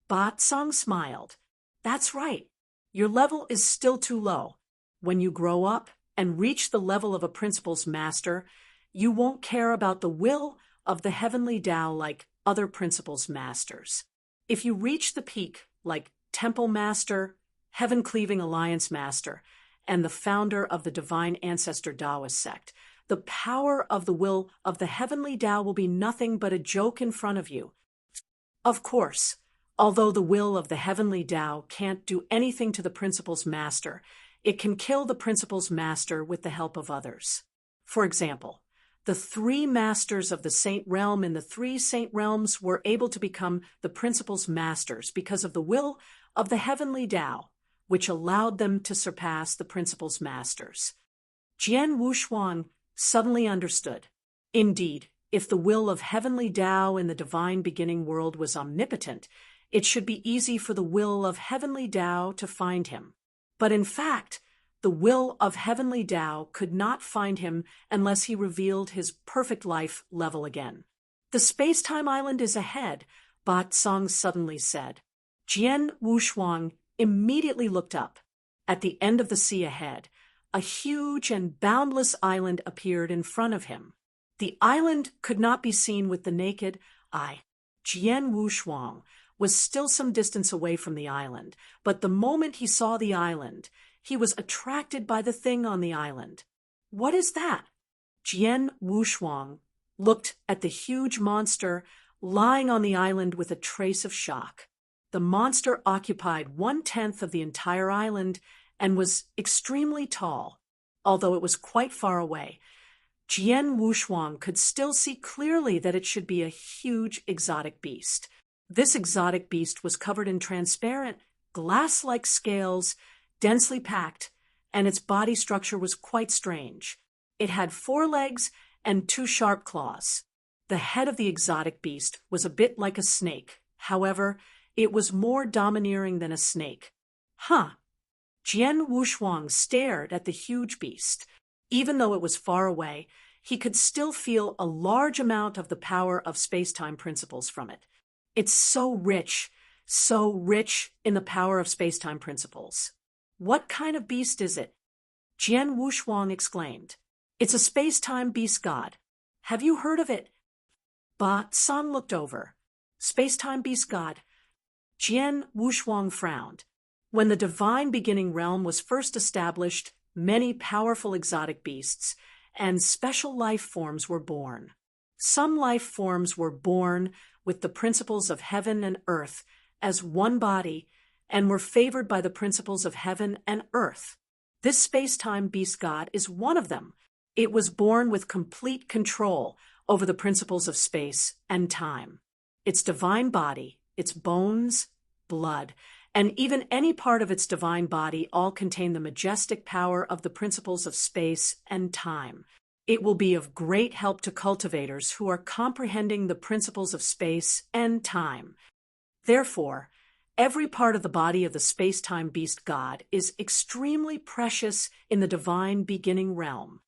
Ba Tsang smiled. That's right. Your level is still too low. When you grow up and reach the level of a principle's master, you won't care about the will of the heavenly Tao like other principles' masters. If you reach the peak like Temple Master, Heaven-Cleaving Alliance Master, and the founder of the Divine Ancestor Taoist sect, the power of the will of the heavenly Tao will be nothing but a joke in front of you. Of course, although the will of the heavenly Tao can't do anything to the principle's master, it can kill the principle's master with the help of others. For example, the three masters of the Saint Realm in the three Saint Realms were able to become the principle's masters because of the will of the heavenly Tao, which allowed them to surpass the principle's masters. Jian Wushuang suddenly understood. Indeed, if the will of heavenly Tao in the divine beginning world was omnipotent, it should be easy for the will of heavenly Tao to find him. But in fact, the will of heavenly Tao could not find him unless he revealed his perfect life level again. The space-time island is ahead, Ba Tsang suddenly said. Jian Wushuang immediately looked up. At the end of the sea ahead, a huge and boundless island appeared in front of him. The island could not be seen with the naked eye. Jian Wushuang was still some distance away from the island, but the moment he saw the island, he was attracted by the thing on the island. What is that? Jian Wushuang looked at the huge monster lying on the island with a trace of shock. The monster occupied 1/10 of the entire island and was extremely tall. Although it was quite far away, Jian Wushuang could still see clearly that it should be a huge exotic beast. This exotic beast was covered in transparent, glass-like scales, densely packed, and its body structure was quite strange. It had 4 legs and 2 sharp claws. The head of the exotic beast was a bit like a snake. However, it was more domineering than a snake. Huh. Jian Wushuang stared at the huge beast. Even though it was far away, he could still feel a large amount of the power of space-time principles from it. It's so rich in the power of space-time principles. What kind of beast is it? Jian Wushuang exclaimed. It's a space-time beast god. Have you heard of it? Ba Tsang looked over. Space-time beast god. Jian Wushuang frowned. When the divine beginning realm was first established, many powerful exotic beasts and special life forms were born. Some life forms were born with the principles of heaven and earth as one body and were favored by the principles of heaven and earth. This space-time beast god is one of them. It was born with complete control over the principles of space and time. Its divine body, its bones, blood, and even any part of its divine body all contain the majestic power of the principles of space and time. It will be of great help to cultivators who are comprehending the principles of space and time. Therefore, every part of the body of the space-time beast god is extremely precious in the divine beginning realm.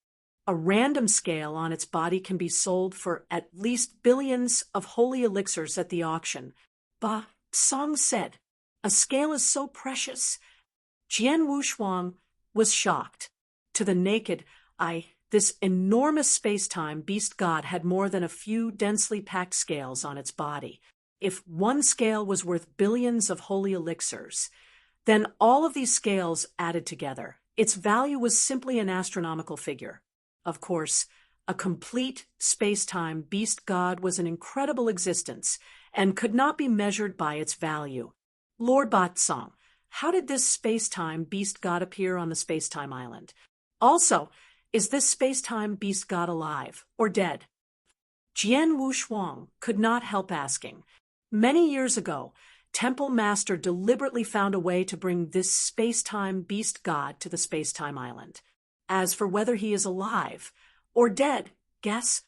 A random scale on its body can be sold for at least billions of holy elixirs at the auction. Ba Tsang said, a scale is so precious. Jian Wushuang was shocked. To the naked eye, this enormous space-time beast god had more than a few densely packed scales on its body. If one scale was worth billions of holy elixirs, then all of these scales added together, its value was simply an astronomical figure. Of course, a complete space-time beast god was an incredible existence and could not be measured by its value. Lord Ba Tsang, how did this space-time beast god appear on the space-time island? Also, is this space-time beast god alive or dead? Jian Wushuang could not help asking. Many years ago, Temple Master deliberately found a way to bring this space-time beast god to the space-time island. As for whether he is alive or dead, guess?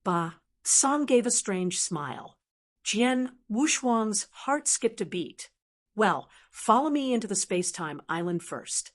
Ba Song gave a strange smile. Jian Wushuang's heart skipped a beat. Well, follow me into the space-time island first.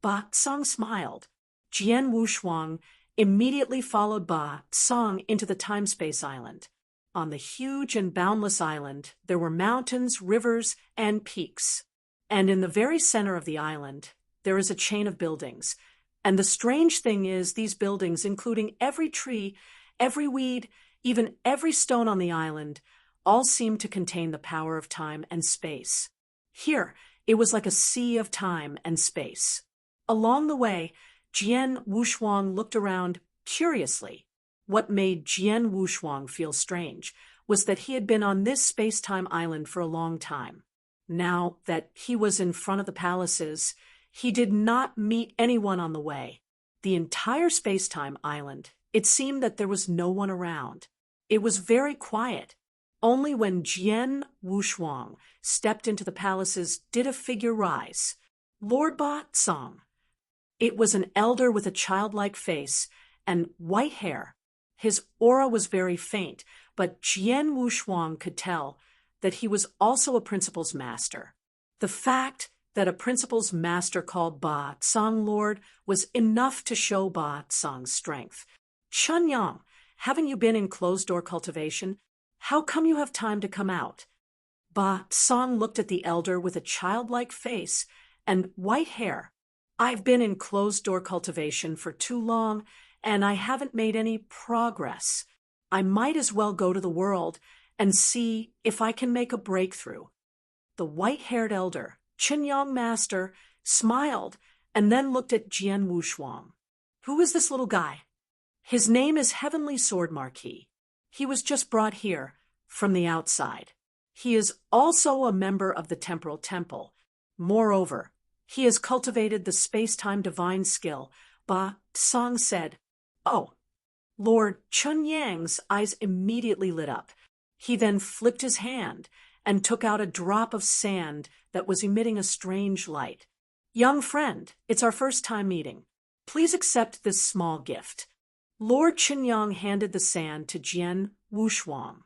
Ba Song smiled. Jian Wushuang immediately followed Ba Song into the time-space island. On the huge and boundless island, there were mountains, rivers, and peaks. And in the very center of the island, there is a chain of buildings. And the strange thing is, these buildings, including every tree, every weed, even every stone on the island, all seem to contain the power of time and space. Here, it was like a sea of time and space. Along the way, Jian Wushuang looked around curiously. What made Jian Wushuang feel strange was that he had been on this space-time island for a long time. Now that he was in front of the palaces, he did not meet anyone on the way. The entire space-time island, it seemed that there was no one around. It was very quiet. Only when Jian Wushuang stepped into the palaces did a figure rise. Lord Ba Song. It was an elder with a childlike face and white hair. His aura was very faint, but Jian Wushuang could tell that he was also a principal's master. The fact that a principal's master called Ba Song Lord was enough to show Ba Song's strength. Chun Yang, haven't you been in closed-door cultivation? How come you have time to come out? Ba Song looked at the elder with a childlike face and white hair. I've been in closed-door cultivation for too long, and I haven't made any progress. I might as well go to the world and see if I can make a breakthrough. The white-haired elder, Chun Yang Master, smiled and then looked at Jian Wushuang. Who is this little guy? His name is Heavenly Sword Marquis. He was just brought here from the outside. He is also a member of the Temporal Temple. Moreover, he has cultivated the space-time divine skill. Ba Song said. Oh. Lord Chun Yang's eyes immediately lit up. He then flipped his hand and took out a drop of sand that was emitting a strange light. Young friend, it's our first time meeting. Please accept this small gift. Lord Chun Yang handed the sand to Jian Wushuang.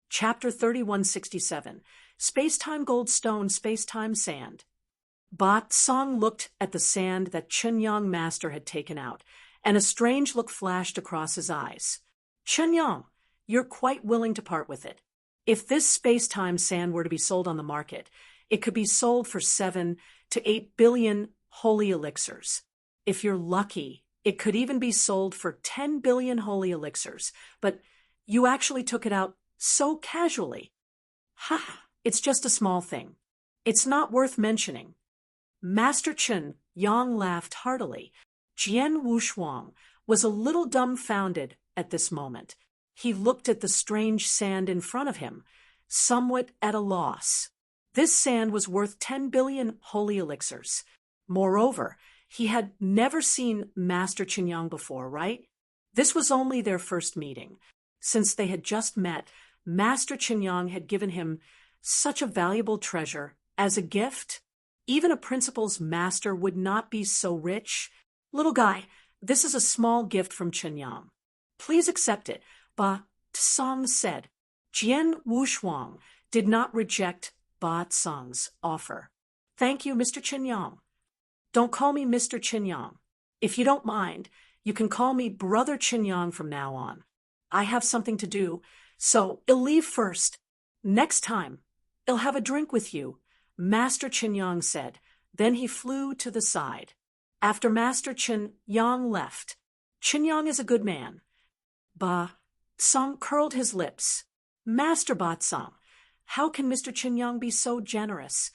Chapter 3167, Space-Time Gold Stone, Space-Time Sand. Ba Song looked at the sand that Chun Yang Master had taken out, and a strange look flashed across his eyes. Chun Yang, you're quite willing to part with it. If this space-time sand were to be sold on the market, it could be sold for 7 to 8 billion holy elixirs. If you're lucky, it could even be sold for 10 billion holy elixirs, but you actually took it out so casually. Ha! It's just a small thing. It's not worth mentioning. Master Chun Yang laughed heartily. Jian Wushuang was a little dumbfounded at this moment. He looked at the strange sand in front of him, somewhat at a loss. This sand was worth 10 billion holy elixirs. Moreover, he had never seen Master Chun Yang before, right? This was only their first meeting. Since they had just met, Master Chun Yang had given him such a valuable treasure as a gift. Even a principal's master would not be so rich. Little guy, this is a small gift from Chun Yang. Please accept it, Ba Song said. Jian Wushuang did not reject Ba Song's offer. Thank you, Mr. Chun Yang. Don't call me Mr. Chun Yang. If you don't mind, you can call me Brother Chun Yang from now on. I have something to do, so I'll leave first. Next time, I'll have a drink with you, Master Chun Yang said. Then he flew to the side. After Master Chun Yang left, Chun Yang is a good man. Ba Song curled his lips. Master Ba Song, how can Mr. Chun Yang be so generous?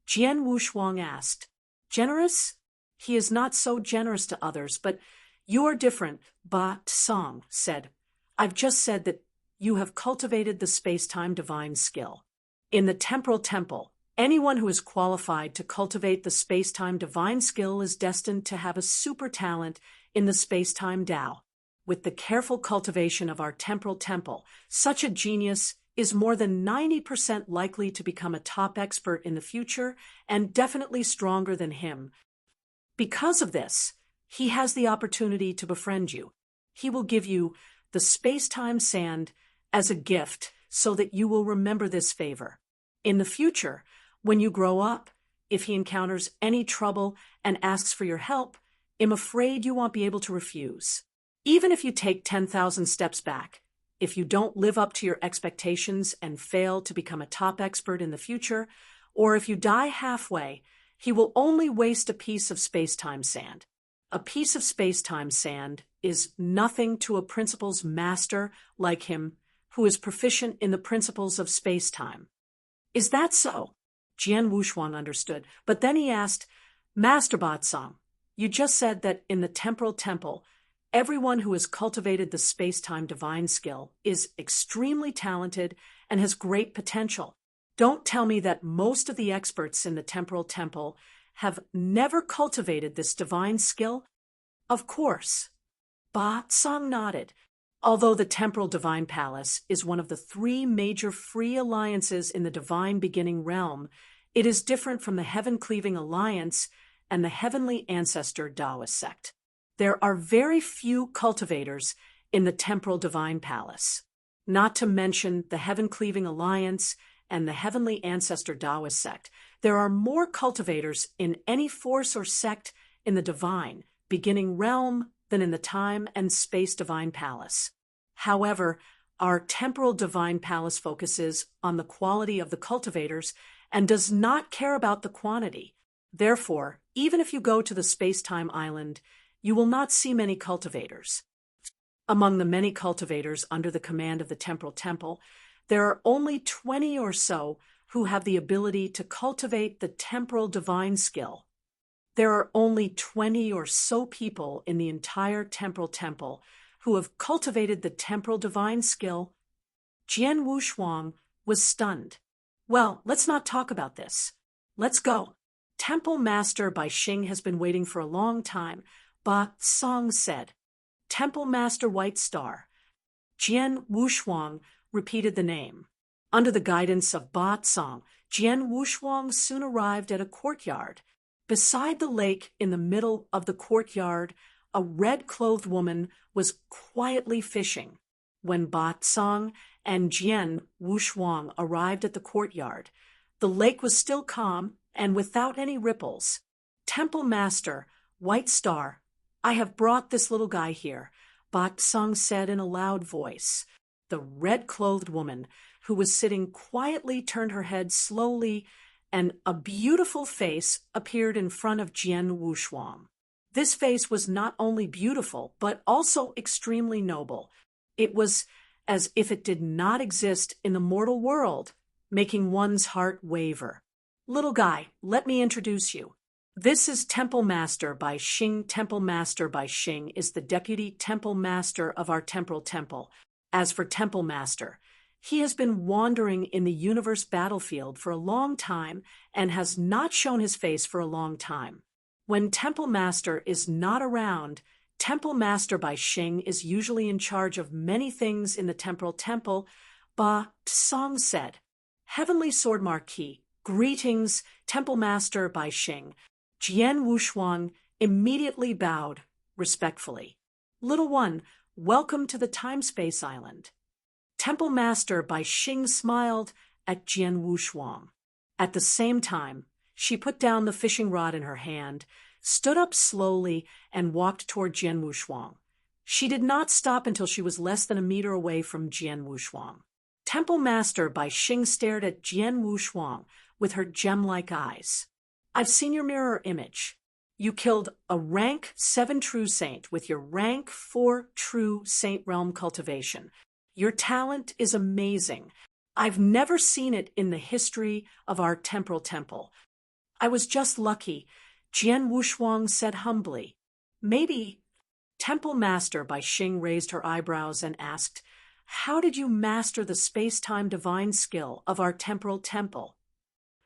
Jian Wushuang asked. Generous? He is not so generous to others, but you are different, Ba Song said. I've just said that you have cultivated the space-time divine skill. In the Temporal Temple, anyone who is qualified to cultivate the space-time divine skill is destined to have a super talent in the space-time Tao. With the careful cultivation of our Temporal Temple, such a genius is more than 90% likely to become a top expert in the future and definitely stronger than him. Because of this, he has the opportunity to befriend you. He will give you the space-time sand, as a gift so that you will remember this favor. In the future, when you grow up, if he encounters any trouble and asks for your help, I'm afraid you won't be able to refuse. Even if you take 10,000 steps back, if you don't live up to your expectations and fail to become a top expert in the future, or if you die halfway, he will only waste a piece of space-time sand. A piece of space-time sand is nothing to a principles master like him who is proficient in the principles of space-time. Is that so? Jian Wushuang understood, but then he asked, Master Batsang, you just said that in the Temporal Temple, everyone who has cultivated the space-time divine skill is extremely talented and has great potential. Don't tell me that most of the experts in the Temporal Temple have never cultivated this divine skill? Of course. Ba Tsang nodded. Although the Temporal Divine Palace is one of the 3 major free alliances in the Divine Beginning realm, it is different from the Heaven-Cleaving Alliance and the Heavenly Ancestor Taoist sect. There are very few cultivators in the Temporal Divine Palace, not to mention the Heaven-Cleaving Alliance and the Heavenly Ancestor Taoist sect. There are more cultivators in any force or sect in the Divine Beginning realm than in the Time and Space Divine Palace. However, our Temporal Divine Palace focuses on the quality of the cultivators and does not care about the quantity. Therefore, even if you go to the Space-Time Island, you will not see many cultivators. Among the many cultivators under the command of the Temporal Temple, there are only 20 or so who have the ability to cultivate the temporal divine skill. There are only 20 or so people in the entire Temporal Temple who have cultivated the temporal divine skill. Jian Wushuang was stunned. Well, let's not talk about this. Let's go. Temple Master Bai Xing has been waiting for a long time, Ba Song said. Temple Master White Star. Jian Wushuang repeated the name. Under the guidance of Ba Song, Jian Wushuang soon arrived at a courtyard. Beside the lake in the middle of the courtyard, a red-clothed woman was quietly fishing. When Ba Song and Jian Wushuang arrived at the courtyard, the lake was still calm and without any ripples. Temple Master, White Star, I have brought this little guy here, Ba Song said in a loud voice. The red-clothed woman, who was sitting quietly, turned her head slowly, and a beautiful face appeared in front of Jian Wushuang. This face was not only beautiful, but also extremely noble. It was as if it did not exist in the mortal world, making one's heart waver. Little guy, let me introduce you. This is Temple Master Bai Xing. Temple Master Bai Xing is the Deputy Temple Master of our Temporal Temple. As for Temple Master, he has been wandering in the universe battlefield for a long time and has not shown his face for a long time. When Temple Master is not around, Temple Master Bai Xing is usually in charge of many things in the Temporal Temple. Ba Tsang said, Heavenly Sword Marquis, greetings, Temple Master Bai Xing. Jian Wushuang immediately bowed respectfully. Little one, welcome to the Time-Space Island. Temple Master Bai Xing smiled at Jian Wushuang. At the same time, she put down the fishing rod in her hand, stood up slowly, and walked toward Jian Wushuang. She did not stop until she was less than a meter away from Jian Wushuang. Temple Master Bai Xing stared at Jian Wushuang with her gem-like eyes. I've seen your mirror image. You killed a rank 7 true saint with your rank 4 true saint realm cultivation. Your talent is amazing. I've never seen it in the history of our Temporal Temple. I was just lucky, Jian Wushuang said humbly. Maybe. Temple Master Bai Xing raised her eyebrows and asked, How did you master the space-time divine skill of our Temporal Temple?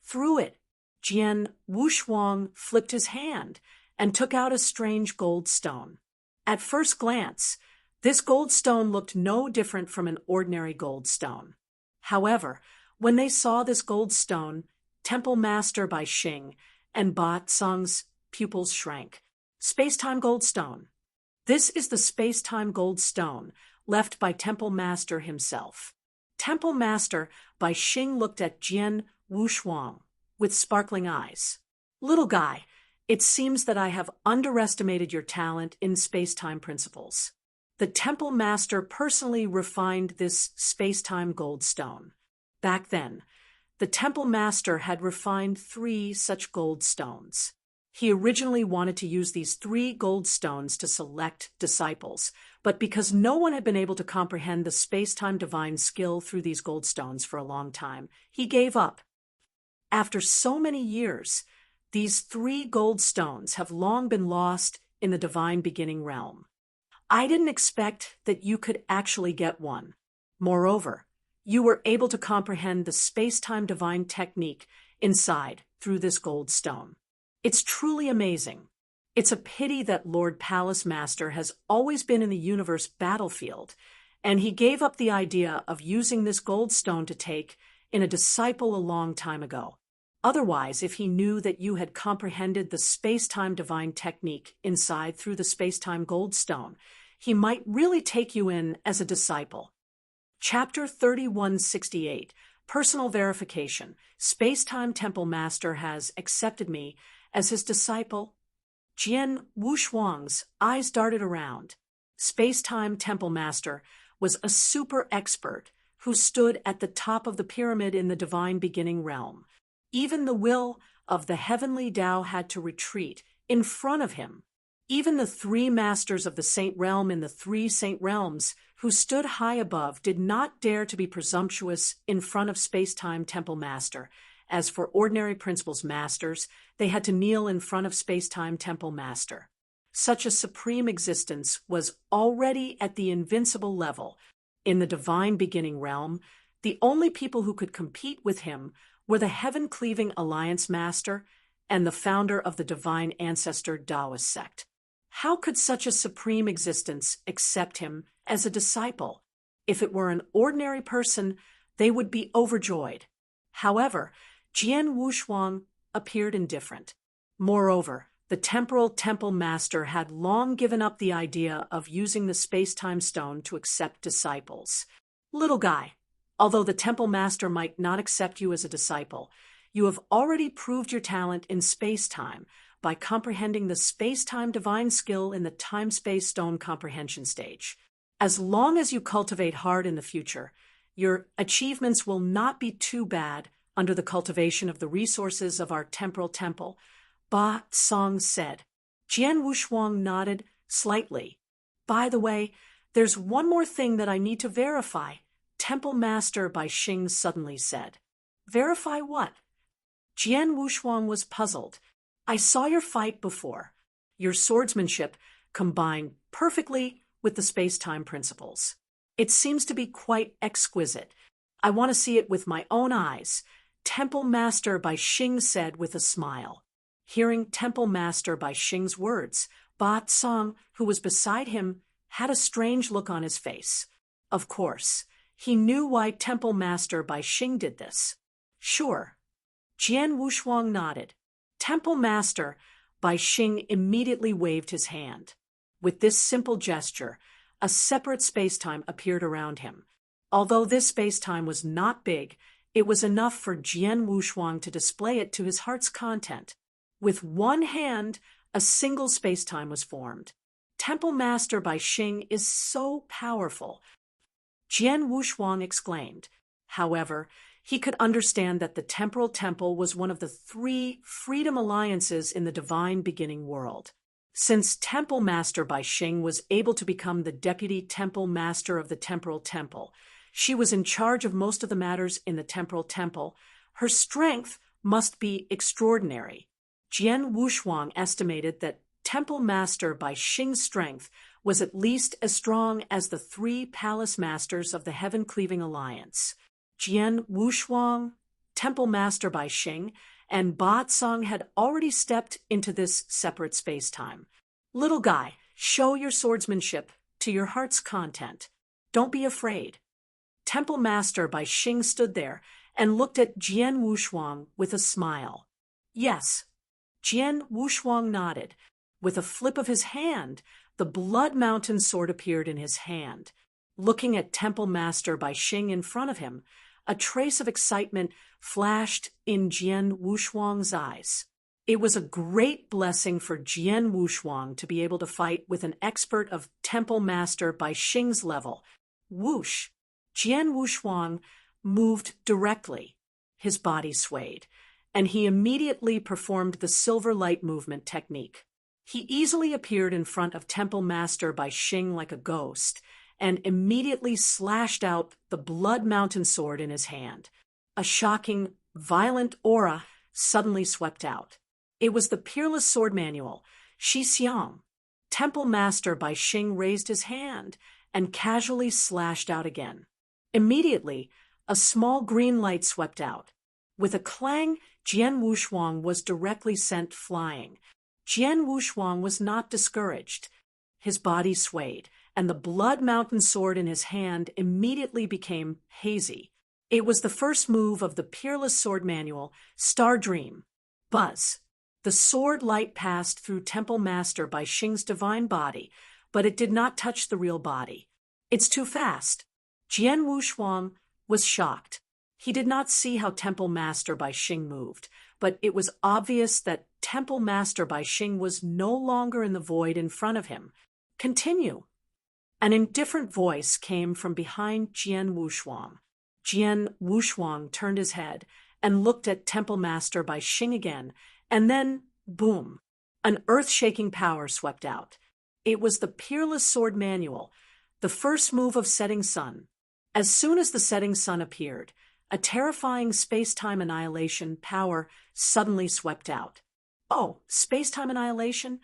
Through it, Jian Wushuang flicked his hand and took out a strange gold stone. At first glance, this gold stone looked no different from an ordinary gold stone. However, when they saw this gold stone, Temple Master Bai Xing and Ba Tsang's pupils shrank. Space-time gold stone. This is the space-time gold stone, left by Temple Master himself. Temple Master by Xing looked at Jian Wushuang with sparkling eyes. Little guy, it seems that I have underestimated your talent in space-time principles. The Temple Master personally refined this space-time gold stone. Back then, the Temple Master had refined 3 such gold stones. He originally wanted to use these 3 gold stones to select disciples, but because no one had been able to comprehend the space-time divine skill through these gold stones for a long time, he gave up. After so many years, these 3 gold stones have long been lost in the divine beginning realm. I didn't expect that you could actually get one. Moreover, you were able to comprehend the space-time divine technique inside through this gold stone. It's truly amazing. It's a pity that Lord Palace Master has always been in the universe battlefield, and he gave up the idea of using this gold stone to take in a disciple a long time ago. Otherwise, if he knew that you had comprehended the space-time divine technique inside through the space-time gold stone, he might really take you in as a disciple. Chapter 3168, Personal Verification. Space-Time Temple Master has accepted me as his disciple. Jian Wushuang's eyes darted around. Space-Time Temple Master was a super expert who stood at the top of the pyramid in the divine beginning realm. Even the will of the heavenly Tao had to retreat in front of him. Even the 3 masters of the Saint Realm in the 3 Saint Realms who stood high above did not dare to be presumptuous in front of Space-Time Temple Master. As for ordinary principles masters, they had to kneel in front of Space-Time Temple Master. Such a supreme existence was already at the invincible level. In the divine beginning realm, the only people who could compete with him were the heaven-cleaving Alliance Master and the founder of the Divine Ancestor Taoist sect. How could such a supreme existence accept him as a disciple? If it were an ordinary person, they would be overjoyed. However, Jian Wushuang appeared indifferent. Moreover, the Temporal Temple Master had long given up the idea of using the space-time stone to accept disciples. Little guy, although the Temple Master might not accept you as a disciple, you have already proved your talent in space-time by comprehending the space-time divine skill in the time-space stone comprehension stage. As long as you cultivate hard in the future, your achievements will not be too bad under the cultivation of the resources of our temporal temple, Ba Song said. Jian Wushuang nodded slightly. By the way, there's one more thing that I need to verify, Temple Master by Xing suddenly said. Verify what? Jian Wushuang was puzzled. I saw your fight before. Your swordsmanship combined perfectly with the space-time principles. It seems to be quite exquisite. I want to see it with my own eyes, Temple Master by Xing said with a smile. Hearing Temple Master by Xing's words, Ba Song, who was beside him, had a strange look on his face. Of course, he knew why Temple Master by Xing did this. Sure. Jian Wushuang nodded. Temple Master by Xing immediately waved his hand. With this simple gesture, a separate space-time appeared around him. Although this space-time was not big, it was enough for Jian Wushuang to display it to his heart's content. With one hand, a single space-time was formed. Temple Master by Xing is so powerful. Jian Wushuang exclaimed. However, he could understand that the Temporal Temple was one of the 3 freedom alliances in the divine beginning world. Since Temple Master by Xing was able to become the Deputy Temple Master of the Temporal Temple, she was in charge of most of the matters in the Temporal Temple. Her strength must be extraordinary. Jian Wushuang estimated that Temple Master by Xing's strength was at least as strong as the 3 Palace Masters of the Heaven-Cleaving Alliance. Jian Wushuang, Temple Master by Xing, and Ba Song had already stepped into this separate space-time. Little guy, show your swordsmanship to your heart's content. Don't be afraid. Temple Master by Xing stood there and looked at Jian Wushuang with a smile. Yes. Jian Wushuang nodded. With a flip of his hand, the Blood Mountain sword appeared in his hand. Looking at Temple Master Bai Xing in front of him, a trace of excitement flashed in Jian Wushuang's eyes. It was a great blessing for Jian Wushuang to be able to fight with an expert of Temple Master Bai Xing's level. Whoosh! Jian Wushuang moved directly. His body swayed, and he immediately performed the silver light movement technique. He easily appeared in front of Temple Master Bai Xing like a ghost, and immediately slashed out the Blood Mountain sword in his hand. A shocking, violent aura suddenly swept out. It was the Peerless Sword Manual, Shi Xiang. Temple Master Bai Xing raised his hand and casually slashed out again. Immediately, a small green light swept out. With a clang, Jian Wushuang was directly sent flying. Jian Wushuang was not discouraged. His body swayed, and the Blood Mountain sword in his hand immediately became hazy. It was the first move of the Peerless Sword Manual, Star Dream. Buzz. The sword light passed through Temple Master Bai Xing's divine body, but it did not touch the real body. It's too fast. Jian Wushuang was shocked. He did not see how Temple Master Bai Xing moved, but it was obvious that Temple Master Bai Xing was no longer in the void in front of him. Continue. An indifferent voice came from behind Jian Wushuang. Jian Wushuang turned his head and looked at Temple Master Bai Xing again, and then, boom, an earth-shaking power swept out. It was the Peerless Sword Manual, the first move of Setting Sun. As soon as the Setting Sun appeared, a terrifying space-time annihilation power suddenly swept out. Oh, space-time annihilation?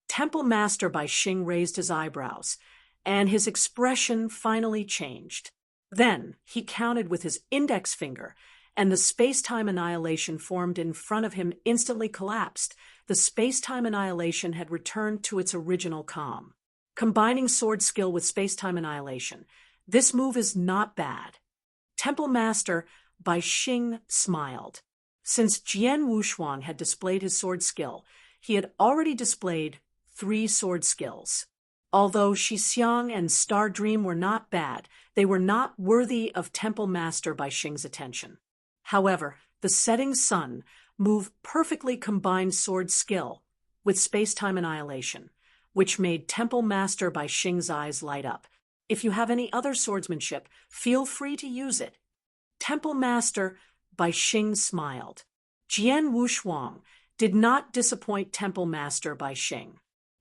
Temple Master Bai Xing raised his eyebrows, and his expression finally changed. Then he counted with his index finger, and the space-time annihilation formed in front of him instantly collapsed. The space-time annihilation had returned to its original calm. Combining sword skill with space-time annihilation, this move is not bad. Temple Master Bai Xing smiled. Since Jian Wushuang had displayed his sword skill, he had already displayed 3 sword skills. Although Shi Xiang and Star Dream were not bad, they were not worthy of Temple Master Bai Xing's attention. However, the Setting Sun move perfectly combined sword skill with space-time annihilation, which made Temple Master Bai Xing's eyes light up. If you have any other swordsmanship, feel free to use it. Temple Master Bai Xing smiled. Jian Wushuang did not disappoint Temple Master Bai Xing.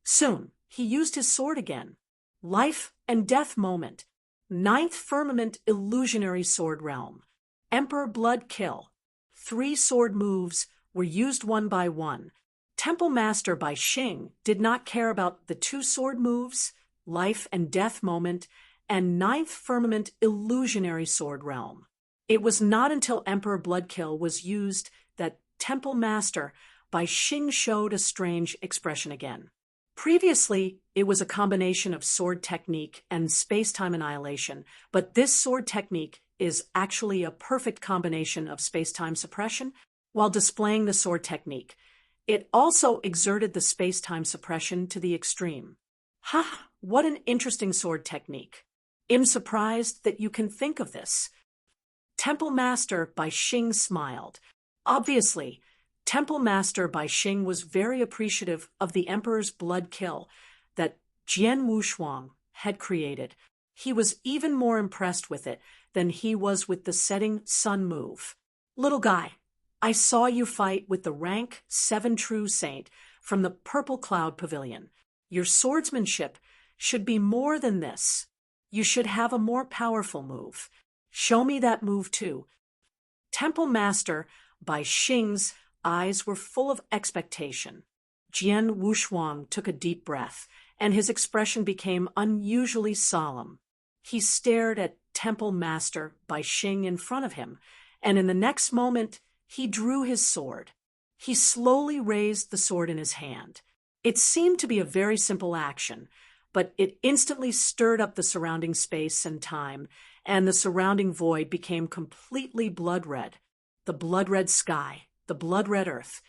Soon, he used his sword again. Life and Death Moment. 9th Firmament Illusionary Sword Realm. Emperor Blood Kill. 3 sword moves were used one by one. Temple Master Bai Xing did not care about the 2 sword moves, Life and Death Moment, and 9th Firmament Illusionary Sword Realm. It was not until Emperor Bloodkill was used that Temple Master Bai Xing showed a strange expression again. Previously, it was a combination of sword technique and space-time annihilation, but this sword technique is actually a perfect combination of space-time suppression while displaying the sword technique. It also exerted the space-time suppression to the extreme. Ha! What an interesting sword technique. I'm surprised that you can think of this. Temple Master Bai Xing smiled. Obviously, Temple Master Bai Xing was very appreciative of the Emperor's blood kill that Jian Wushuang had created. He was even more impressed with it than he was with the Setting Sun move. Little guy, I saw you fight with the rank 7 True Saint from the Purple Cloud Pavilion. Your swordsmanship should be more than this. You should have a more powerful move. Show me that move too. Temple Master Bai Xing's eyes were full of expectation. Jian Wushuang took a deep breath, and his expression became unusually solemn. He stared at Temple Master Bai Xing in front of him, and in the next moment, he drew his sword. He slowly raised the sword in his hand. It seemed to be a very simple action, but it instantly stirred up the surrounding space and time, and the surrounding void became completely blood-red. The blood-red sky, the blood-red earth,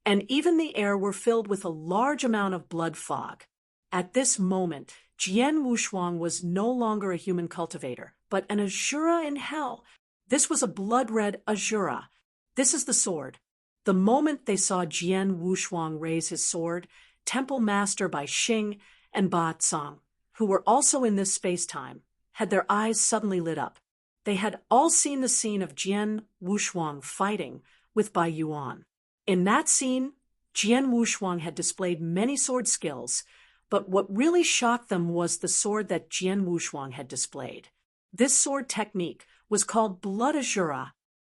and even the air were filled with a large amount of blood fog. At this moment, Jian Wushuang was no longer a human cultivator, but an Asura in hell. This was a blood-red Asura. This is the sword. The moment they saw Jian Wushuang raise his sword, Temple Master Bai Xing and Ba Tsang, who were also in this space-time, had their eyes suddenly lit up. They had all seen the scene of Jian Wushuang fighting with Bai Yuan. In that scene, Jian Wushuang had displayed many sword skills, but what really shocked them was the sword that Jian Wushuang had displayed. This sword technique was called Blood Asura.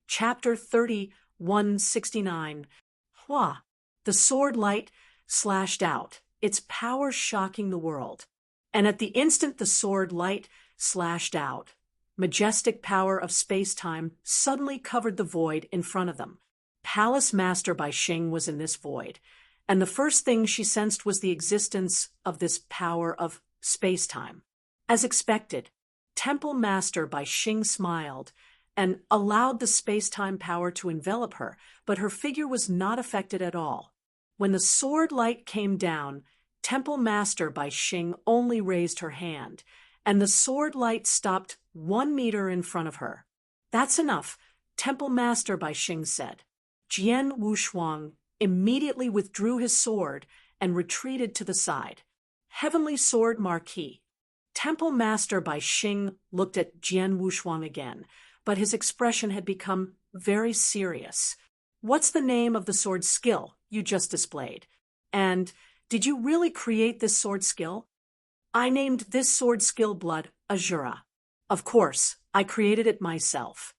Chapter 3169. Hua. The sword light slashed out, its power shocking the world. And at the instant the sword light slashed out, majestic power of space-time suddenly covered the void in front of them. Palace Master Bai Xing was in this void, and the first thing she sensed was the existence of this power of space-time. As expected, Temple Master Bai Xing smiled and allowed the space-time power to envelop her, but her figure was not affected at all. When the sword light came down, Temple Master Bai Xing only raised her hand, and the sword light stopped 1 meter in front of her. That's enough, Temple Master Bai Xing said. Jian Wushuang immediately withdrew his sword and retreated to the side. Heavenly Sword Marquis. Temple Master Bai Xing looked at Jian Wushuang again, but his expression had become very serious. What's the name of the sword skill you just displayed? And did you really create this sword skill? I named this sword skill Blood Asura. Of course, I created it myself.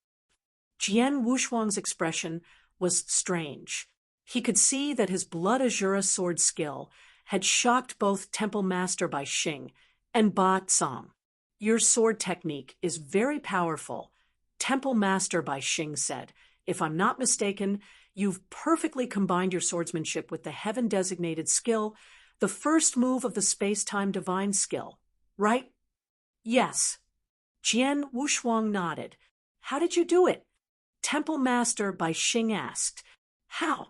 Jian Wushuang's expression was strange. He could see that his Blood Asura sword skill had shocked both Temple Master Bai Xing and Ba Tsang. Your sword technique is very powerful, Temple Master Bai Xing said. If I'm not mistaken, you've perfectly combined your swordsmanship with the heaven-designated skill, the first move of the space-time divine skill, right? Yes. Jian Wushuang nodded. How did you do it? Temple Master Bai Xing asked. How?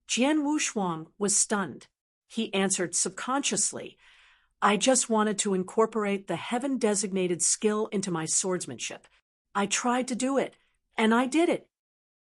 Jian Wushuang was stunned. He answered subconsciously, I just wanted to incorporate the heaven-designated skill into my swordsmanship. I tried to do it, and I did it.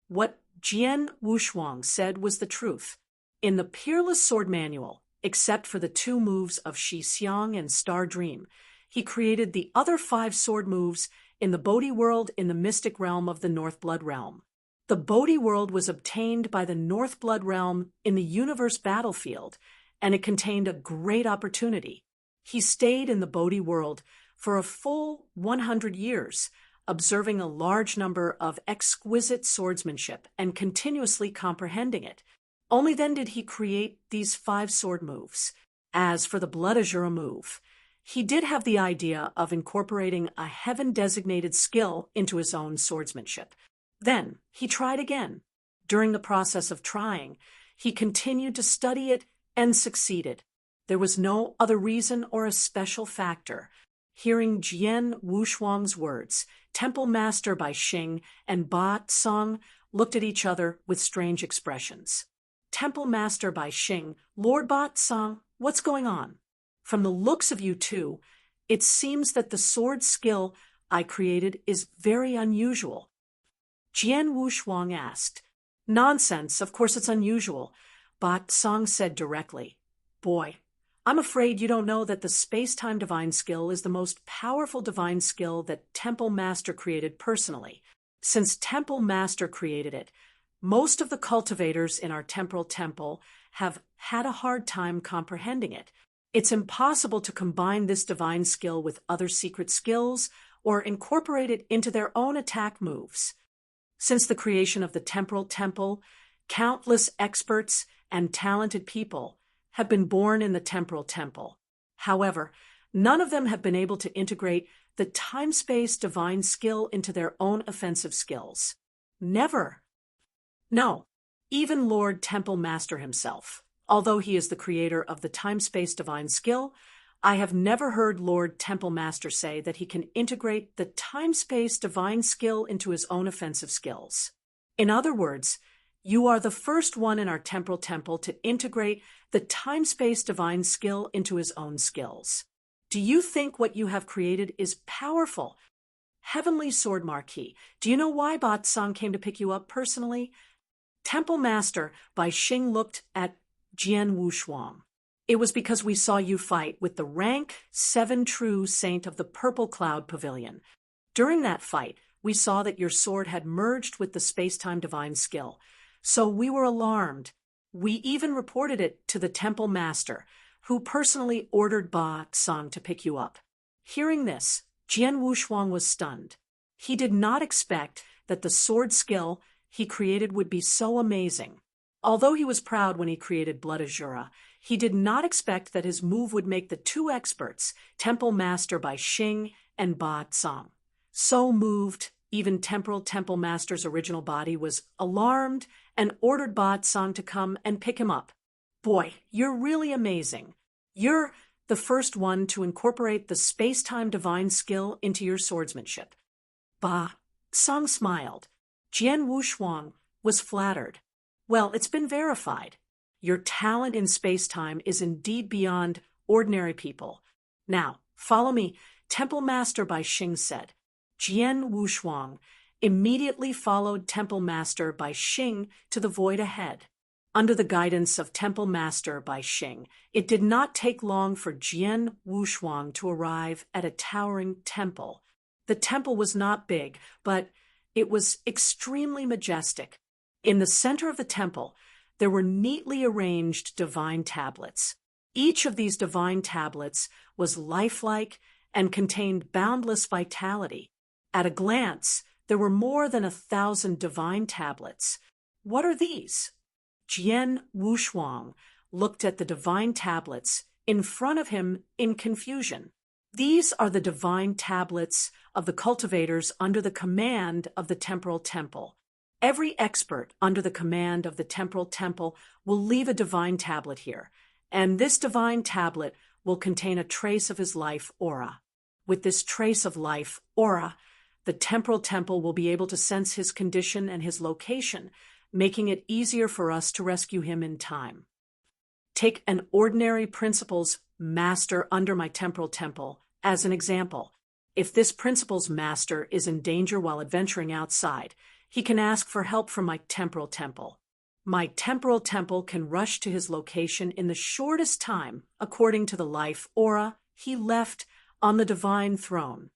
What Jian Wushuang said was the truth. In the Peerless Sword Manual, except for the 2 moves of Shi Xiang and Star Dream, he created the other 5 sword moves in the Bodhi world in the mystic realm of the North Blood realm. The Bodhi world was obtained by the North Blood realm in the universe battlefield, and it contained a great opportunity. He stayed in the Bodhi world for a full 100 years, observing a large number of exquisite swordsmanship and continuously comprehending it. Only then did he create these 5 sword moves. As for the Blood Asura move, he did have the idea of incorporating a heaven-designated skill into his own swordsmanship. Then he tried again. During the process of trying, he continued to study it and succeeded. There was no other reason or a special factor. Hearing Jian Wushuang's words, Temple Master Bai Xing and Ba Tsang looked at each other with strange expressions. Temple Master Bai Xing, Lord Ba Tsang, what's going on? From the looks of you two, it seems that the sword skill I created is very unusual. Jian Wushuang asked. Nonsense, of course it's unusual, Ba Tsang said directly. Boy, I'm afraid you don't know that the space-time divine skill is the most powerful divine skill that Temple Master created personally. Since Temple Master created it, most of the cultivators in our temporal temple have had a hard time comprehending it. It's impossible to combine this divine skill with other secret skills or incorporate it into their own attack moves. Since the creation of the temporal temple, countless experts and talented people have been born in the temporal temple. However, none of them have been able to integrate the time-space divine skill into their own offensive skills. Never. No, even Lord Temple Master himself, although he is the creator of the time-space divine skill, I have never heard Lord Temple Master say that he can integrate the time-space divine skill into his own offensive skills. In other words, you are the first one in our temporal temple to integrate the time-space divine skill into his own skills. Do you think what you have created is powerful? Heavenly Sword Marquis, do you know why Bat-sang came to pick you up personally? Temple Master by Xing looked at Jian Wushuang. It was because we saw you fight with the rank 7 true saint of the Purple Cloud Pavilion. During that fight, we saw that your sword had merged with the space-time divine skill. So we were alarmed. We even reported it to the Temple Master, who personally ordered Ba-sang to pick you up. Hearing this, Jian Wushuang was stunned. He did not expect that the sword skill he created would be so amazing. Although he was proud when he created Blood Azura, he did not expect that his move would make the two experts, Temple Master by Xing and Ba-sang, so moved. Even Temple Master's original body was alarmed and ordered Ba-sang to come and pick him up. Boy, you're really amazing. You're the first one to incorporate the space-time divine skill into your swordsmanship. Ba-sang smiled. Jian Wushuang was flattered. Well, it's been verified. Your talent in space-time is indeed beyond ordinary people. Now, follow me, Temple Master by Xing said. Jian Wushuang immediately followed Temple Master by Xing to the void ahead. Under the guidance of Temple Master by Xing, it did not take long for Jian Wushuang to arrive at a towering temple. The temple was not big, but it was extremely majestic. In the center of the temple, there were neatly arranged divine tablets. Each of these divine tablets was lifelike and contained boundless vitality. At a glance, there were more than 1,000 divine tablets. What are these? Jian Wushuang looked at the divine tablets in front of him in confusion. These are the divine tablets of the cultivators under the command of the Temporal Temple. Every expert under the command of the Temporal Temple will leave a divine tablet here, and this divine tablet will contain a trace of his life aura. With this trace of life aura, the Temporal Temple will be able to sense his condition and his location, making it easier for us to rescue him in time. Take an ordinary principal's master under my Temporal Temple as an example. If this principal's master is in danger while adventuring outside, he can ask for help from my Temporal Temple. My Temporal Temple can rush to his location in the shortest time according to the life aura he left on the divine throne.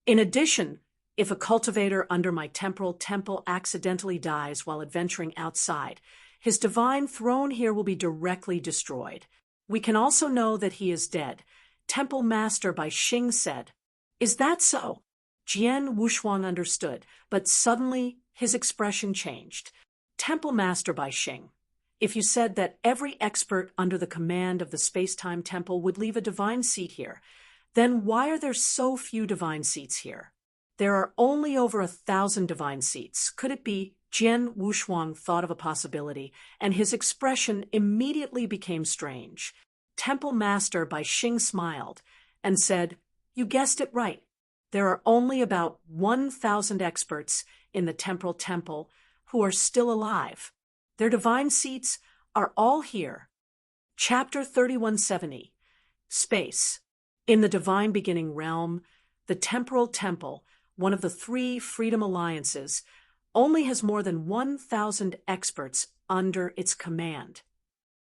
In addition, if a cultivator under my Temporal Temple accidentally dies while adventuring outside, his divine throne here will be directly destroyed. We can also know that he is dead. Temple Master by Xing said. Is that so? Jian Wushuang understood, but suddenly his expression changed. Temple Master by Xing, if you said that every expert under the command of the Space-Time Temple would leave a divine seat here, then why are there so few divine seats here? There are only over 1,000 divine seats. Could it be? Jian Wushuang thought of a possibility, and his expression immediately became strange. Temple Master by Xing smiled and said, You guessed it right. There are only about 1,000 experts in the Temporal Temple who are still alive. Their divine seats are all here. Chapter 3170. Space. In the Divine Beginning Realm, the Temporal Temple, one of the 3 Freedom Alliances, only has more than 1,000 experts under its command.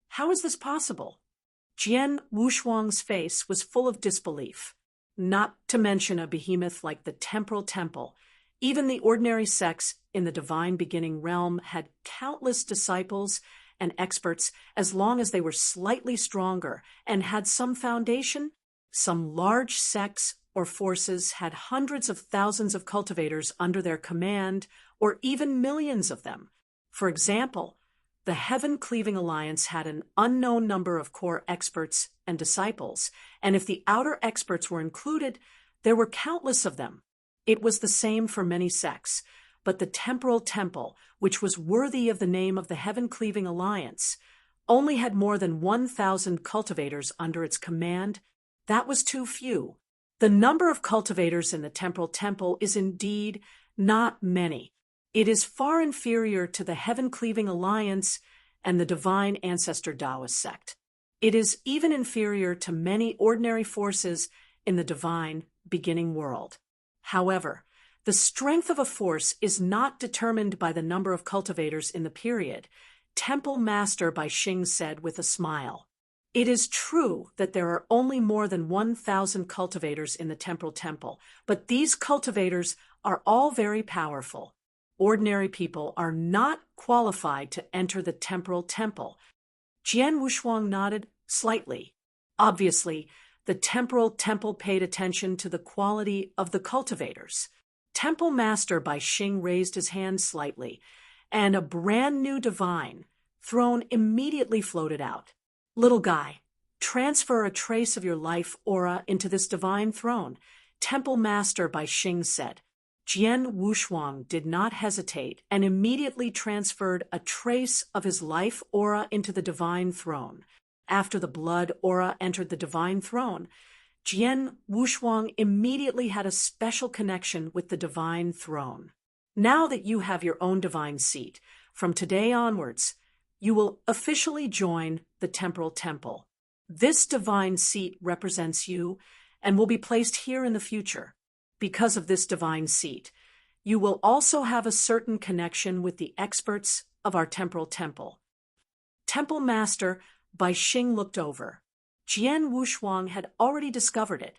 How is this possible? Jian Wushuang's face was full of disbelief. Not to mention a behemoth like the Temporal Temple, even the ordinary sects in the Divine Beginning Realm had countless disciples and experts as long as they were slightly stronger and had some foundation. Some large sects or forces had hundreds of thousands of cultivators under their command, or even millions of them. For example, the Heaven-Cleaving Alliance had an unknown number of core experts and disciples, and if the outer experts were included, there were countless of them. It was the same for many sects, but the Temporal Temple, which was worthy of the name of the Heaven-Cleaving Alliance, only had more than 1,000 cultivators under its command. That was too few. The number of cultivators in the Temporal Temple is indeed not many. It is far inferior to the Heaven-Cleaving Alliance and the Divine Ancestor Taoist sect. It is even inferior to many ordinary forces in the divine beginning world. However, the strength of a force is not determined by the number of cultivators in the period, Temple Master Bai Xing said with a smile. It is true that there are only more than 1,000 cultivators in the Temporal Temple, but these cultivators are all very powerful. Ordinary people are not qualified to enter the Temporal Temple. Jian Wushuang nodded slightly. Obviously, the Temporal Temple paid attention to the quality of the cultivators. Temple Master Bai Xing raised his hand slightly, and a brand new divine throne immediately floated out. Little guy, transfer a trace of your life aura into this divine throne, Temple Master Bai Xing said. Jian Wushuang did not hesitate and immediately transferred a trace of his life aura into the divine throne. After the blood aura entered the divine throne, Jian Wushuang immediately had a special connection with the divine throne. Now that you have your own divine seat, from today onwards, you will officially join the Temporal Temple. This divine seat represents you and will be placed here in the future. Because of this divine seat, you will also have a certain connection with the experts of our Temporal Temple. Temple Master Bai Xing looked over. Jian Wushuang had already discovered it.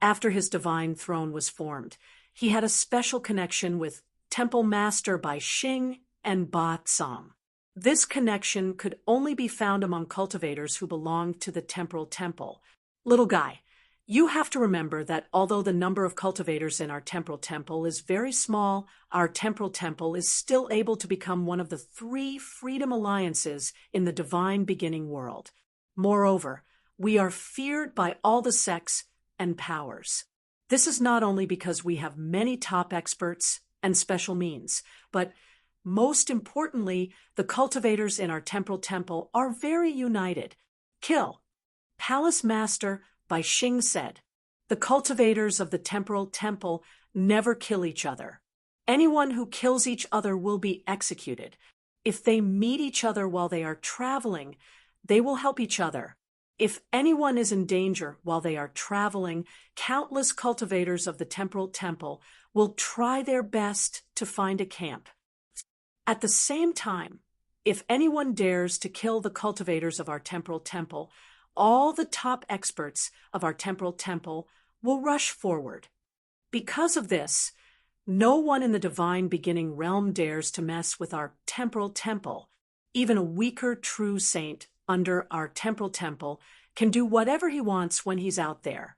After his divine throne was formed, he had a special connection with Temple Master Bai Xing and Ba Tsang. This connection could only be found among cultivators who belonged to the Temporal Temple. Little guy, you have to remember that although the number of cultivators in our Temporal Temple is very small, our Temporal Temple is still able to become one of the 3 freedom alliances in the divine beginning world. Moreover, we are feared by all the sects and powers. This is not only because we have many top experts and special means, but most importantly, the cultivators in our Temporal Temple are very united. Kill. Palace Master Bai Xing said, the cultivators of the Temporal Temple never kill each other. Anyone who kills each other will be executed. If they meet each other while they are traveling, they will help each other. If anyone is in danger while they are traveling, countless cultivators of the Temporal Temple will try their best to find a camp. At the same time, if anyone dares to kill the cultivators of our Temporal Temple, all the top experts of our Temporal Temple will rush forward. Because of this, no one in the divine beginning realm dares to mess with our Temporal Temple. Even a weaker true saint under our Temporal Temple can do whatever he wants when he's out there.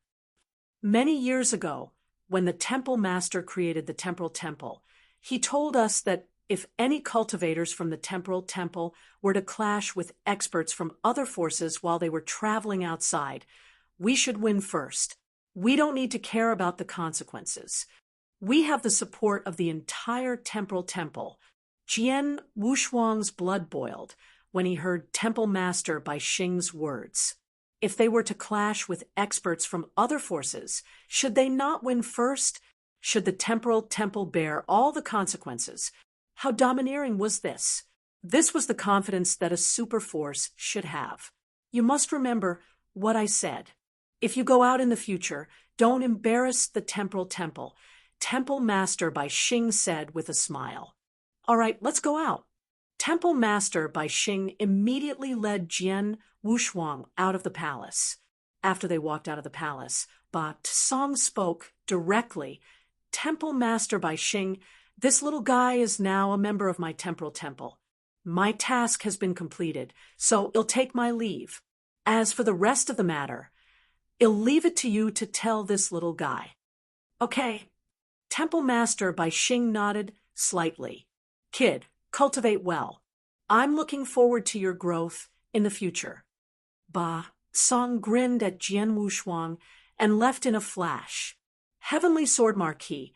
Many years ago, when the Temple Master created the Temporal Temple, he told us that if any cultivators from the Temporal Temple were to clash with experts from other forces while they were traveling outside, we should win first. We don't need to care about the consequences. We have the support of the entire Temporal Temple. Jian Wushuang's blood boiled when he heard Temple Master Bai Xing's words. If they were to clash with experts from other forces, should they not win first? Should the Temporal Temple bear all the consequences? How domineering was this? This was the confidence that a super force should have. You must remember what I said. If you go out in the future, don't embarrass the Temporal Temple. Temple Master Bai Xing said with a smile. All right, let's go out. Temple Master Bai Xing immediately led Jian Wushuang out of the palace. After they walked out of the palace, Ba Tsang spoke directly. Temple Master Bai Xing, this little guy is now a member of my Temporal Temple. My task has been completed, so I'll take my leave. As for the rest of the matter, I'll leave it to you to tell this little guy. Okay. Temple Master Bai Xing nodded slightly. Kid, cultivate well. I'm looking forward to your growth in the future. Ba Tsang grinned at Jian Wushuang and left in a flash. Heavenly Sword Marquis,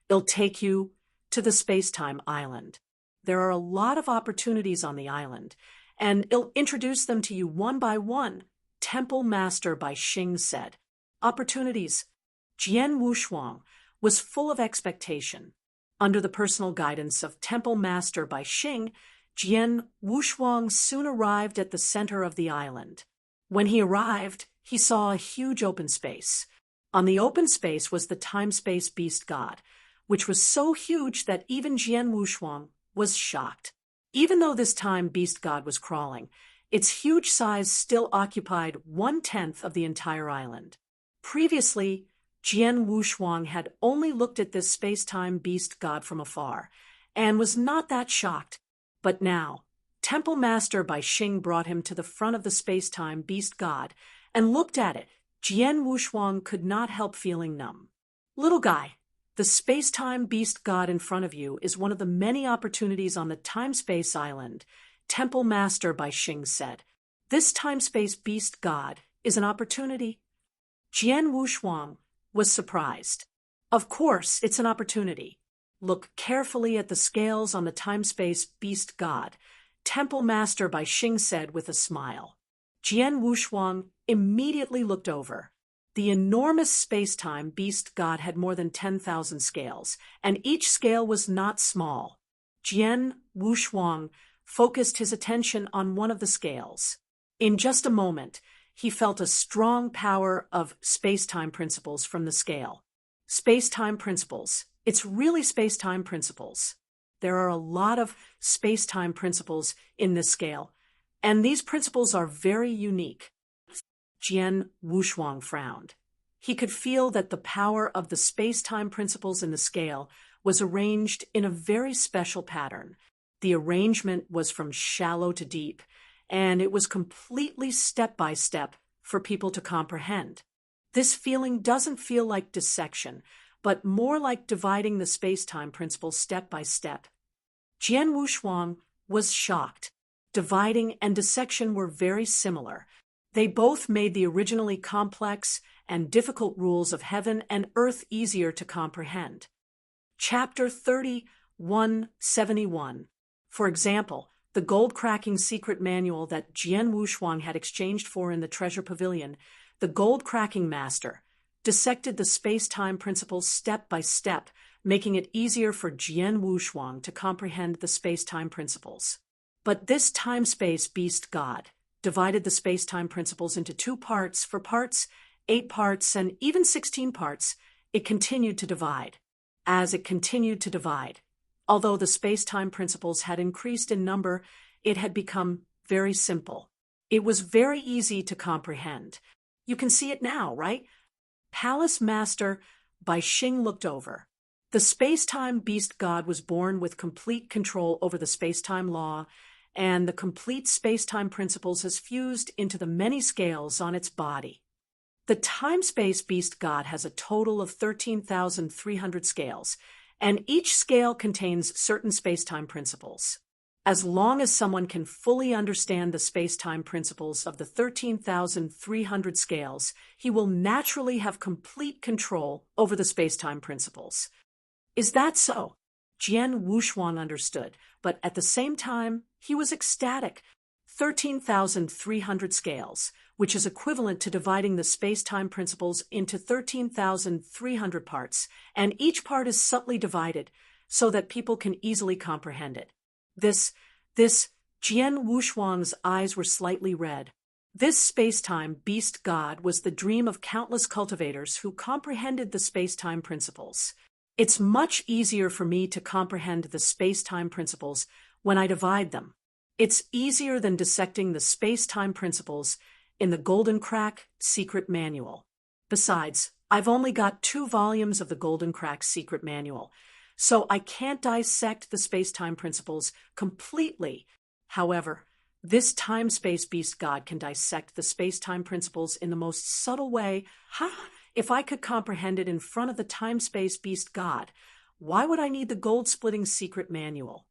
it'll take you to the space-time island. There are a lot of opportunities on the island, and it'll introduce them to you one by one, Temple Master Bai Xing said. Opportunities. Jian Wushuang was full of expectation. Under the personal guidance of Temple Master Bai Xing, Jian Wushuang soon arrived at the center of the island. When he arrived, he saw a huge open space. On the open space was the time-space beast god, which was so huge that even Jian Wushuang was shocked. Even though this time beast god was crawling, its huge size still occupied 1/10 of the entire island. Previously, Jian Wushuang had only looked at this space-time beast god from afar, and was not that shocked. But now, Temple Master Bai Xing brought him to the front of the space-time beast god, and looked at it. Jian Wushuang could not help feeling numb. Little guy, the space-time beast god in front of you is one of the many opportunities on the time-space island, Temple Master Bai Xing said. This time-space beast god is an opportunity. Jian Wushuang was surprised. Of course, it's an opportunity. Look carefully at the scales on the time-space beast god, Temple Master Bai Xing said with a smile. Jian Wushuang immediately looked over. The enormous space-time beast god had more than 10,000 scales, and each scale was not small. Jian Wushuang focused his attention on one of the scales. In just a moment, he felt a strong power of space-time principles from the scale. Space-time principles. It's really space-time principles. There are a lot of space-time principles in this scale, and these principles are very unique. Jian Wushuang frowned. He could feel that the power of the space-time principles in the scale was arranged in a very special pattern. The arrangement was from shallow to deep, and it was completely step-by-step for people to comprehend. This feeling doesn't feel like dissection, but more like dividing the space-time principles step by step. Jian Wushuang was shocked. Dividing and dissection were very similar. They both made the originally complex and difficult rules of heaven and earth easier to comprehend. Chapter 3171. For example, the gold-cracking secret manual that Jian Wushuang had exchanged for in the treasure pavilion, the gold-cracking master, dissected the space-time principles step by step, making it easier for Jian Wushuang to comprehend the space-time principles. But this time-space beast god divided the space-time principles into 2 parts. For parts, 8 parts, and even 16 parts, it continued to divide. As it continued to divide, although the space-time principles had increased in number, it had become very simple. It was very easy to comprehend. You can see it now, right? Palace Master Bai Xing looked over. The space-time beast god was born with complete control over the space-time law, and the complete space-time principles has fused into the many scales on its body. The time-space beast god has a total of 13,300 scales, and each scale contains certain space-time principles. As long as someone can fully understand the space-time principles of the 13,300 scales, he will naturally have complete control over the space-time principles. Is that so? Jian Wushuang understood, but at the same time, he was ecstatic. 13,300 scales, which is equivalent to dividing the space-time principles into 13,300 parts, and each part is subtly divided so that people can easily comprehend it. This Jian Wushuang's eyes were slightly red. This space-time beast god was the dream of countless cultivators who comprehended the space-time principles. It's much easier for me to comprehend the space-time principles when I divide them. It's easier than dissecting the space-time principles in the Golden Crack Secret Manual. Besides, I've only got 2 volumes of the Golden Crack Secret Manual, so I can't dissect the space-time principles completely. However, this time-space beast god can dissect the space-time principles in the most subtle way. If I could comprehend it in front of the time-space beast god, why would I need the gold-splitting secret manual?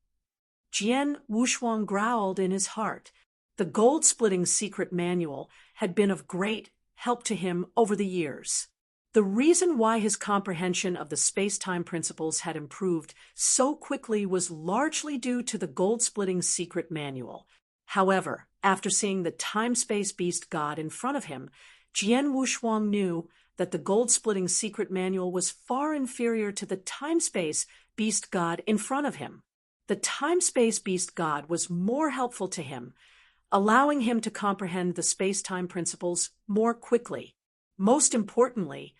Jian Wushuang growled in his heart. The gold-splitting secret manual had been of great help to him over the years. The reason why his comprehension of the space-time principles had improved so quickly was largely due to the gold-splitting secret manual. However, after seeing the time-space beast god in front of him, Jian Wushuang knew that the gold-splitting secret manual was far inferior to the time-space beast god in front of him. The time-space beast god was more helpful to him, allowing him to comprehend the space-time principles more quickly. Most importantly,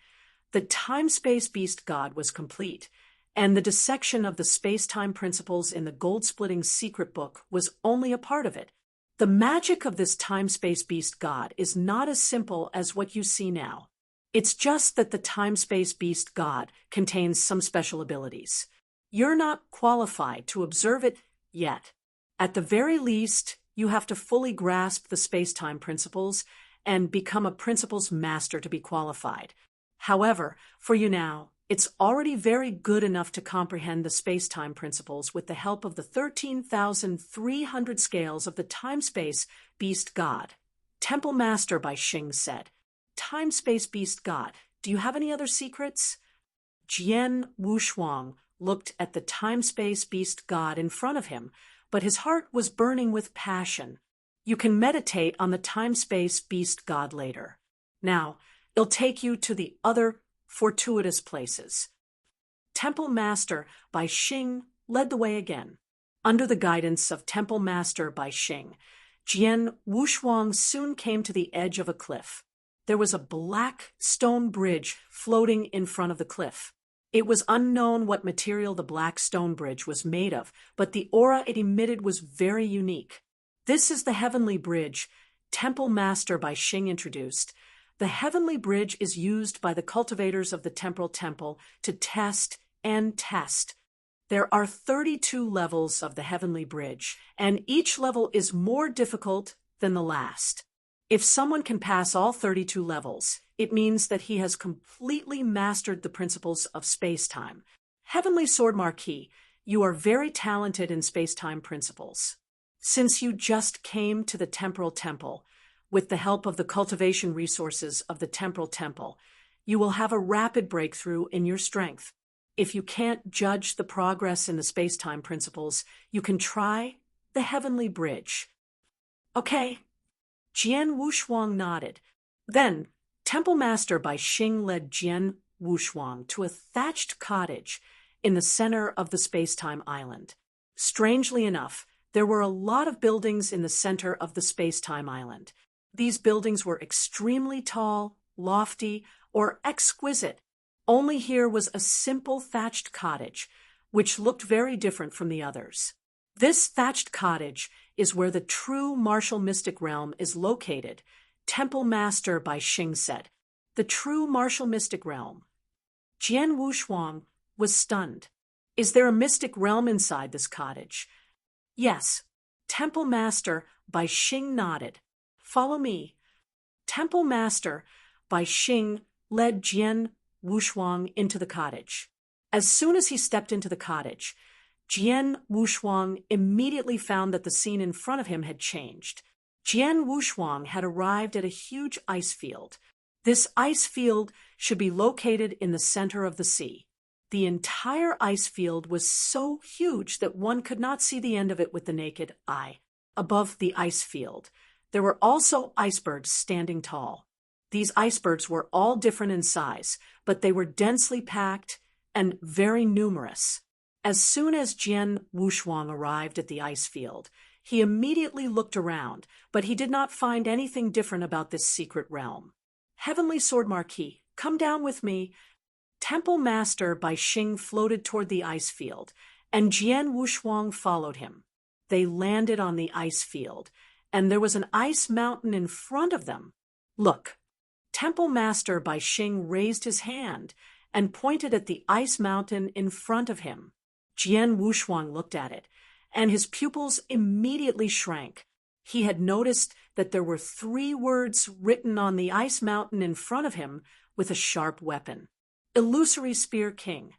The time-space beast god was complete, and the dissection of the space-time principles in the gold-splitting secret book was only a part of it. The magic of this time-space beast god is not as simple as what you see now. It's just that the time-space beast god contains some special abilities. You're not qualified to observe it yet. At the very least, you have to fully grasp the space-time principles and become a principles master to be qualified. However, for you now, it's already very good enough to comprehend the space-time principles with the help of the 13,300 scales of the time-space beast god. Temple Master by Xing said, "Time-space beast god, do you have any other secrets?" Jian Wushuang looked at the time-space beast god in front of him, but his heart was burning with passion. You can meditate on the time-space beast god later. Now, it'll take you to the other fortuitous places. Temple Master by Xing led the way again. Under the guidance of Temple Master by Xing, Jian Wushuang soon came to the edge of a cliff. There was a black stone bridge floating in front of the cliff. It was unknown what material the black stone bridge was made of, but the aura it emitted was very unique. "This is the Heavenly Bridge," Temple Master by Xing introduced. The Heavenly Bridge is used by the cultivators of the Temporal Temple to test and test. There are 32 levels of the Heavenly Bridge, and each level is more difficult than the last. If someone can pass all 32 levels, it means that he has completely mastered the principles of space-time. Heavenly Sword Marquis, you are very talented in space-time principles. Since you just came to the Temporal Temple, with the help of the cultivation resources of the Temporal Temple, you will have a rapid breakthrough in your strength. If you can't judge the progress in the space-time principles, you can try the Heavenly Bridge. Okay. Jian Wushuang nodded. Then, Temple Master by Xing led Jian Wushuang to a thatched cottage in the center of the space-time island. Strangely enough, there were a lot of buildings in the center of the space-time island. These buildings were extremely tall, lofty, or exquisite. Only here was a simple thatched cottage, which looked very different from the others. This thatched cottage is where the true martial mystic realm is located, Temple Master by Xing said. The true martial mystic realm. Jian Wushuang was stunned. Is there a mystic realm inside this cottage? Yes. Temple Master by Xing nodded. Follow me. Temple Master by Xing led Jian Wushuang into the cottage. As soon as he stepped into the cottage, Jian Wushuang immediately found that the scene in front of him had changed. Jian Wushuang had arrived at a huge ice field. This ice field should be located in the center of the sea. The entire ice field was so huge that one could not see the end of it with the naked eye. Above the ice field, there were also icebergs standing tall. These icebergs were all different in size, but they were densely packed and very numerous. As soon as Jian Wushuang arrived at the ice field, he immediately looked around, but he did not find anything different about this secret realm. Heavenly Sword Marquis, come down with me. Temple Master by Xing floated toward the ice field, and Jian Wushuang followed him. They landed on the ice field, and there was an ice mountain in front of them. Look. Temple Master by Xing raised his hand and pointed at the ice mountain in front of him. Jian Wushuang looked at it, and his pupils immediately shrank. He had noticed that there were 3 words written on the ice mountain in front of him with a sharp weapon. Illusory Spear King.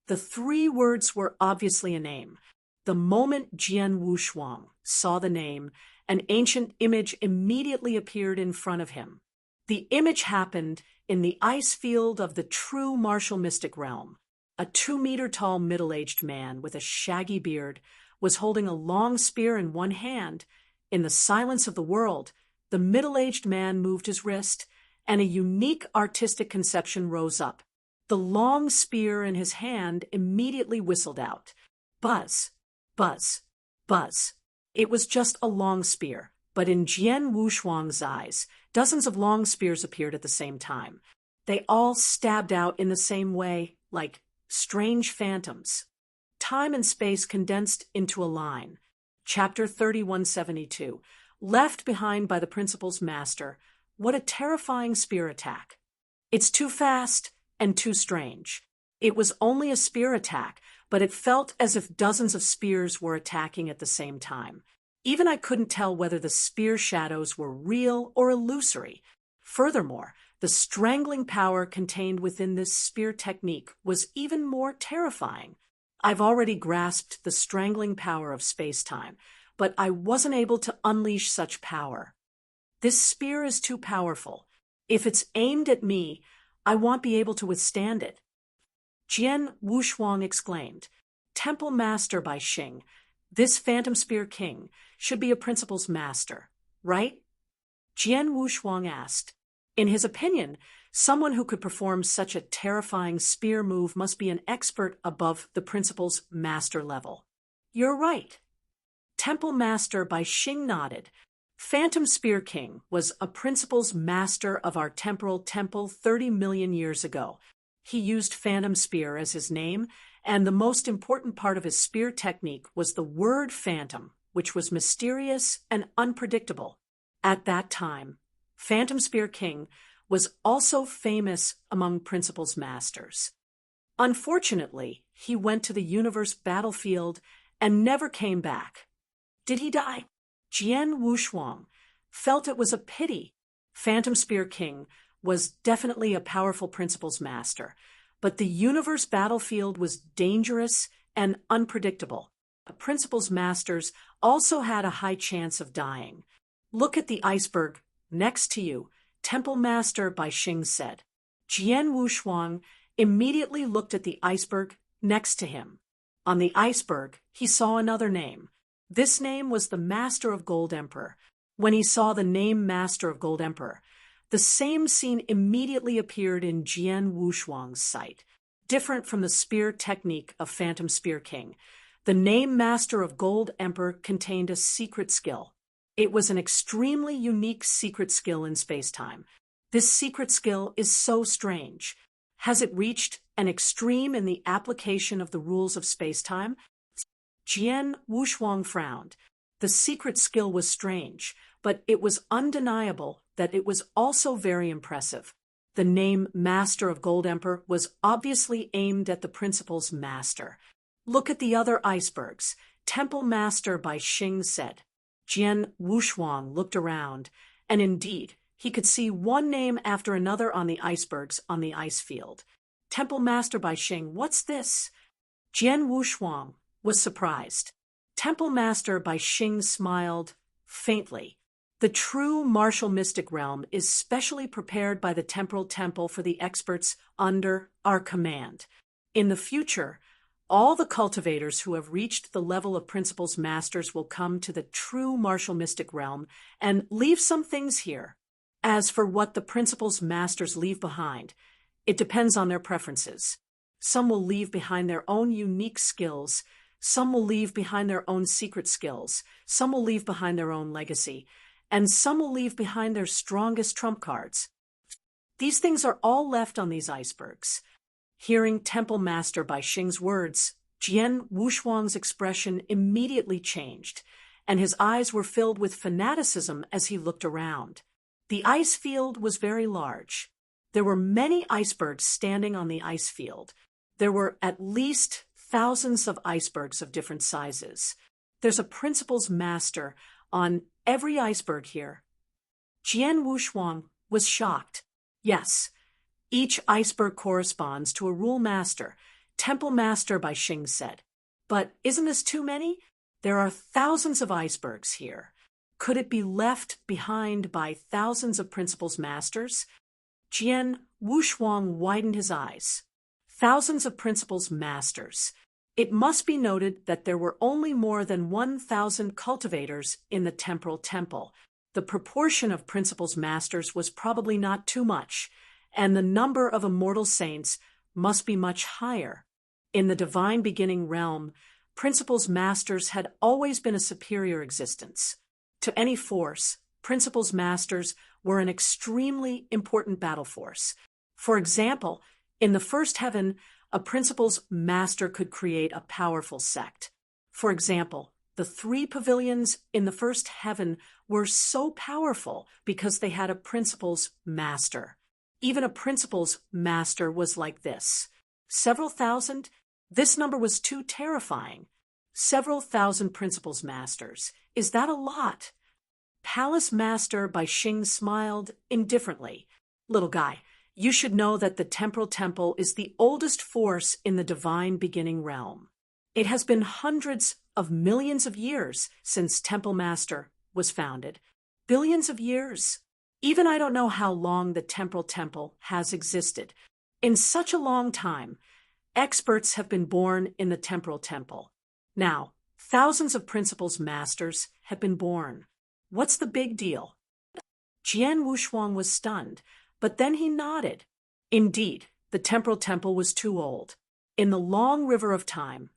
The 3 words were obviously a name. The moment Jian Wushuang saw the name, an ancient image immediately appeared in front of him. The image happened in the ice field of the true martial mystic realm. A 2-meter-tall middle-aged man with a shaggy beard was holding a long spear in one hand. In the silence of the world, the middle-aged man moved his wrist, and a unique artistic conception rose up. The long spear in his hand immediately whistled out. Buzz, buzz, buzz. It was just a long spear, but in Jian Wushuang's eyes, dozens of long spears appeared at the same time. They all stabbed out in the same way, like strange phantoms. Time and space condensed into a line. Chapter 3172. Left behind by the principal's master. What a terrifying spear attack. It's too fast and too strange. It was only a spear attack, but it felt as if dozens of spears were attacking at the same time. Even I couldn't tell whether the spear shadows were real or illusory. Furthermore, the strangling power contained within this spear technique was even more terrifying. I've already grasped the strangling power of space-time, but I wasn't able to unleash such power. This spear is too powerful. If it's aimed at me, I won't be able to withstand it. Jian Wushuang exclaimed, Temple Master by Xing, this Phantom Spear King should be a principal's master, right? Jian Wushuang asked. In his opinion, someone who could perform such a terrifying spear move must be an expert above the principal's master level. You're right. Temple Master by Xing nodded. Phantom Spear King was a principal's master of our temporal temple 30 million years ago. He used Phantom Spear as his name, and the most important part of his spear technique was the word phantom, which was mysterious and unpredictable. At that time, Phantom Spear King was also famous among principal's masters. Unfortunately, he went to the universe battlefield and never came back. Did he die? Jian Wushuang felt it was a pity. Phantom Spear King was definitely a powerful principal's master, but the universe battlefield was dangerous and unpredictable. A principal's masters also had a high chance of dying. Look at the iceberg next to you, Temple Master by Xing said. Jian Wushuang immediately looked at the iceberg next to him. On the iceberg, he saw another name. This name was the Master of Gold Emperor. When he saw the name Master of Gold Emperor, the same scene immediately appeared in Jian Wushuang's sight. Different from the spear technique of Phantom Spear King, the name Master of Gold Emperor contained a secret skill. It was an extremely unique secret skill in spacetime. This secret skill is so strange. Has it reached an extreme in the application of the rules of spacetime? Jian Wushuang frowned. The secret skill was strange, but it was undeniable that it was also very impressive. The name Master of Gold Emperor was obviously aimed at the principal's master. Look at the other icebergs, Temple Master by Xing said. Jian Wushuang looked around, and indeed, he could see one name after another on the icebergs on the ice field. Temple Master by Xing, what's this? Jian Wushuang was surprised. Temple Master by Xing smiled faintly. The true martial mystic realm is specially prepared by the Temporal Temple for the experts under our command. In the future, all the cultivators who have reached the level of principal's masters will come to the true martial mystic realm and leave some things here. As for what the principal's masters leave behind, it depends on their preferences. Some will leave behind their own unique skills. Some will leave behind their own secret skills. Some will leave behind their own legacy. And some will leave behind their strongest trump cards. These things are all left on these icebergs. Hearing Temple Master by Xing's words, Jian Wushuang's expression immediately changed, and his eyes were filled with fanaticism as he looked around. The ice field was very large. There were many icebergs standing on the ice field. There were at least thousands of icebergs of different sizes. There's a principal's master on every iceberg here. Jian Wushuang was shocked. Yes, each iceberg corresponds to a rule master, Temple Master by Xing said. But isn't this too many? There are thousands of icebergs here. Could it be left behind by thousands of principal's masters? Jian Wushuang widened his eyes. Thousands of principal's masters. It must be noted that there were only more than 1,000 cultivators in the Temporal Temple. The proportion of principal's masters was probably not too much, and the number of immortal saints must be much higher. In the divine beginning realm, principal's masters had always been a superior existence. To any force, principal's masters were an extremely important battle force. For example, in the first heaven, a principal's master could create a powerful sect. For example, the 3 pavilions in the first heaven were so powerful because they had a principal's master. Even a principal's master was like this. Several thousand? This number was too terrifying. Several thousand principal's masters. Is that a lot? Palace Master by Xing smiled indifferently. Little guy, you should know that the Temporal Temple is the oldest force in the divine beginning realm. It has been hundreds of millions of years since Temple Master was founded. Billions of years. Even I don't know how long the Temporal Temple has existed. In such a long time, experts have been born in the Temporal Temple. Now, thousands of principals' masters have been born. What's the big deal? Jian Wushuang was stunned, but then he nodded. Indeed, the Temporal Temple was too old. In the long river of time,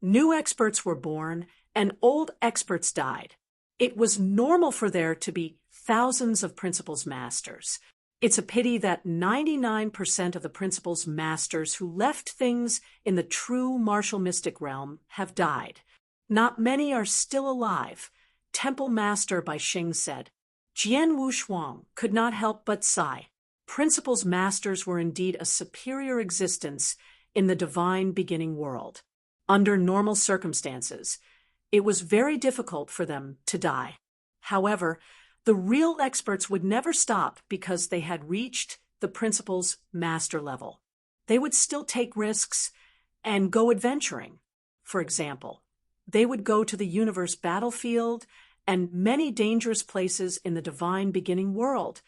new experts were born and old experts died. It was normal for there to be thousands of principals' masters. It's a pity that 99% of the principals' masters who left things in the true martial mystic realm have died. Not many are still alive. Temple Master by Xing said. Jian Wushuang could not help but sigh. Principals' masters were indeed a superior existence in the divine beginning world. Under normal circumstances, it was very difficult for them to die. However, the real experts would never stop because they had reached the principal's master level. They would still take risks and go adventuring. For example, they would go to the universe battlefield and many dangerous places in the divine beginning world.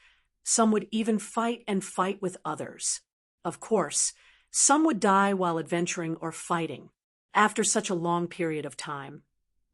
Some would even fight and fight with others. Of course, some would die while adventuring or fighting. After such a long period of time,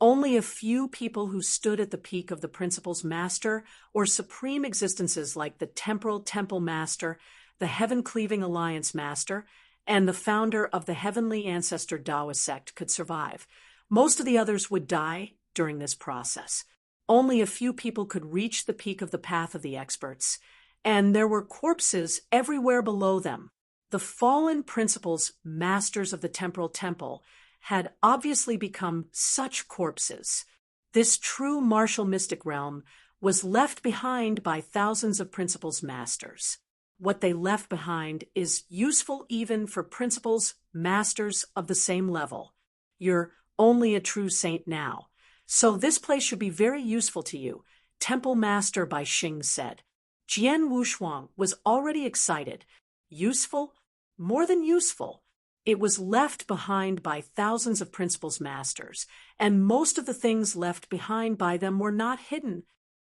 only a few people who stood at the peak of the principal's master or supreme existences like the Temporal Temple Master, the Heaven-Cleaving Alliance Master, and the founder of the Heavenly Ancestor Taoist sect could survive. Most of the others would die during this process. Only a few people could reach the peak of the path of the experts, and there were corpses everywhere below them. The fallen principals, masters of the Temporal Temple, had obviously become such corpses. This true martial mystic realm was left behind by thousands of principals' masters. What they left behind is useful even for principals, masters of the same level. You're only a true saint now. So this place should be very useful to you, Temple Master by Xing said. Jian Wushuang was already excited. Useful? More than useful. It was left behind by thousands of principals' masters, and most of the things left behind by them were not hidden.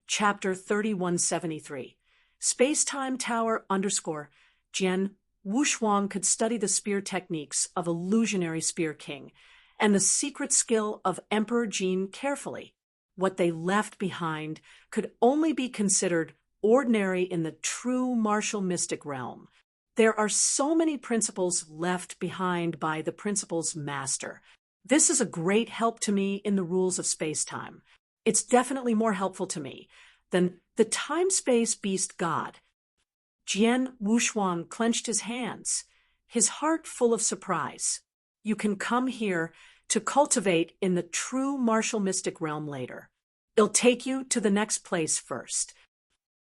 Chapter 3173. Space-Time Tower _ Jian Wushuang could study the spear techniques of illusionary Spear King and the secret skill of Emperor Jin carefully. What they left behind could only be considered ordinary in the true martial mystic realm. There are so many principles left behind by the principal's master. This is a great help to me in the rules of space-time. It's definitely more helpful to me than the time-space beast god. Jian Wushuang clenched his hands, his heart full of surprise. You can come here to cultivate in the true martial mystic realm later. It'll take you to the next place first.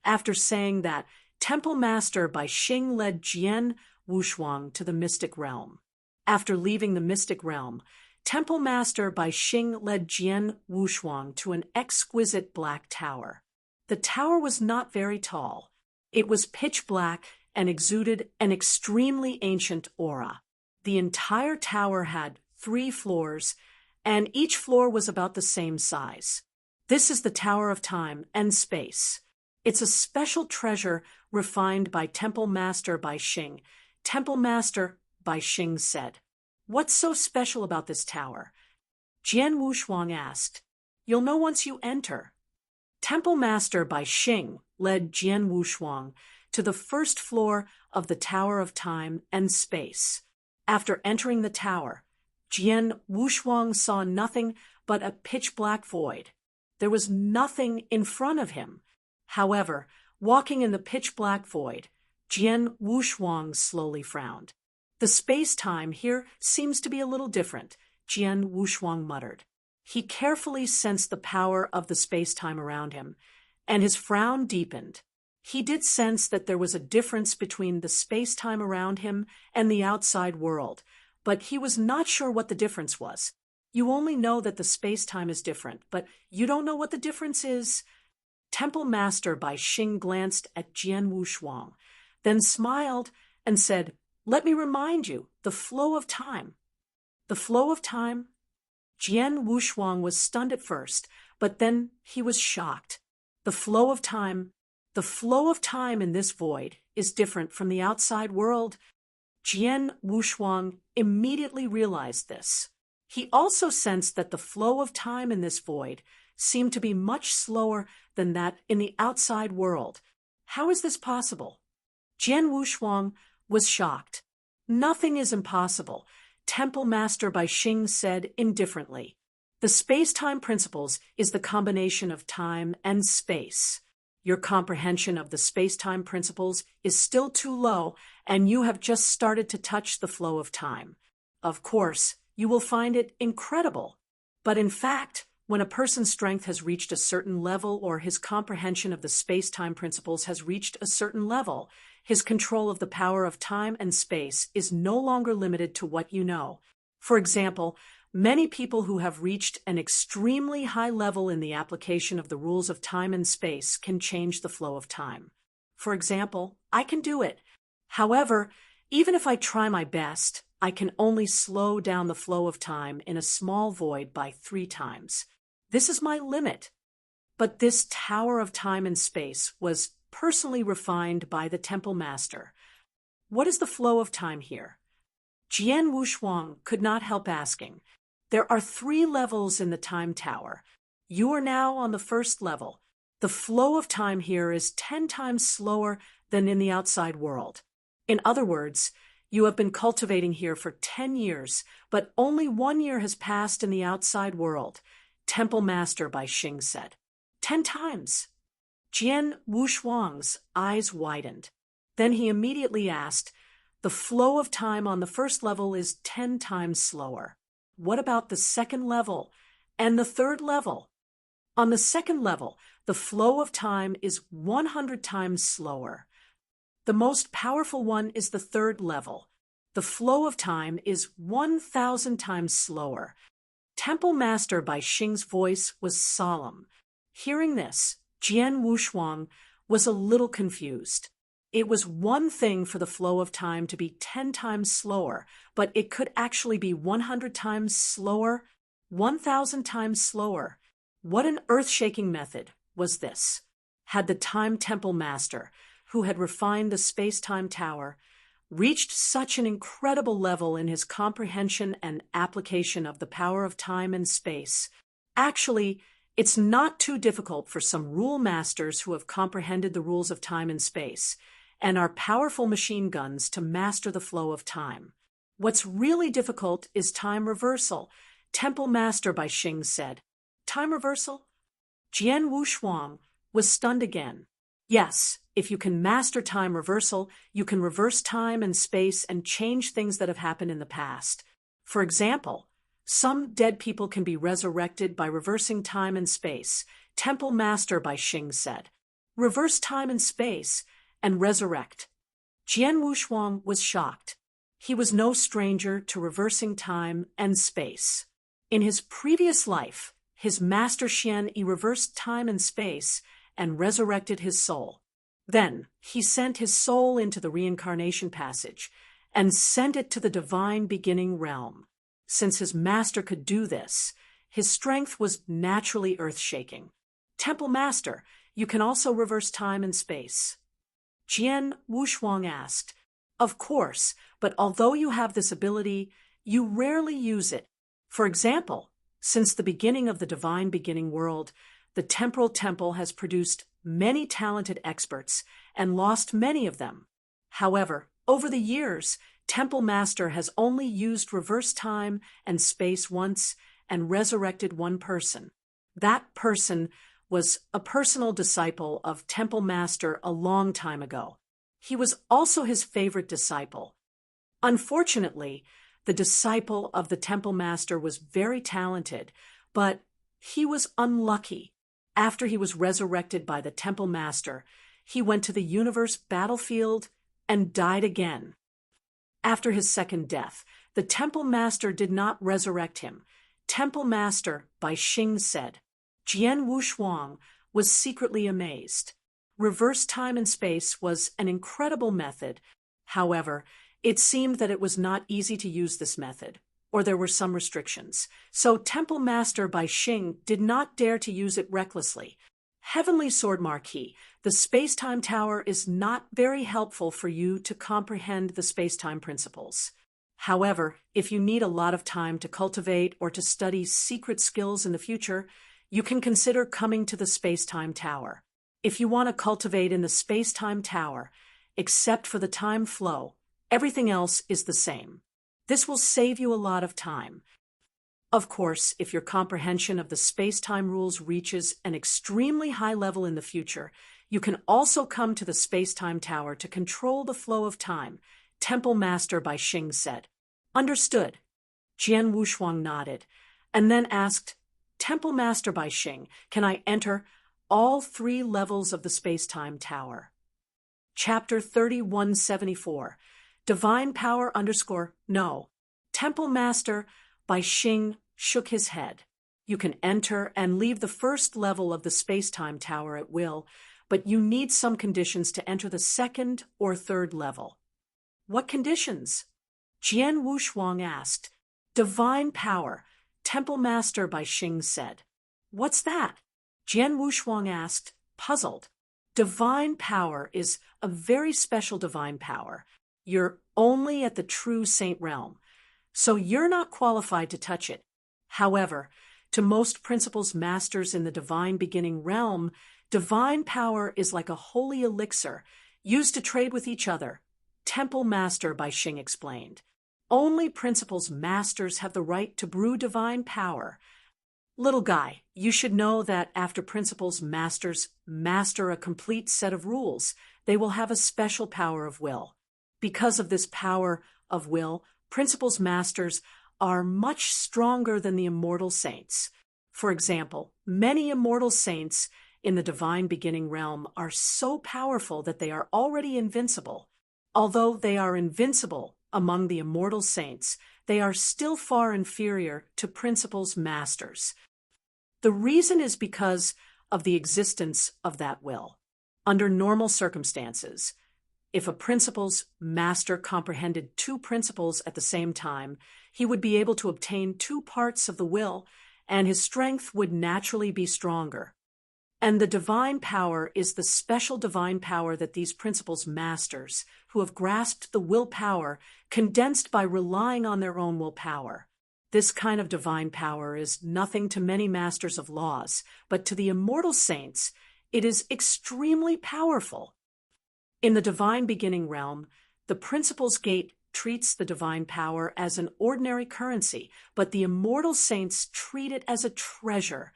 After saying that, Temple Master by Xing led Jian Wushuang to the mystic realm. After leaving the mystic realm, Temple Master by Xing led Jian Wushuang to an exquisite black tower. The tower was not very tall. It was pitch black and exuded an extremely ancient aura. The entire tower had 3 floors, and each floor was about the same size. This is the Tower of Time and Space. It's a special treasure refined by Temple Master by Xing. Temple Master by Xing said. What's so special about this tower? Jian Wushuang asked. You'll know once you enter. Temple Master by Xing led Jian Wushuang to the first floor of the Tower of Time and Space. After entering the tower, Jian Wushuang saw nothing but a pitch-black void. There was nothing in front of him. However, walking in the pitch-black void, Jian Wushuang slowly frowned. The space-time here seems to be a little different, Jian Wushuang muttered. He carefully sensed the power of the space-time around him, and his frown deepened. He did sense that there was a difference between the space-time around him and the outside world, but he was not sure what the difference was. You only know that the space-time is different, but you don't know what the difference is. Temple Master Bai Xing glanced at Jian Wushuang, then smiled and said, "Let me remind you, the flow of time." The flow of time? Jian Wushuang was stunned at first, but then he was shocked. The flow of time in this void is different from the outside world. Jian Wushuang immediately realized this. He also sensed that the flow of time in this void seemed to be much slower than that in the outside world. How is this possible? Jian Wushuang was shocked. "Nothing is impossible," Temple Master Bai Xing said indifferently. "The space-time principles is the combination of time and space. Your comprehension of the space-time principles is still too low, and you have just started to touch the flow of time. Of course, you will find it incredible. But in fact, when a person's strength has reached a certain level or his comprehension of the space-time principles has reached a certain level, his control of the power of time and space is no longer limited to what you know. For example, many people who have reached an extremely high level in the application of the rules of time and space can change the flow of time. For example, I can do it. However, even if I try my best, I can only slow down the flow of time in a small void by 3 times. This is my limit." But this tower of time and space was personally refined by the Temple Master. What is the flow of time here? Jian Wushuang could not help asking. There are 3 levels in the time tower. You are now on the first level. The flow of time here is 10 times slower than in the outside world. In other words, you have been cultivating here for 10 years, but only 1 year has passed in the outside world, Temple Master Bai Xing said. 10 times. Jian Wushuang's eyes widened. Then he immediately asked, "The flow of time on the first level is 10 times slower. What about the second level and the third level?" "On the second level, the flow of time is 100 times slower. The most powerful one is the third level. The flow of time is 1,000 times slower." Temple Master Bai Xing's voice was solemn. Hearing this, Jian Wushuang was a little confused. It was one thing for the flow of time to be 10 times slower, but it could actually be 100 times slower, 1,000 times slower. What an earth-shaking method was this? Had the Time Temple Master, who had refined the space-time tower, reached such an incredible level in his comprehension and application of the power of time and space? Actually, it's not too difficult for some rule masters who have comprehended the rules of time and space, and are powerful machine guns to master the flow of time. What's really difficult is time reversal, Temple Master Bai Xing said. Time reversal? Jian Wushuang was stunned again. Yes, if you can master time reversal, you can reverse time and space and change things that have happened in the past. For example, some dead people can be resurrected by reversing time and space, Temple Master Bai Xing said. Reverse time and space and resurrect. Jian Wushuang was shocked. He was no stranger to reversing time and space. In his previous life, his master Xian reversed time and space and resurrected his soul. Then he sent his soul into the reincarnation passage and sent it to the divine beginning realm. Since his master could do this, his strength was naturally earth-shaking. Temple Master, you can also reverse time and space. Jian Wushuang asked, Of course, but although you have this ability, you rarely use it. For example, since the beginning of the divine beginning world, the Temporal Temple has produced many talented experts and lost many of them. However, over the years, Temple Master has only used reverse time and space once and resurrected one person. That person was a personal disciple of Temple Master a long time ago. He was also his favorite disciple. Unfortunately, the disciple of the temple master was very talented, but he was unlucky. After he was resurrected by the temple master, he went to the universe battlefield and died again. After his second death, the temple master did not resurrect him. Temple master Bai Xing said. Jian Wushuang was secretly amazed. Reverse time and space was an incredible method. However, it seemed that it was not easy to use this method, or there were some restrictions. So Temple Master Bai Xing did not dare to use it recklessly. Heavenly Sword Marquis, the space-time tower is not very helpful for you to comprehend the space-time principles. However, if you need a lot of time to cultivate or to study secret skills in the future, you can consider coming to the space-time tower. If you want to cultivate in the space-time tower, except for the time flow, everything else is the same. This will save you a lot of time. Of course, if your comprehension of the space-time rules reaches an extremely high level in the future, you can also come to the space-time tower to control the flow of time, Temple Master Bai Xing said. Understood. Jian Wushuang nodded, and then asked, Temple Master Bai Xing, can I enter all 3 levels of the space-time tower? Chapter 3174. Divine Power No. Temple Master Bai Xing shook his head. You can enter and leave the first level of the space-time tower at will, but you need some conditions to enter the second or third level. What conditions? Jian Wushuang asked. Divine Power, Temple Master Bai Xing said. What's that? Jian Wushuang asked, puzzled. Divine Power is a very special divine power. You're only at the true saint realm, so you're not qualified to touch it. However, to most principles masters in the divine beginning realm, divine power is like a holy elixir used to trade with each other. Temple Master Bai Xing explained. Only principles masters have the right to brew divine power. Little guy, you should know that after principles masters master a complete set of rules, they will have a special power of will. Because of this power of will, principles masters are much stronger than the immortal saints. For example, many immortal saints in the divine beginning realm are so powerful that they are already invincible. Although they are invincible among the immortal saints, they are still far inferior to principles masters. The reason is because of the existence of that will. Under normal circumstances, if a principles master comprehended 2 principles at the same time, he would be able to obtain 2 parts of the will, and his strength would naturally be stronger. And the divine power is the special divine power that these principles masters, who have grasped the willpower, condensed by relying on their own willpower. This kind of divine power is nothing to many masters of laws, but to the immortal saints, it is extremely powerful. In the divine beginning realm, the principles gate treats the divine power as an ordinary currency, but the immortal saints treat it as a treasure.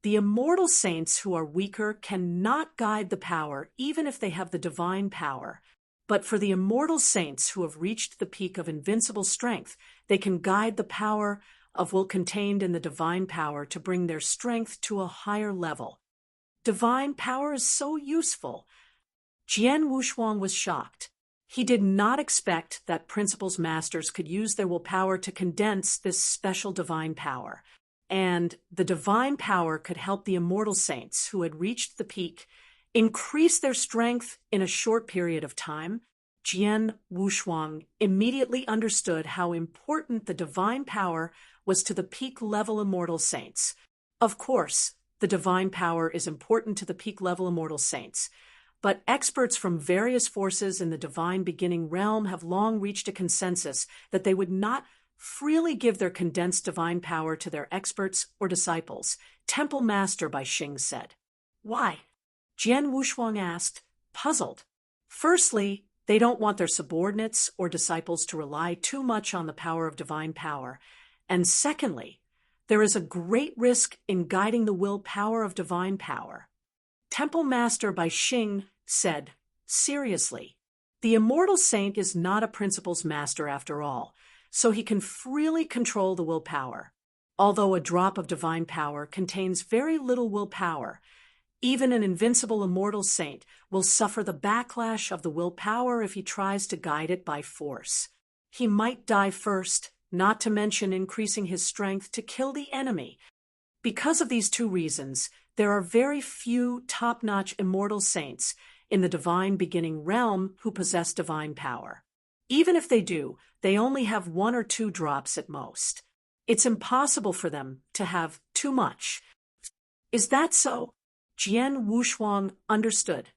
The immortal saints who are weaker cannot guide the power even if they have the divine power. But for the immortal saints who have reached the peak of invincible strength, they can guide the power of will contained in the divine power to bring their strength to a higher level. Divine power is so useful. Jian Wushuang was shocked. He did not expect that principles masters could use their willpower to condense this special divine power. And the divine power could help the immortal saints who had reached the peak increase their strength in a short period of time. Jian Wushuang immediately understood how important the divine power was to the peak-level immortal saints. Of course, the divine power is important to the peak-level immortal saints, but experts from various forces in the divine beginning realm have long reached a consensus that they would not freely give their condensed divine power to their experts or disciples, Temple Master Bai Xing said. Why? Jian Wushuang asked, puzzled. Firstly, they don't want their subordinates or disciples to rely too much on the power of divine power. And secondly, there is a great risk in guiding the will power of divine power. Temple Master Bai Xing said, seriously, The immortal saint is not a principle's master after all, so he can freely control the willpower. Although a drop of divine power contains very little willpower, even an invincible immortal saint will suffer the backlash of the willpower if he tries to guide it by force. He might die first, not to mention increasing his strength to kill the enemy. Because of these two reasons, there are very few top-notch immortal saints in the divine beginning realm who possess divine power. Even if they do, they only have 1 or 2 drops at most. It's impossible for them to have too much. Is that so? Jian Wushuang understood.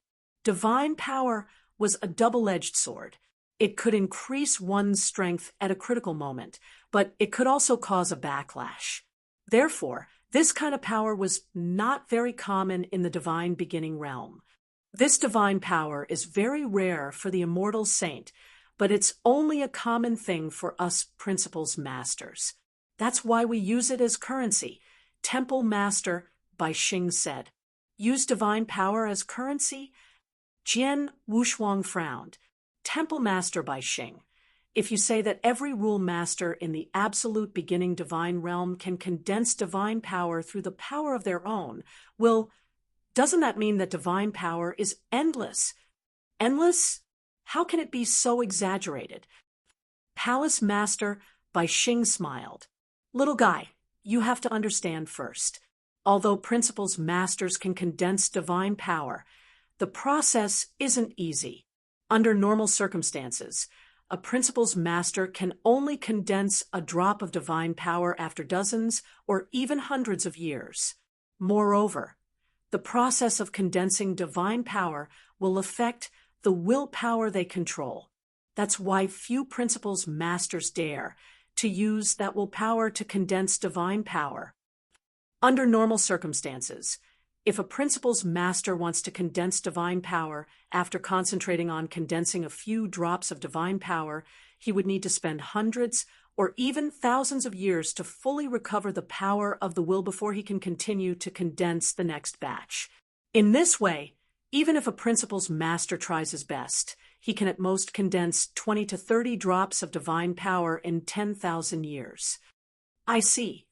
Divine power was a double-edged sword. It could increase one's strength at a critical moment, but it could also cause a backlash. Therefore, this kind of power was not very common in the divine beginning realm. This divine power is very rare for the immortal saint, but it's only a common thing for us principles masters. That's why we use it as currency. Temple Master by Xing said. Use divine power as currency? Jian Wushuang frowned. Temple Master by Xing. If you say that every rule master in the absolute beginning divine realm can condense divine power through the power of their own, doesn't that mean that divine power is endless? Endless? How can it be so exaggerated? Palace Master by Xing smiled. Little guy, you have to understand first. Although principles masters can condense divine power, the process isn't easy. Under normal circumstances, a principles master can only condense a drop of divine power after dozens or even hundreds of years. Moreover, the process of condensing divine power will affect the willpower they control. That's why few principles masters dare to use that willpower to condense divine power. Under normal circumstances, if a principles master wants to condense divine power after concentrating on condensing a few drops of divine power, he would need to spend hundreds or even thousands of years to fully recover the power of the will before he can continue to condense the next batch. In this way, even if a principles master tries his best, he can at most condense 20 to 30 drops of divine power in 10,000 years. I see.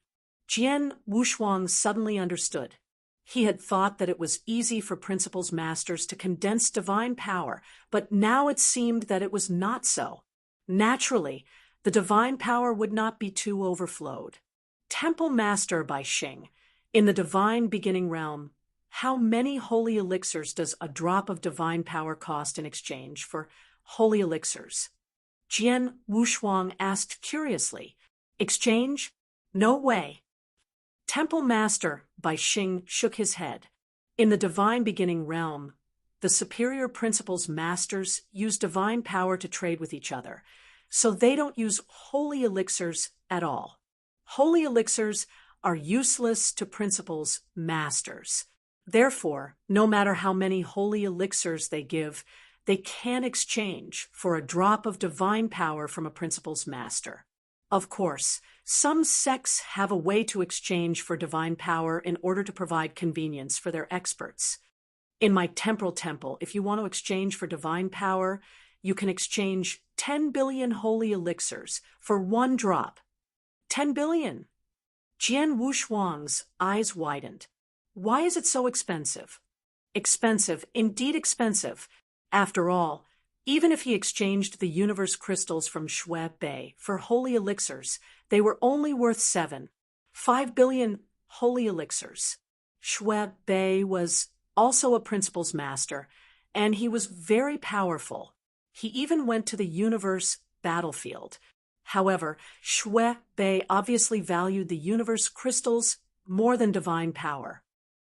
Jian Wushuang suddenly understood. He had thought that it was easy for principles masters to condense divine power, but now it seemed that it was not so. Naturally, the divine power would not be too overflowed. Temple Master by Xing. In the divine beginning realm, how many holy elixirs does a drop of divine power cost in exchange for holy elixirs? Jian Wushuang asked curiously. Exchange? No way. Temple Master by Xing shook his head. In the divine beginning realm, the superior principles masters use divine power to trade with each other, so they don't use holy elixirs at all. Holy elixirs are useless to principles masters. Therefore, no matter how many holy elixirs they give, they can't exchange for a drop of divine power from a principles master. Of course, some sects have a way to exchange for divine power in order to provide convenience for their experts. In my temporal temple, if you want to exchange for divine power, you can exchange 10 billion holy elixirs for 1 drop. 10 billion! Jian Wushuang's eyes widened. Why is it so expensive? Expensive, indeed expensive. After all, even if he exchanged the universe crystals from Shui Bei for holy elixirs, they were only worth 5 billion holy elixirs. Shui Bei was also a principles master, and he was very powerful. He even went to the universe battlefield. However, Shui Bei obviously valued the universe crystals more than divine power.